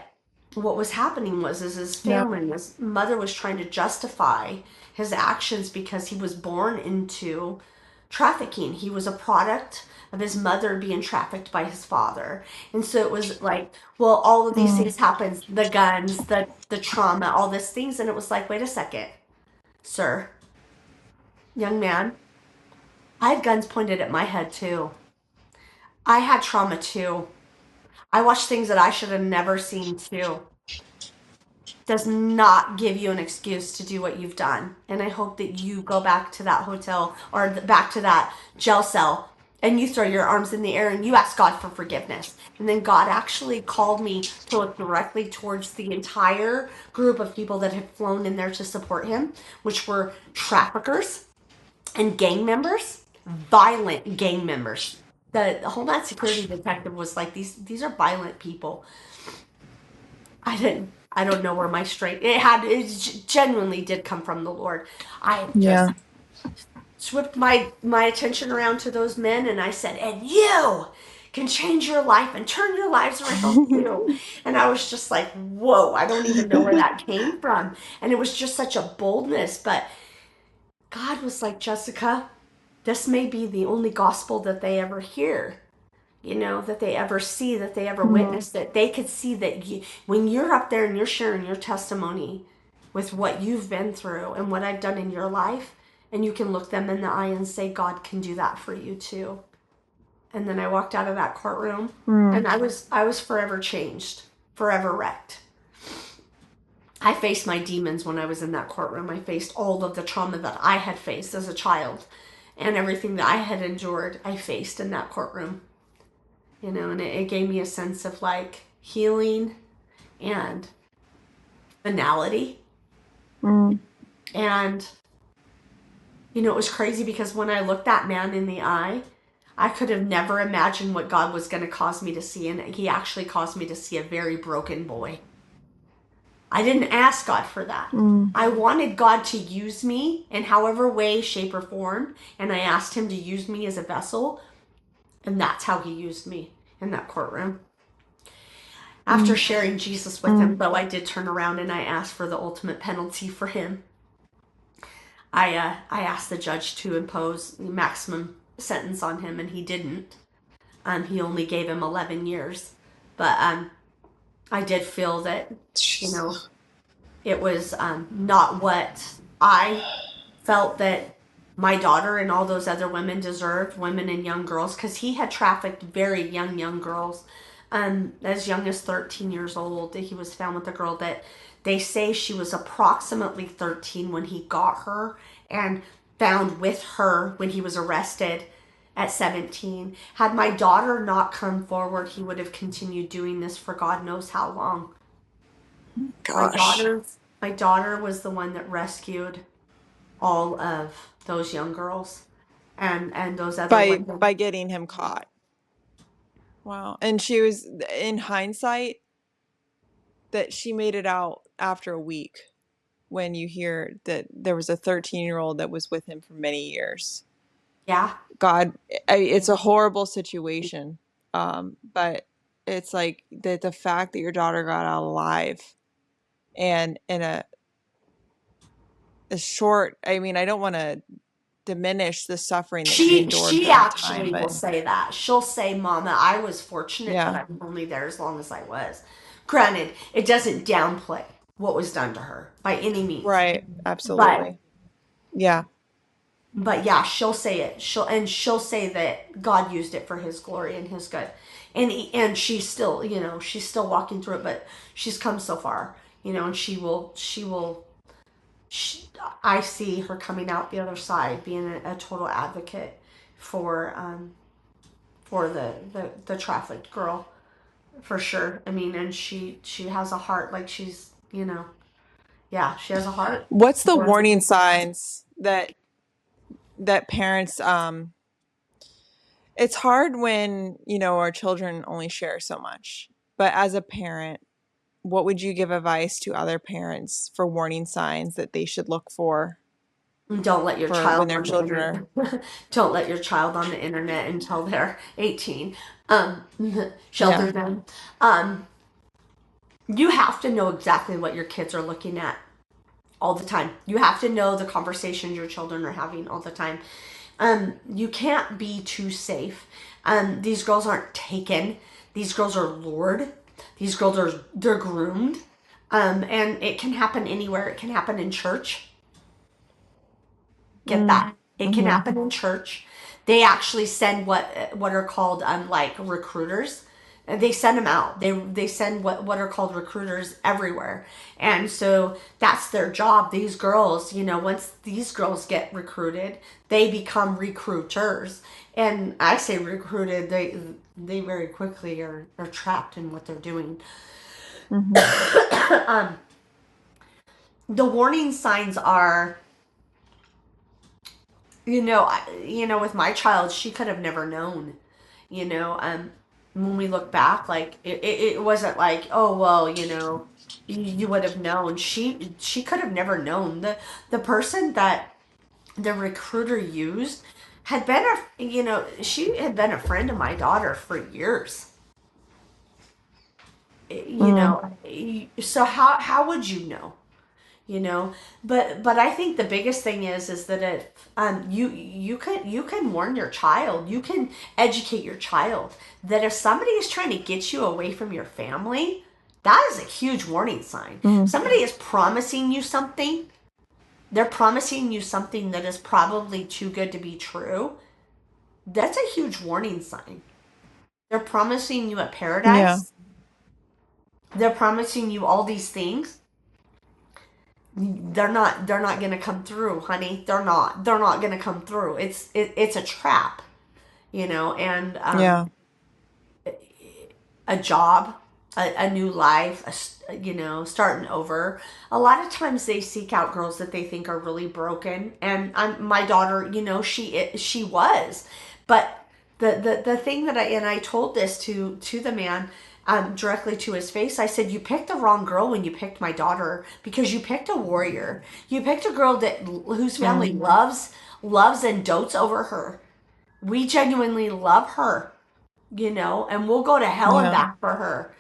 B: what was happening was is his
A: Yeah.
B: family, his mother was trying to justify his actions because he was born into trafficking. He was a product of his mother being trafficked by his father. And so it was like, well, all of these
A: Mm.
B: things happened, the guns, the trauma, all these things, and it was like, wait a second, sir, young man, I had guns pointed at my head too. I had trauma too. I watched things that I should have never seen too. Does not give you an excuse to do what you've done. And I hope that you go back to that hotel or back to that jail cell and you throw your arms in the air and you ask God for forgiveness. And then God actually called me to look directly towards the entire group of people that had flown in there to support him, which were traffickers and gang members, violent gang members. The Homeland Security detective was like, these are violent people. I don't know where my strength it genuinely did come from the Lord. I just
A: Yeah.
B: swept my attention around to those men, and I said, and you can change your life and turn your lives around too. And I was just like, whoa, I don't even know where that came from. And it was just such a boldness. But God was like, Jessica, this may be the only gospel that they ever hear, that they ever see, that they ever
A: Mm,
B: witness, that they could see that when you're up there and you're sharing your testimony with what you've been through and what I've done in your life, and you can look them in the eye and say, God can do that for you too. And then I walked out of that courtroom,
A: mm.
B: and I was forever changed, forever wrecked. I faced my demons when I was in that courtroom. I faced all of the trauma that I had faced as a child, and everything that I had endured, I faced in that courtroom. And it gave me a sense of like healing and finality.
A: Mm.
B: And, it was crazy because when I looked that man in the eye, I could have never imagined what God was going to cause me to see. And he actually caused me to see a very broken boy. I didn't ask God for that.
A: Mm.
B: I wanted God to use me in however way, shape, or form. And I asked him to use me as a vessel. And that's how he used me in that courtroom. After
A: Mm.
B: sharing Jesus with him,
A: Mm.
B: though, I did turn around and I asked for the ultimate penalty for him. I asked the judge to impose the maximum sentence on him, and he didn't. He only gave him 11 years. But I did feel that, you know,
A: Jeez.
B: it was not what I felt that my daughter and all those other women deserved, women and young girls, because he had trafficked very young girls. As young as 13 years old, he was found with a girl that they say she was approximately 13 when he got her, and found with her when he was arrested at 17. Had my daughter not come forward, he would have continued doing this for God knows how long. My
A: Gosh.
B: daughter, my daughter was the one that rescued all of those young girls and those other
A: By
B: women.
A: getting him caught. Wow. And she was in hindsight that she made it out after a week when you hear that there was a 13-year-old that was with him for many years.
B: Yeah.
A: God, it's a horrible situation. But it's like the fact that your daughter got out alive and in a short, I mean, I don't want to diminish the suffering that she endured
B: She
A: for that time,
B: actually will
A: but
B: say that. She'll say, Mama, I was fortunate that
A: yeah,
B: I was only there as long as I was. Granted, it doesn't downplay what was done to her by any means.
A: right,
B: But
A: absolutely. Yeah.
B: but yeah, she'll say it. She'll say that God used it for his glory and his good. And she's still, she's still walking through it, but she's come so far, and she will she, I see her coming out the other side, being a total advocate for the trafficked girl, for sure. I mean, and she has a heart, like she's, yeah, she has a heart.
A: What's the
B: For
A: warning signs that parents it's hard when, our children only share so much. But as a parent, what would you give advice to other parents for warning signs that they should look
B: Don't let your
A: for when
B: child
A: their
B: on the
A: children are
B: internet. Don't let your child on the internet until they're 18.
A: yeah.
B: Shelter them. Um, you have to know exactly what your kids are looking at all the time. You have to know the conversations your children are having all the time. You can't be too safe. These girls aren't taken. These girls are lured. These girls they're groomed. And it can happen anywhere. It can happen in church. Get
A: Mm.
B: that? It can
A: Mm-hmm.
B: happen in church. They actually send what are called like recruiters. They send them out. They send what are called recruiters everywhere, and so that's their job. These girls, once these girls get recruited, they become recruiters. And I say recruited, they very quickly are trapped in what they're doing.
A: Mm-hmm.
B: The warning signs are, with my child, she could have never known. you know um when we look back, like it wasn't like, oh well, you would have known. She could have never known the person that the recruiter used had been she had been a friend of my daughter for years.
A: Mm.
B: So how would you know? you know but I think the biggest thing is that if you can warn your child, you can educate your child that if somebody is trying to get you away from your family, that is a huge warning sign.
A: Mm.
B: Somebody is promising you something, they're promising you something that is probably too good to be true. That's a huge warning sign. They're promising you a
A: Yeah.
B: paradise, they're promising you all these things. They're not gonna come through, honey. They're not gonna come through. It's a trap, and
A: Yeah.
B: a job, a new life, starting over. A lot of times they seek out girls that they think are really broken, and my daughter, she was, but the thing that I told this to the man, directly to his face. I said, you picked the wrong girl when you picked my daughter, because you picked a warrior. You picked a girl whose family
A: Mm.
B: loves and dotes over her. We genuinely love her, and we'll go to hell and
A: Yeah.
B: back for her,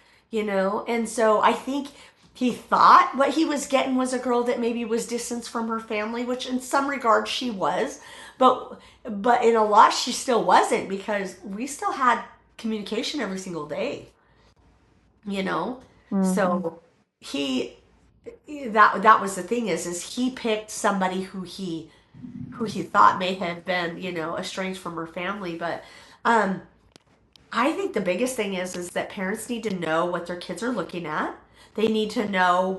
B: And so I think he thought what he was getting was a girl that maybe was distanced from her family, which in some regards she was, but in a lot she still wasn't, because we still had communication every single day, you know.
A: Mm.
B: So he that was the thing, is he picked somebody who he thought may have been, estranged from her family, but um I think the biggest thing is that parents need to know what their kids are looking at. They need to know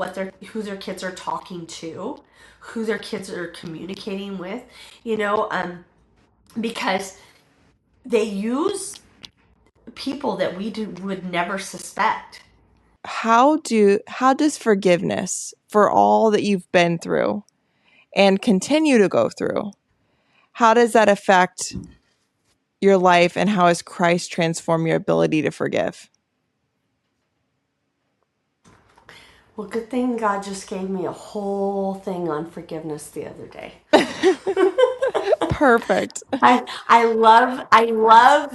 B: who their kids are talking to, who their kids are communicating with, because they use people that would never suspect.
A: How does forgiveness for all that you've been through and continue to go through, how does that affect your life, and how has Christ transformed your ability to forgive?
B: Well, good thing God just gave me a whole thing on forgiveness the other day.
A: Perfect.
B: I love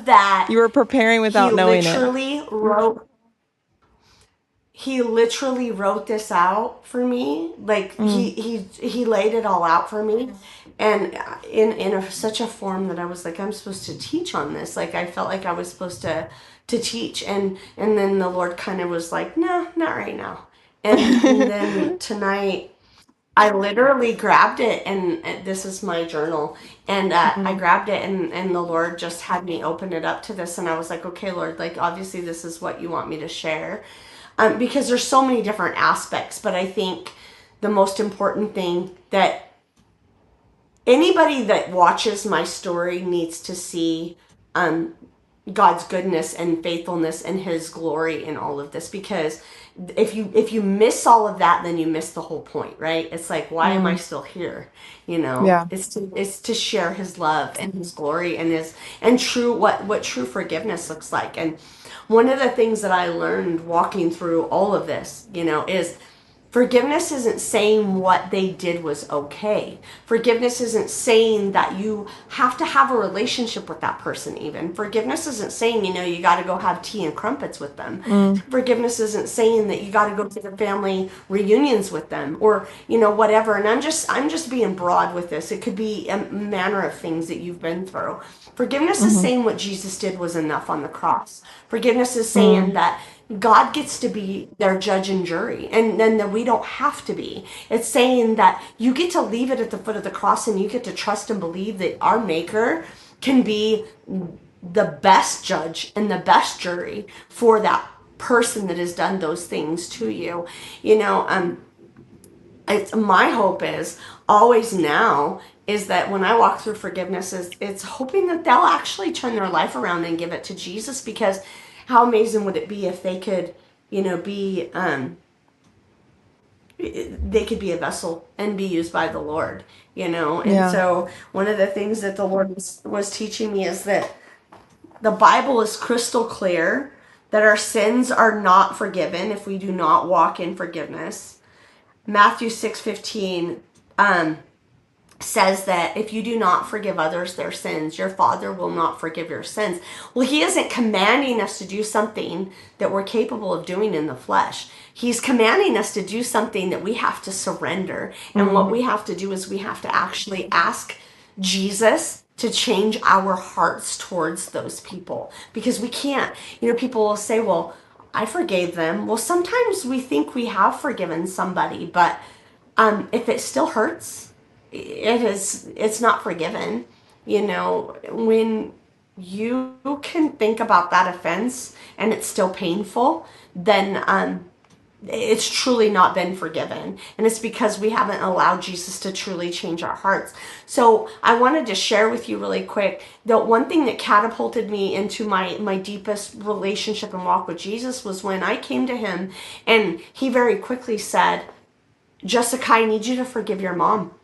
B: that
A: You were preparing
B: he
A: without knowing it.
B: literally wrote he literally wrote this out for me. Like he
A: Mm.
B: he he laid it all out for me, and such a form that I was like, I'm supposed to teach on this. Like I felt like I was supposed to teach, and then the Lord kind of was like, no, not right now. And then tonight I literally grabbed it, and this is my journal, and I
A: Mm.
B: grabbed it, and the Lord just had me open it up to this, and I was like, okay, Lord, like obviously this is what you want me to share, because there's so many different aspects, but I think the most important thing that anybody that watches my story needs to see, um, God's goodness and faithfulness and His glory in all of this, because if you miss all of that, then you miss the whole point, right? It's like, why am I
A: Mm.
B: still here?
A: Yeah.
B: It's to share His love and His glory and His and true what true forgiveness looks like. And one of the things that I learned walking through all of this, is forgiveness isn't saying what they did was okay. Forgiveness isn't saying that you have to have a relationship with that person, even. Forgiveness isn't saying, you got to go have tea and crumpets with them.
A: Mm.
B: Forgiveness isn't saying that you got to go to the family reunions with them, or, whatever. And I'm just being broad with this. It could be a manner of things that you've been through. Forgiveness is
A: Mm-hmm.
B: saying what Jesus did was enough on the cross. Forgiveness is saying
A: Mm.
B: that God gets to be their judge and jury, and then that we don't have to be. It's saying that you get to leave it at the foot of the cross, and you get to trust and believe that our Maker can be the best judge and the best jury for that person that has done those things to you. It's my hope is always now is that when I walk through forgiveness, it's hoping that they'll actually turn their life around and give it to Jesus, because how amazing would it be if they could, be they could be a vessel and be used by the Lord, And
A: Yeah.
B: so one of the things that the Lord was teaching me is that the Bible is crystal clear that our sins are not forgiven if we do not walk in forgiveness. Matthew 6:15 says that if you do not forgive others their sins, your Father will not forgive your sins. Well, He isn't commanding us to do something that we're capable of doing in the flesh. He's commanding us to do something that we have to surrender. And what
A: Mm.
B: we have to do is we have to actually ask Jesus to change our hearts towards those people, because we can't. People will say, well, I forgave them. Well, sometimes we think we have forgiven somebody, but if it still hurts, it's not forgiven. When you can think about that offense and it's still painful, then it's truly not been forgiven. And it's because we haven't allowed Jesus to truly change our hearts. So I wanted to share with you really quick that one thing that catapulted me into my deepest relationship and walk with Jesus was when I came to Him, and He very quickly said, Jessica, I need you to forgive your mom.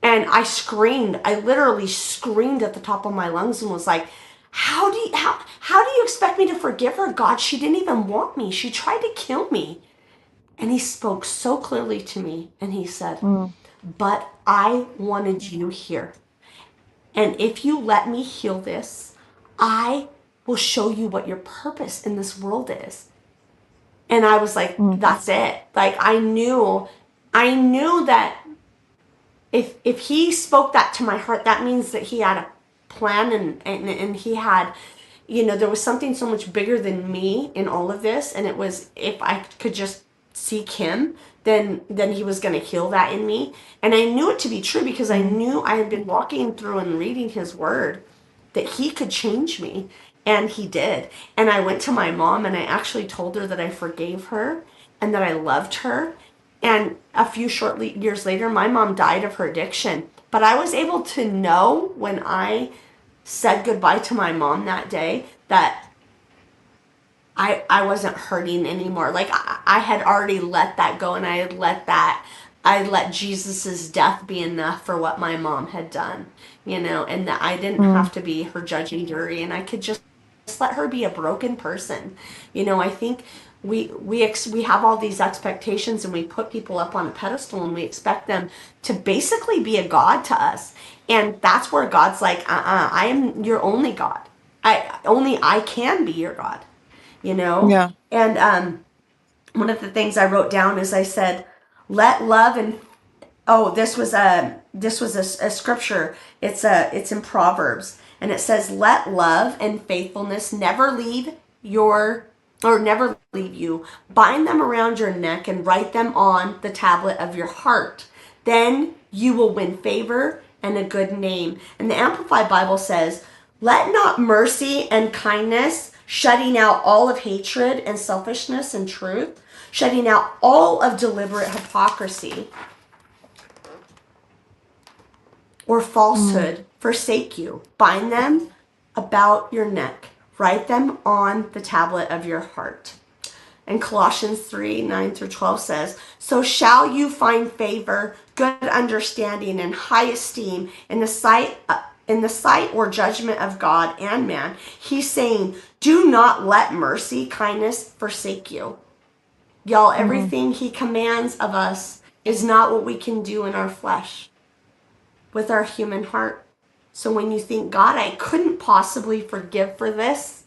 B: And I screamed. I literally screamed at the top of my lungs and was like, how do you expect me to forgive her, God? She didn't even want me. She tried to kill me. And He spoke so clearly to me, and He said,
A: Mm.
B: but I wanted you here. And if you let me heal this, I will show you what your purpose in this world is. And I was like,
A: Mm.
B: that's it. Like I knew that if He spoke that to my heart, that means that He had a plan, and He had, there was something so much bigger than me in all of this. And it was, if I could just seek Him, then He was going to heal that in me. And I knew it to be true because I
A: Mm.
B: knew I had been walking through and reading His word, that He could change me. And He did. And I went to my mom and I actually told her that I forgave her and that I loved her. And a few years later, my mom died of her addiction. But I was able to know when I said goodbye to my mom that day that I wasn't hurting anymore. Like I had already let that go, and I let Jesus's death be enough for what my mom had done, and that I didn't
A: Mm.
B: have to be her judge and jury, and I could just let her be a broken person. I think we have all these expectations, and we put people up on a pedestal, and we expect them to basically be a god to us. And that's where God's like, I am your only God. I can be your God, you know?
A: Yeah.
B: And one of the things I wrote down is I said, let love and oh, this was a scripture. It's in Proverbs, and it says, let love and faithfulness never leave you. Bind them around your neck and write them on the tablet of your heart. Then you will win favor and a good name. And the Amplified Bible says, let not mercy and kindness, shutting out all of hatred and selfishness and truth, shutting out all of deliberate hypocrisy or
A: Mm.
B: falsehood, forsake you. Bind them about your neck. Write them on the tablet of your heart. And Colossians 3:9-12 says, so shall you find favor, good understanding, and high esteem in the sight or judgment of God and man. He's saying, do not let mercy, kindness forsake you. Y'all,
A: Mm.
B: everything He commands of us is not what we can do in our flesh, with our human heart. So when you think, God, I couldn't possibly forgive for this,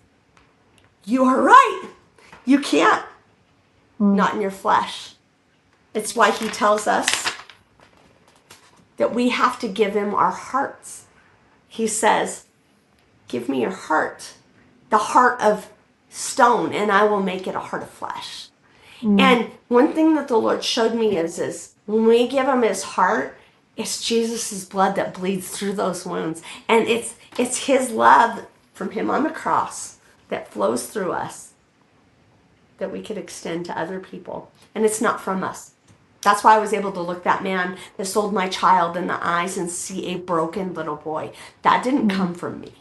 B: you are right. You can't.
A: Mm.
B: Not in your flesh. It's why He tells us that we have to give Him our hearts. He says, give me your heart, the heart of stone, and I will make it a heart of flesh.
A: Mm.
B: And one thing that the Lord showed me is when we give Him His heart, it's Jesus's blood that bleeds through those wounds. And it's His love from Him on the cross that flows through us, that we could extend to other people. And it's not from us. That's why I was able to look that man that sold my child in the eyes and see a broken little boy. That didn't
A: Mm.
B: come from me.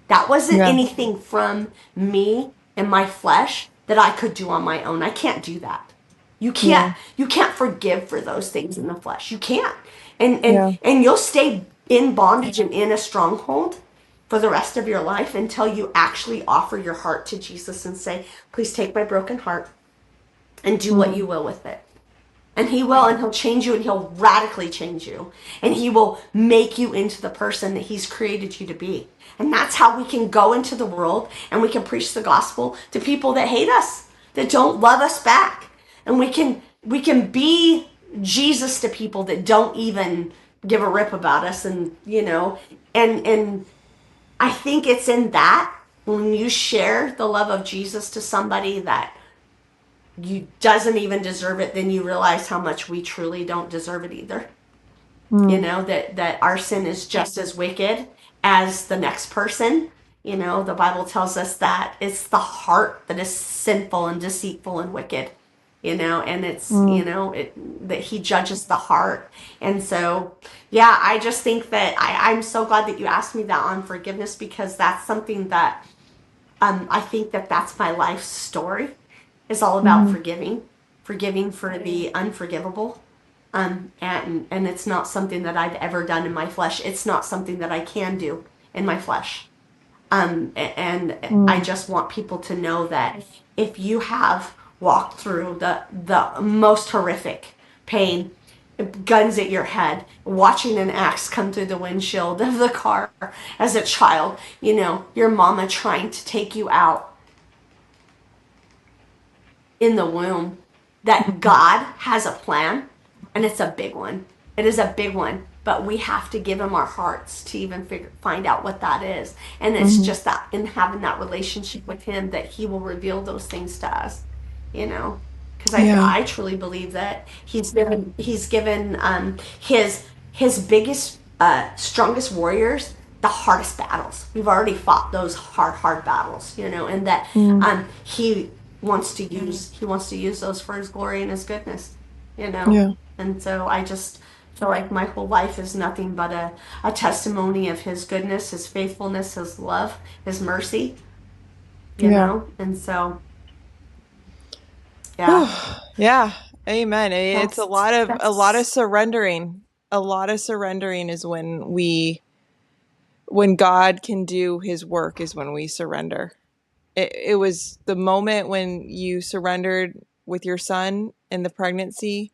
B: That wasn't
A: Yeah.
B: anything from me and my flesh that I could do on my own. I can't do that. You can't
A: Yeah.
B: you can't forgive for those things in the flesh. You can't. And and
A: Yeah.
B: and you'll stay in bondage and in a stronghold for the rest of your life until you actually offer your heart to Jesus and say, please take my broken heart and do what
A: Mm.
B: you will with it. And he will, and he'll change you, and he'll radically change you. And he will make you into the person that he's created you to be. And that's how we can go into the world and we can preach the gospel to people that hate us, that don't love us back. And we can be Jesus to people that don't even give a rip about us, and and I think it's in that when you share the love of Jesus to somebody that you doesn't even deserve it, then you realize how much we truly don't deserve it either.
A: Mm,
B: That our sin is just as wicked as the next person. The Bible tells us that it's the heart that is sinful and deceitful and wicked. And it's
A: mm,
B: that he judges the heart. And so, yeah, I just think that I'm so glad that you asked me that on forgiveness, because that's something that I think that that's my life story, is all about
A: mhm,
B: forgiving for the unforgivable. And it's not something that I've ever done in my flesh. It's not something that I can do in my flesh. And I
A: mm,
B: just want people to know that if you have walked through the most horrific pain, guns at your head, watching an axe come through the windshield of the car as a child, your mama trying to take you out in the womb, that
A: mm,
B: God has a plan, and it's a big one. It is a big one, but we have to give him our hearts to even find out what that is. And it's
A: mhm.
B: just that in having that relationship with him that he will reveal those things to us, you know. Because
A: Yeah.
B: I truly believe that he's given his biggest strongest warriors the hardest battles. We've already fought those hard battles, and that
A: Mm,
B: he wants to use those for his glory and his goodness, you know.
A: yeah.
B: And so I just feel like my whole life is nothing but a testimony of his goodness, his faithfulness, his love, his mercy,
A: Yeah.
B: And so,
A: Whew.
B: yeah,
A: Yeah. Amen. It's a
B: that's
A: lot of
B: that's
A: surrendering. A lot of surrendering is when God can do his work is when we surrender. It was the moment when you surrendered with your son in the pregnancy,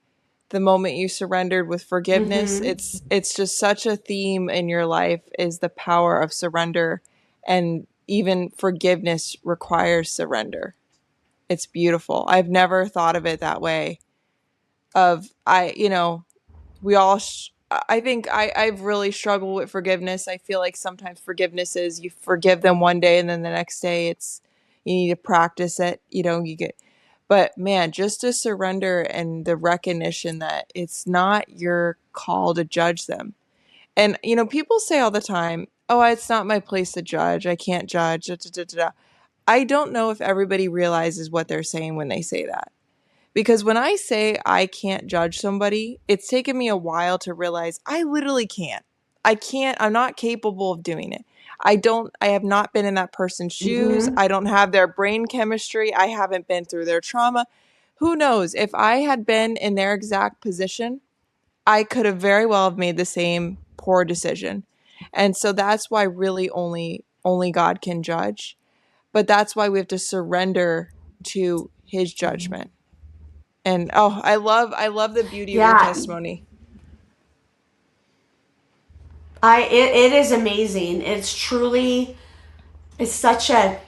A: the moment you surrendered with forgiveness.
B: mm-hmm.
A: It's just such a theme in your life is the power of surrender, and even forgiveness requires surrender. It's beautiful. I've never thought of it that way. Of we all I think I've really struggled with forgiveness. I feel like sometimes forgiveness is you forgive them one day and then the next day it's you need to practice it, you get, but man, just to surrender and the recognition that it's not your call to judge them. And people say all the time, oh, it's not my place to judge, I can't judge, da, da, da, da. I don't know if everybody realizes what they're saying when they say that. Because when I say I can't judge somebody, it's taken me a while to realize I literally can't. I can't, I'm not capable of doing it. I have not been in that person's shoes.
B: Mm-hmm.
A: I don't have their brain chemistry. I haven't been through their trauma. Who knows? If I had been in their exact position, I could have very well have made the same poor decision. And so that's why really only God can judge. But that's why we have to surrender to his judgment. And oh, I love the beauty of your
B: Yeah,
A: testimony.
B: it is amazing. It's such a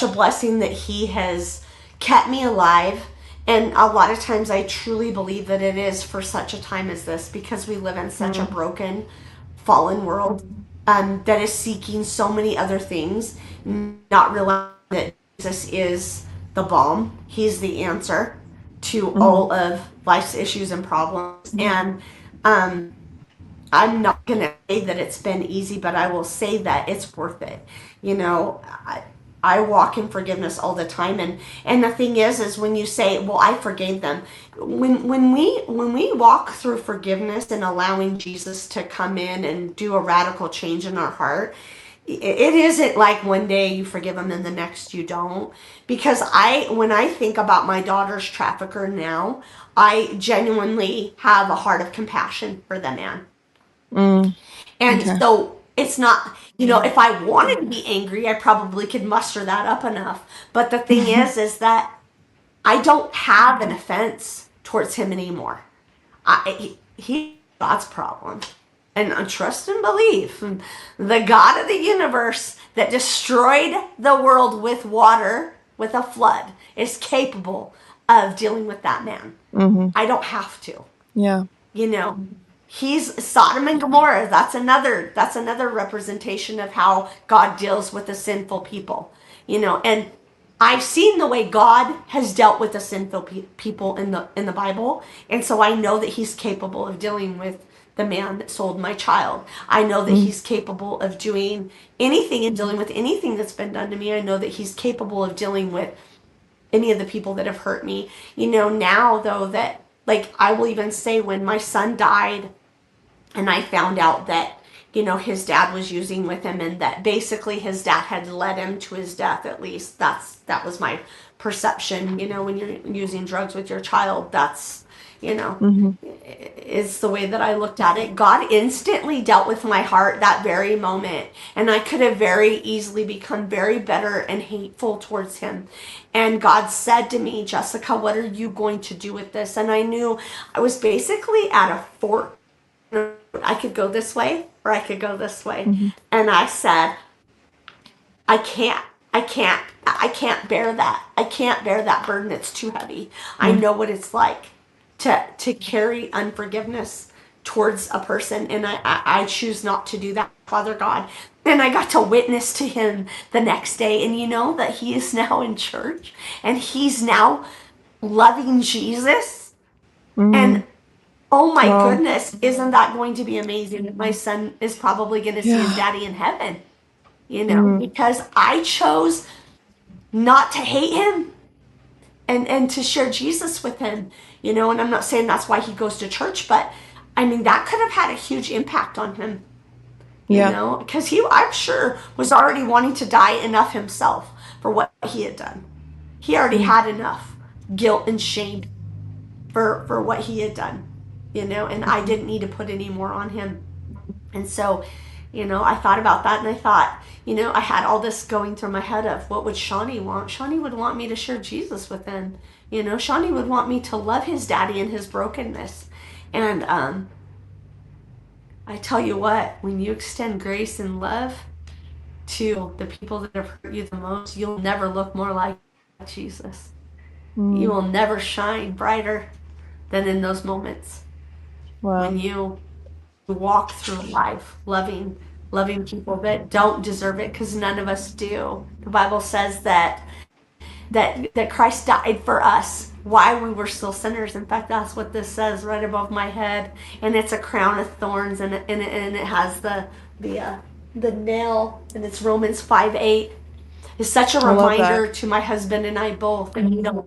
B: blessing that he has kept me alive. And a lot of times I truly believe that it is for such a time as this, because we live in such a
A: Mm,
B: broken, fallen world, that is seeking so many other things, not realizing that Jesus is the balm. He's the answer to
A: mhm,
B: all of life's issues and problems. And I'm not going to say that it's been easy, but I will say that it's worth it. You know, I walk in forgiveness all the time, and the thing is when you say, "Well, I forgave them," when we walk through forgiveness and allowing Jesus to come in and do a radical change in our heart, it isn't like one day you forgive them and the next you don't. Because when I think about my daughter's trafficker now, I genuinely have a heart of compassion for the man.
A: mm,
B: And
A: okay.
B: so it's not, if I wanted to be angry, I probably could muster that up enough. But the thing is that I don't have an offense towards him anymore. He God's problem. And trust and believe the God of the universe that destroyed the world with water, with a flood, is capable of dealing with that man.
A: Mm-hmm.
B: I don't have to.
A: Yeah.
B: You know, he's Sodom and Gomorrah. That's another representation of how God deals with the sinful people. And I've seen the way God has dealt with the sinful people in the Bible, and so I know that He's capable of dealing with the man that sold my child. I know that
A: Mm-hmm.
B: He's capable of doing anything and dealing with anything that's been done to me. I know that He's capable of dealing with any of the people that have hurt me. Now though, that, like, I will even say, when my son died and I found out that his dad was using with him, and that basically his dad had led him to his death. At least that was my perception. When you're using drugs with your child, that's you know
A: Mm-hmm.
B: is the way that I looked at it. God instantly dealt with my heart that very moment, and I could have very easily become very bitter and hateful towards him. And God said to me, Jessica, what are you going to do with this? And I knew I was basically at a fork. I could go this way or I could go this way.
A: Mm-hmm.
B: And I said, I can't bear that. I can't bear that burden. It's too heavy. I
A: Mm-hmm.
B: know what it's like to carry unforgiveness towards a person, and I choose not to do that, Father God. And I got to witness to him the next day, and that he is now in church, and he's now loving Jesus.
A: Mm-hmm.
B: And oh my
A: Wow.
B: goodness, isn't that going to be amazing? My son is probably going to see his
A: Yeah.
B: daddy in heaven,
A: Mm-hmm.
B: because I chose not to hate him, and to share Jesus with him. And I'm not saying that's why he goes to church, but I mean, that could have had a huge impact on him,
A: Yeah.
B: because he, I'm sure, was already wanting to die enough himself for what he had done. He already
A: Mm.
B: had enough guilt and shame for what he had done, and I didn't need to put any more on him. And so, I thought about that, and I thought, I had all this going through my head of, what would Shawnee want? Shawnee would want me to share Jesus with him. Shawnee would want me to love his daddy in his brokenness. And I tell you what, when you extend grace and love to the people that have hurt you the most, you'll never look more like Jesus. You
A: Mm.
B: will never shine brighter than in those moments
A: Wow.
B: when you walk through life loving people that don't deserve it, because none of us do. The Bible says that Christ died for us while we were still sinners. In fact, that's what this says right above my head, and it's a crown of thorns, and it has the nail, and it's Romans 5:8. It's such a
A: I love that.
B: reminder to my husband and I both that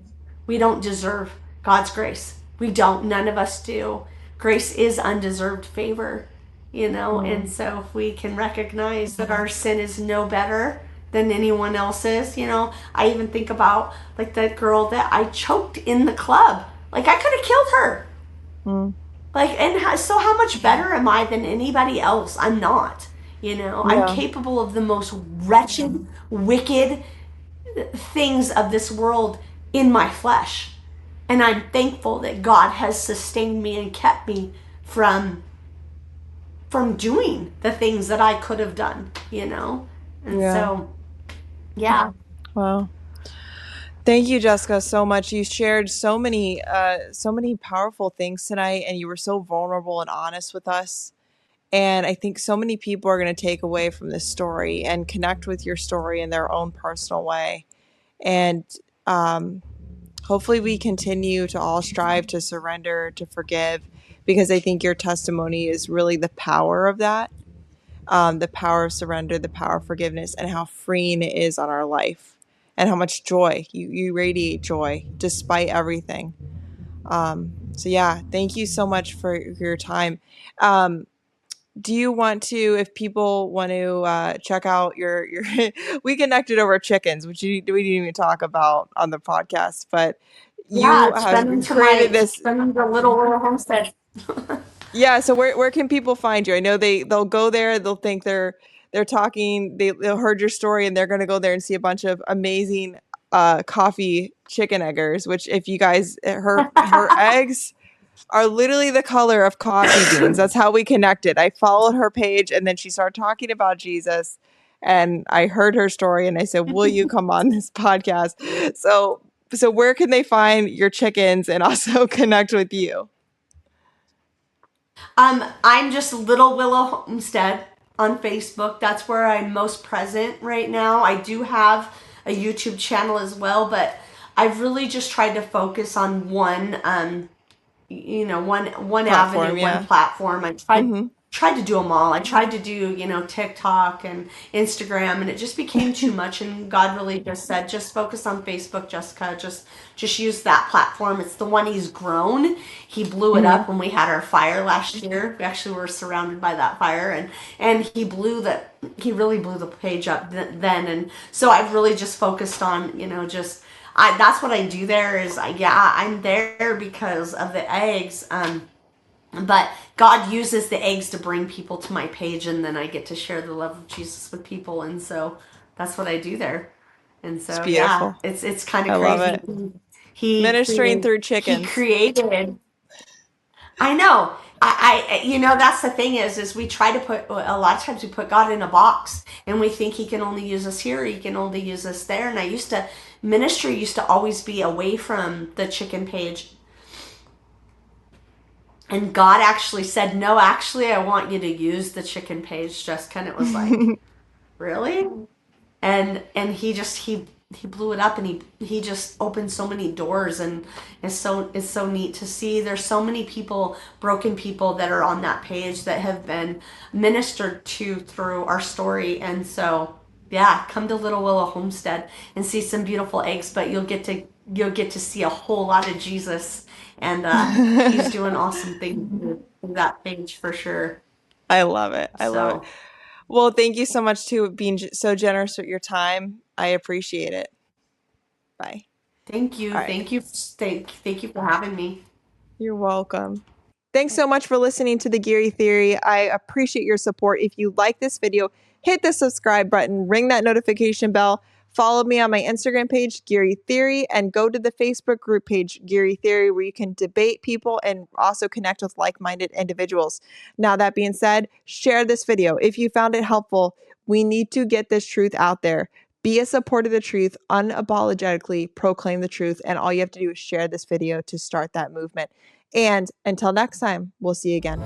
B: we don't deserve God's grace. We don't. None of us do. Grace is undeserved favor, and
A: Mm.
B: so if we can recognize that our sin is no better than anyone else's, I even think about, like, that girl that I choked in the club. Like, I could have killed her.
A: Mm.
B: Like, and so how much better am I than anybody else? I'm not. I'm
A: Yeah.
B: capable of the most wretched, wicked things of this world in my flesh. And I'm thankful that God has sustained me and kept me from doing the things that I could have done. And
A: Yeah.
B: so, yeah.
A: Wow. Thank you, Jessica, so much. You shared so many powerful things tonight, and you were so vulnerable and honest with us. And I think so many people are going to take away from this story and connect with your story in their own personal way. And um, hopefully, we continue to all strive to surrender, to forgive, because I think your testimony is really the power of that, the power of surrender, the power of forgiveness, and how freeing it is on our life, and how much joy you radiate joy despite everything. So yeah, thank you so much for your time. Um, do you want to, if people want to check out your we connected over chickens, which we didn't even talk about on the podcast, but
B: Yeah,
A: you
B: it's
A: have
B: been into
A: created
B: it's
A: this.
B: been into little homestead.
A: Yeah, so where can people find you? I know they'll go there, they'll think they're talking, they'll heard your story, and they're going to go there and see a bunch of amazing coffee chicken eggers, which if you guys, her eggs are literally the color of coffee beans. That's how we connected. I followed her page and then she started talking about Jesus and I heard her story and I said, "Will you come on this podcast?" So where can they find your chickens and also connect with you?
B: I'm just Little Willow Homestead on Facebook. That's where I'm most present right now. I do have a YouTube channel as well, but I've really just tried to focus on one one avenue,
A: Platform,
B: one
A: yeah.
B: platform. I tried
A: Mm-hmm.
B: tried to do them all. I tried to do, TikTok and Instagram, and it just became too much, and God really just said, just focus on Facebook, Jessica. Just use that platform. It's the one he's grown. He blew it
A: Mm-hmm.
B: up when we had our fire last year. We actually were surrounded by that fire, and he really blew the page up then. And so I've really just focused on, just that's what I do there is I'm there because of the eggs. But God uses the eggs to bring people to my page, and then I get to share the love of Jesus with people, and so that's what I do there. And
A: It's
B: so yeah,
A: beautiful.
B: it's kind of
A: I love
B: crazy.
A: it.
B: He
A: Ministering
B: created
A: through
B: he
A: chickens.
B: created. I know. That's the thing is we try to put a lot of times we put God in a box and we think He can only use us here, He can only use us there. And ministry used to always be away from the chicken page, and God actually said, "No, actually, I want you to use the chicken page." Just kind of was like, really? And he blew it up, and he just opened so many doors, and it's so neat to see. There's so many people, broken people, that are on that page that have been ministered to through our story. And so yeah, come to Little Willow Homestead and see some beautiful eggs, but you'll get to see a whole lot of Jesus, and he's doing awesome things with that page for sure.
A: I love it. I love it.
B: So
A: Well, thank you so much to being so generous with your time. I appreciate it. Bye.
B: thank you,
A: All right.
B: thank you for having me.
A: You're welcome. Thanks so much for listening to the Geary Theory. I appreciate your support. If you like this video, hit the subscribe button, ring that notification bell, follow me on my Instagram page, Geary Theory, and go to the Facebook group page, Geary Theory, where you can debate people and also connect with like-minded individuals. Now, that being said, share this video. If you found it helpful, we need to get this truth out there. Be a supporter of the truth, unapologetically proclaim the truth, and all you have to do is share this video to start that movement. And until next time, we'll see you again.